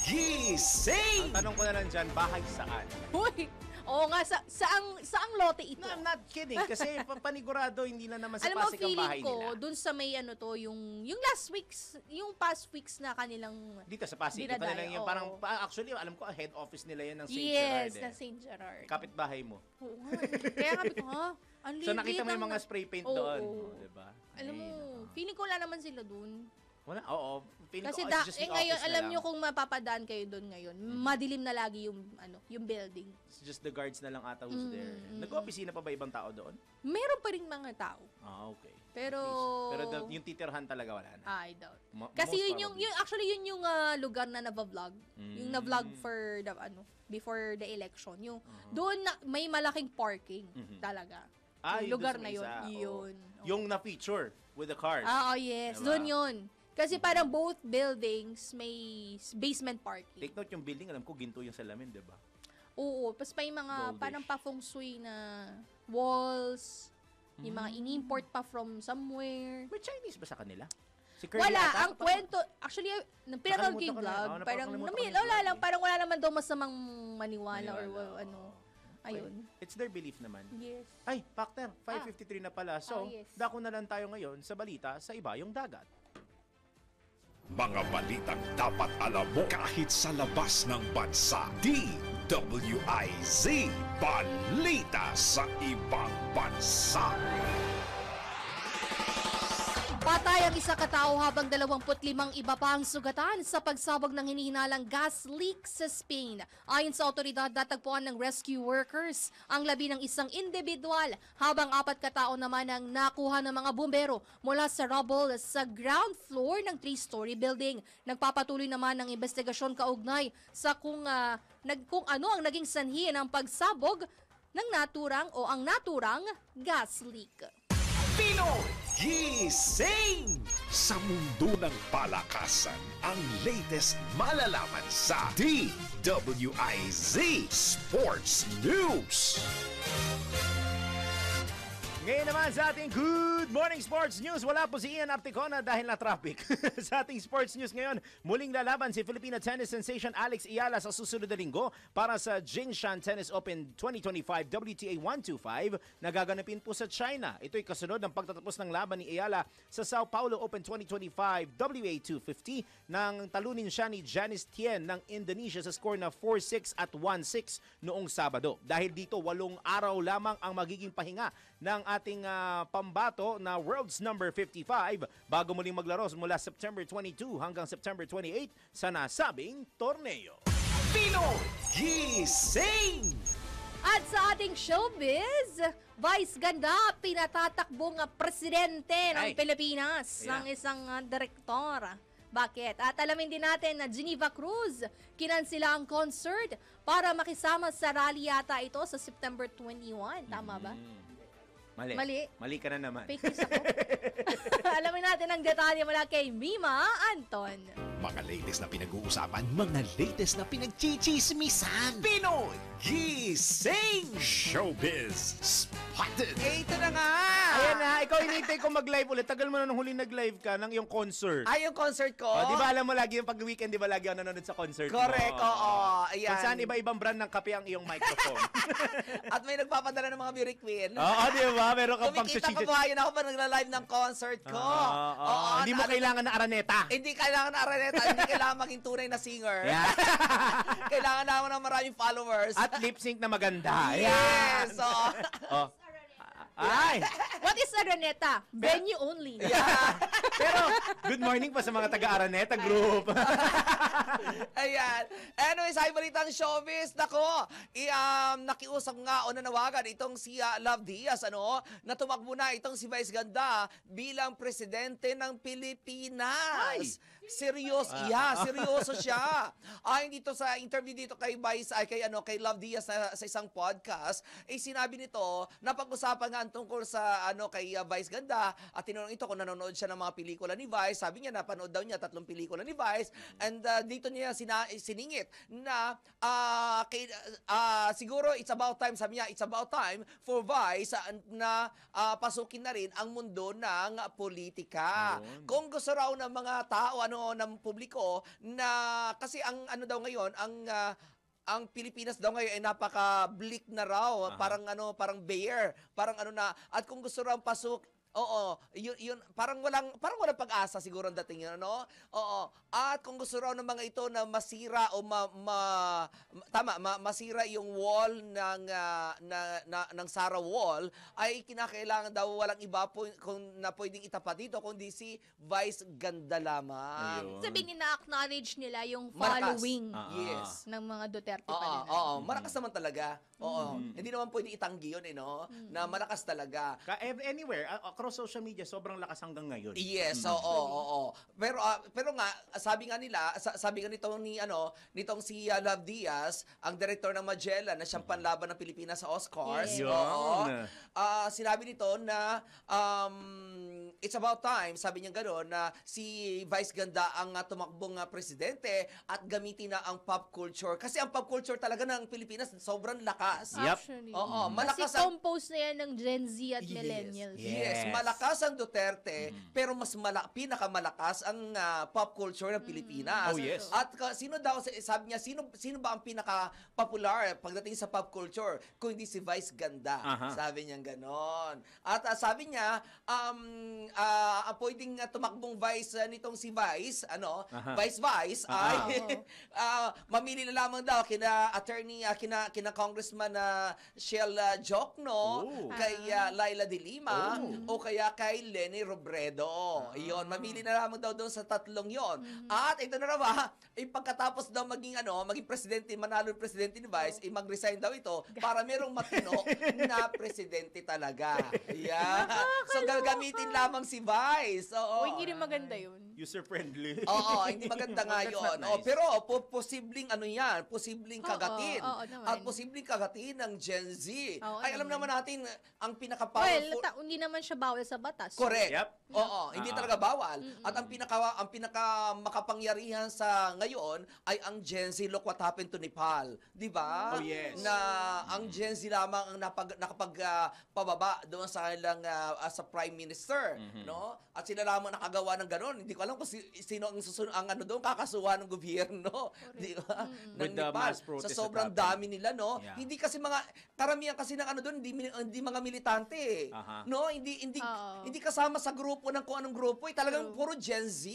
Gising! Ang tanong ko na lang dyan, bahay saan? Uy! Oo nga, saang lote ito? No, I'm not kidding. Kasi panigurado, hindi na naman sa Alam mo, Pasig ang bahay feeling ko, nila. dun sa may ano to, yung last weeks, yung past weeks na kanilang Dito sa Pasig, ito na lang yung parang, actually, alam ko, head office nila yan ng St. Gerard. Yes, na St. Gerard. Kapit-bahay mo. Oo nga. Kaya sabi ko, ha? Ang So nakita mo yung mga spray paint doon. Diba? Alam mo, feeling ko wala naman sila dun. Wala, oo. Feeling Kasi ko, it's just the ngayon, office na alam lang. nyo kung mapapadaan kayo doon ngayon, madilim na lagi yung yung building. It's just the guards na lang ata who's there. Nag-opisina pa ba ibang tao doon? Meron pa rin mga tao. Ah, okay. Pero yung titirhan talaga wala na. I doubt. Kasi yun yung lugar na na-vlog. Yung na-vlog for the before the election. Yung doon na may malaking parking talaga. Yung lugar na yun. Yun. Yung na-feature with the cars. Yes. Diba? Doon yun. Kasi parang both buildings may basement parking. Take note yung building, alam ko ginto yung salamin, di ba? Oo. Tapos may mga parang pa-feng shui na walls. Yung mga in-import pa from somewhere. May Chinese ba sa kanila? Si Curly Wala. ata? Ang kwento, actually, nang pinanood ko yung vlog, parang wala naman daw masamang maniwala or ano. Ayun. It's their belief naman. Yes. Ay, Factor, 5:53 na pala. So, dako na lang tayo ngayon sa balita sa Ibayong Dagat. Mga balitang dapat alam mo kahit sa labas ng bansa. DWIZ Balita sa Ibang Bansa. Patay ang isa katao habang 25 iba pa ang sugatan sa pagsabog ng hinihinalang gas leak sa Spain. Ayon sa otoridad, natagpuan ng rescue workers ang labi ng isang individual habang 4 katao naman ang nakuha ng mga bumbero mula sa rubble sa ground floor ng 3-story building. Nagpapatuloy naman ang investigasyon kaugnay sa kung ano ang naging sanhi ng pagsabog ng naturang gas leak. Gising! Sa mundo ng palakasan, ang latest malalaman sa DWIZ Sports News. Ngayon naman sa ating Good Morning Sports News, wala po si Ian Articona dahil na traffic. Sa ating Sports News ngayon, muling lalaban si Filipina tennis sensation Alex Ayala sa susunod na linggo para sa Jinshan Tennis Open 2025 WTA 125 na gaganapin po sa China. Ito'y kasunod ng pagtatapos ng laban ni Ayala sa Sao Paulo Open 2025 WA 250 nang talunin siya ni Janice Tien ng Indonesia sa score na 4-6 at 1-6 noong Sabado. Dahil dito, 8 araw lamang ang magiging pahinga ng ating pambato na World's Number 55 bago muling maglaro mula September 22 hanggang September 28 sa nasabing torneo. Pinoy Gising! At sa ating showbiz, Vice Ganda, pinatatakbong presidente ng Pilipinas ng isang direktor. Bakit? At alamin din natin na Geneva Cruz, kinansila ang concert para makisama sa rally yata ito sa September 21. Tama ba? Mali. Mali ka na naman. Fake news ako. Alamin natin ang detalye mula kay Mima Anton. Mga latest na pinag-uusapan, mga latest na pinagchichismisan. Pinoy Gising! Showbiz Spotted! Ito na nga! Ayan na, ikaw inintay ko mag-live ulit. Tagal mo na nung huling nag-live ka ng iyong concert. Ay, yung concert ko? Di ba alam mo lagi yung pag-weekend, di ba lagi ako nanonood sa concert mo? Correct, oo. Ayan. Kung saan iba-ibang brand ng kape ang iyong microphone. At may nagpapadala ng mga beauty queen. Oo, di ba? Meron kang kumikita ko buhayin ako pa nagla-live ng concert ko. Hindi mo kailangan na araneta. Hindi kailangan na araneta. Hindi kailangan maging tunay na singer. Yeah. Kailangan naman ng maraming followers. At lip sync na maganda. Yes. Ay! What is Araneta? Venue only. Yeah. Pero, good morning pa sa mga taga-Araneta group. Ayan. Anyways, ay balitang showbiz. Nako, nakiusap nga o nanawagan itong si Love Diaz, na tumakbo na itong si Vice Ganda bilang presidente ng Pilipinas. Seryoso, seryoso siya. Dito sa interview dito kay Vice, kay Love Diaz sa isang podcast, sinabi nito, napag-usapan nga tungkol sa kay Vice Ganda at tinanong ito kung nanonood siya ng mga pelikula ni Vice. Sabi niya napanood daw niya 3 pelikula ni Vice and dito niya siningit na siguro it's about time, sabi niya, it's about time for Vice na pasukin na rin ang mundo ng politika. Kung gusto raw ng mga tao ng publiko na kasi ang daw ngayon ang Pilipinas daw ngayon ay napaka-bleak na raw, parang bear, parang na, at kung gusto raw pasok, yun parang walang pag-asa siguro ang dating yun, Oo. At kung gusto raw ng mga ito na masira o masira yung wall ng Sara Wall, ay kinakailangan daw walang iba na pwedeng itapat dito kundi si Vice Ganda lamang. Sabihin na-acknowledge nila yung following ng mga Duterte pa nila. Oo, malakas naman talaga. Oo. Hindi naman pwedeng itanggi yun, na malakas talaga. Anywhere, across social media, sobrang lakas hanggang ngayon. Yes, oo. Pero nga, sabi nga nitong si Love Diaz, ang director ng Magellan na siyang panlaban ng Pilipinas sa Oscars. Sinabi nito na it's about time, sabi niya gano'n, na si Vice Ganda ang tumakbong presidente at gamitin na ang pop culture. Kasi ang pop culture talaga ng Pilipinas sobrang lakas. Actually. Oo, malakas kasi compose na yan ng Gen Z at millennials. Yes, malakas ang Duterte, pero mas pinakamalakas ang pop culture ng Pilipinas. Oh, yes. At sino daw, sabi niya, sino ba ang pinaka-popular pagdating sa pop culture kung hindi si Vice Ganda? Sabi niya ganon. At sabi niya, pwedeng tumakbong Vice nitong si Vice, Vice ay mamili na lamang daw kina attorney, kina Congressman Shell Jokno, kay Laila de Lima, o kaya kay Lenny Robredo. Iyon, mamili na lamang daw doon sa tatlong yon. At ito na naman, pagkatapos daw maging presidente, manalo yung presidente ni Vice, mag-resign daw ito para merong matino na presidente talaga. Yeah. So gagamitin lamang si Vice. Hindi rin maganda yun. User-friendly. Oo, hindi maganda nga yun. Nice. Pero posibleng posibleng kagatin. At posibleng kagatin ng Gen Z. Ay, alam naman natin, ang pinaka-powerful... Well, hindi naman siya bawal sa batas. Correct. Yep. Oo, hindi talaga bawal. At ang pinaka makapangyarihan sa ngayon ay ang Gen Z. Look what happened to Nepal. Di ba? Oh, yes. Na ang Gen Z lamang ang nakapagpababa doon sa kanilang as a prime minister. No? At sila lamang nakagawa ng ganon. Hindi ko alam kung sino ang susunod ang doon kakasuhan ng gobyerno, di ba? With the mass protest sa sobrang that happened. dami nila, no? Yeah. Hindi kasi karamihan kasi ng doon, hindi mga militante, no? Hindi kasama sa grupo ng kung anong grupo, talagang puro Gen Z.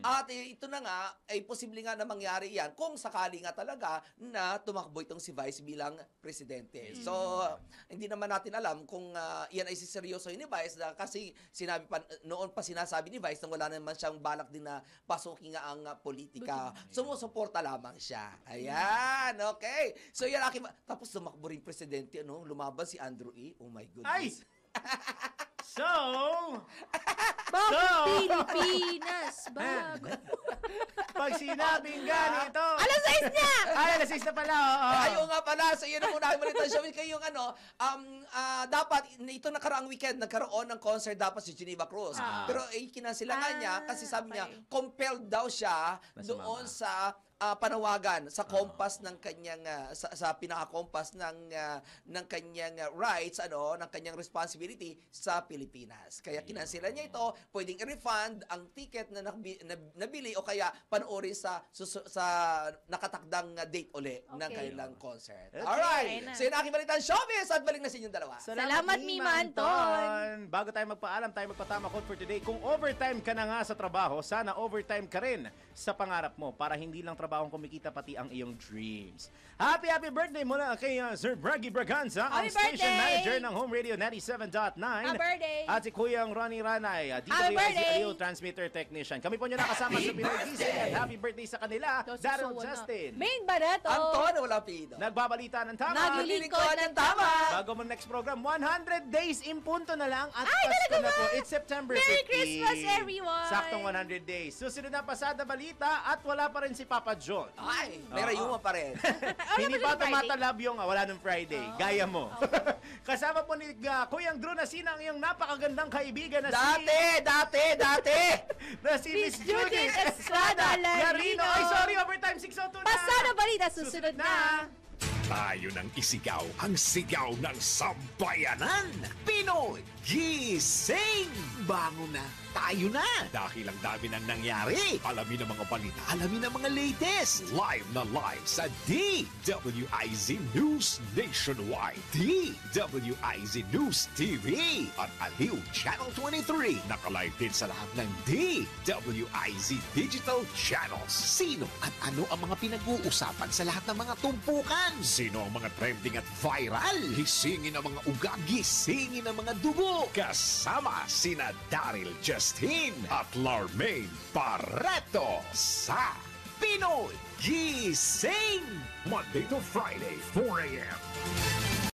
At ito na nga ay posible nga na mangyari yan kung sakali nga talaga na tumakbo itong si Vice bilang presidente. So, hindi naman natin alam kung yan ay siseryosohin ni Vice kasi noon pa sinasabi ni Vice na wala naman siyang balak din na pasukin nga ang politika. Sumusuporta lamang siya. Ayan, okay. So yan tapos tumakbo rin presidente, lumaban si Andrew E. Oh my goodness. Pilipinas, bago. Pag sinabing ganito. Alas 6 na! Alas 6 na pala. Ayaw nga pala. So yun ang muna balita show. Kayong dapat, ito nakaraang weekend, nagkaroon ng concert dapat si Geneva Cruz. Pero kinasilangan niya kasi sabi niya, compelled daw siya doon sa panawagan sa kompas ng kanyang sa pinaka-kompas ng kanyang rights ng kanyang responsibility sa Pilipinas. Kaya kinansela niya ito, pwedeng i-refund ang ticket na nabili o kaya panoorin sa nakatakdang date uli ng kanilang concert. Alright. So yun aking balitan showbiz at balik na sa inyong dalawa. Salamat, Mima Anton. Bago tayo magpaalam, tayo magpatama code for today. Kung overtime ka na nga sa trabaho, sana overtime ka rin sa pangarap mo para hindi lang trabahong kumikita pati ang iyong dreams. Happy birthday mula kay Sir Braggy Braganza, ang station manager ng Home Radio 97.9. Happy birthday! At si Kuyang Ronnie Ranay, DWIZ Radio Transmitter Technician. Kami po nyo nakasama sa Pinoy Gising at happy birthday sa kanila, Daryl Justin. Main Barato. Anton Olapido. Nagbabalita ng tama. Naglilingkod ng tama. Bago mo next program, 100 days impunto na lang at Pasko na po. It's September 15. Merry Christmas, everyone! Saktong 100 days. Susunod na pasada balita at wala pa rin si Papa John. Ay, may rayuma pa rin. Hindi pa tumatalab yung wala ng Friday. Gaya mo. Kasama po ni Kuyang Drew Nasina ang iyong napakagandang kaibigan na Dati! na si Miss Judith Estrada Larino. Ay, sorry, overtime 602 na. Pasada balita, susunod na. Tayo nang isigaw ang sigaw ng sambayanan. Pinoy Gising! Bango na, tayo na! Dahil ang dami nang nangyari. Alamin ang mga balita, alamin ang mga latest. Live na live sa DWIZ News Nationwide. DWIZ News TV at Aliw Channel 23. Nakalive din sa lahat ng DWIZ Digital Channels. Sino at ano ang mga pinag-uusapan sa lahat ng mga tumpukan? Sino ang mga trending at viral? Gisingin ang mga ugat, gisingin ang mga dugo. Kasama sina Daryl Justin at Larmaine Barreto sa Pinoy Gising! Monday to Friday, 4 a.m.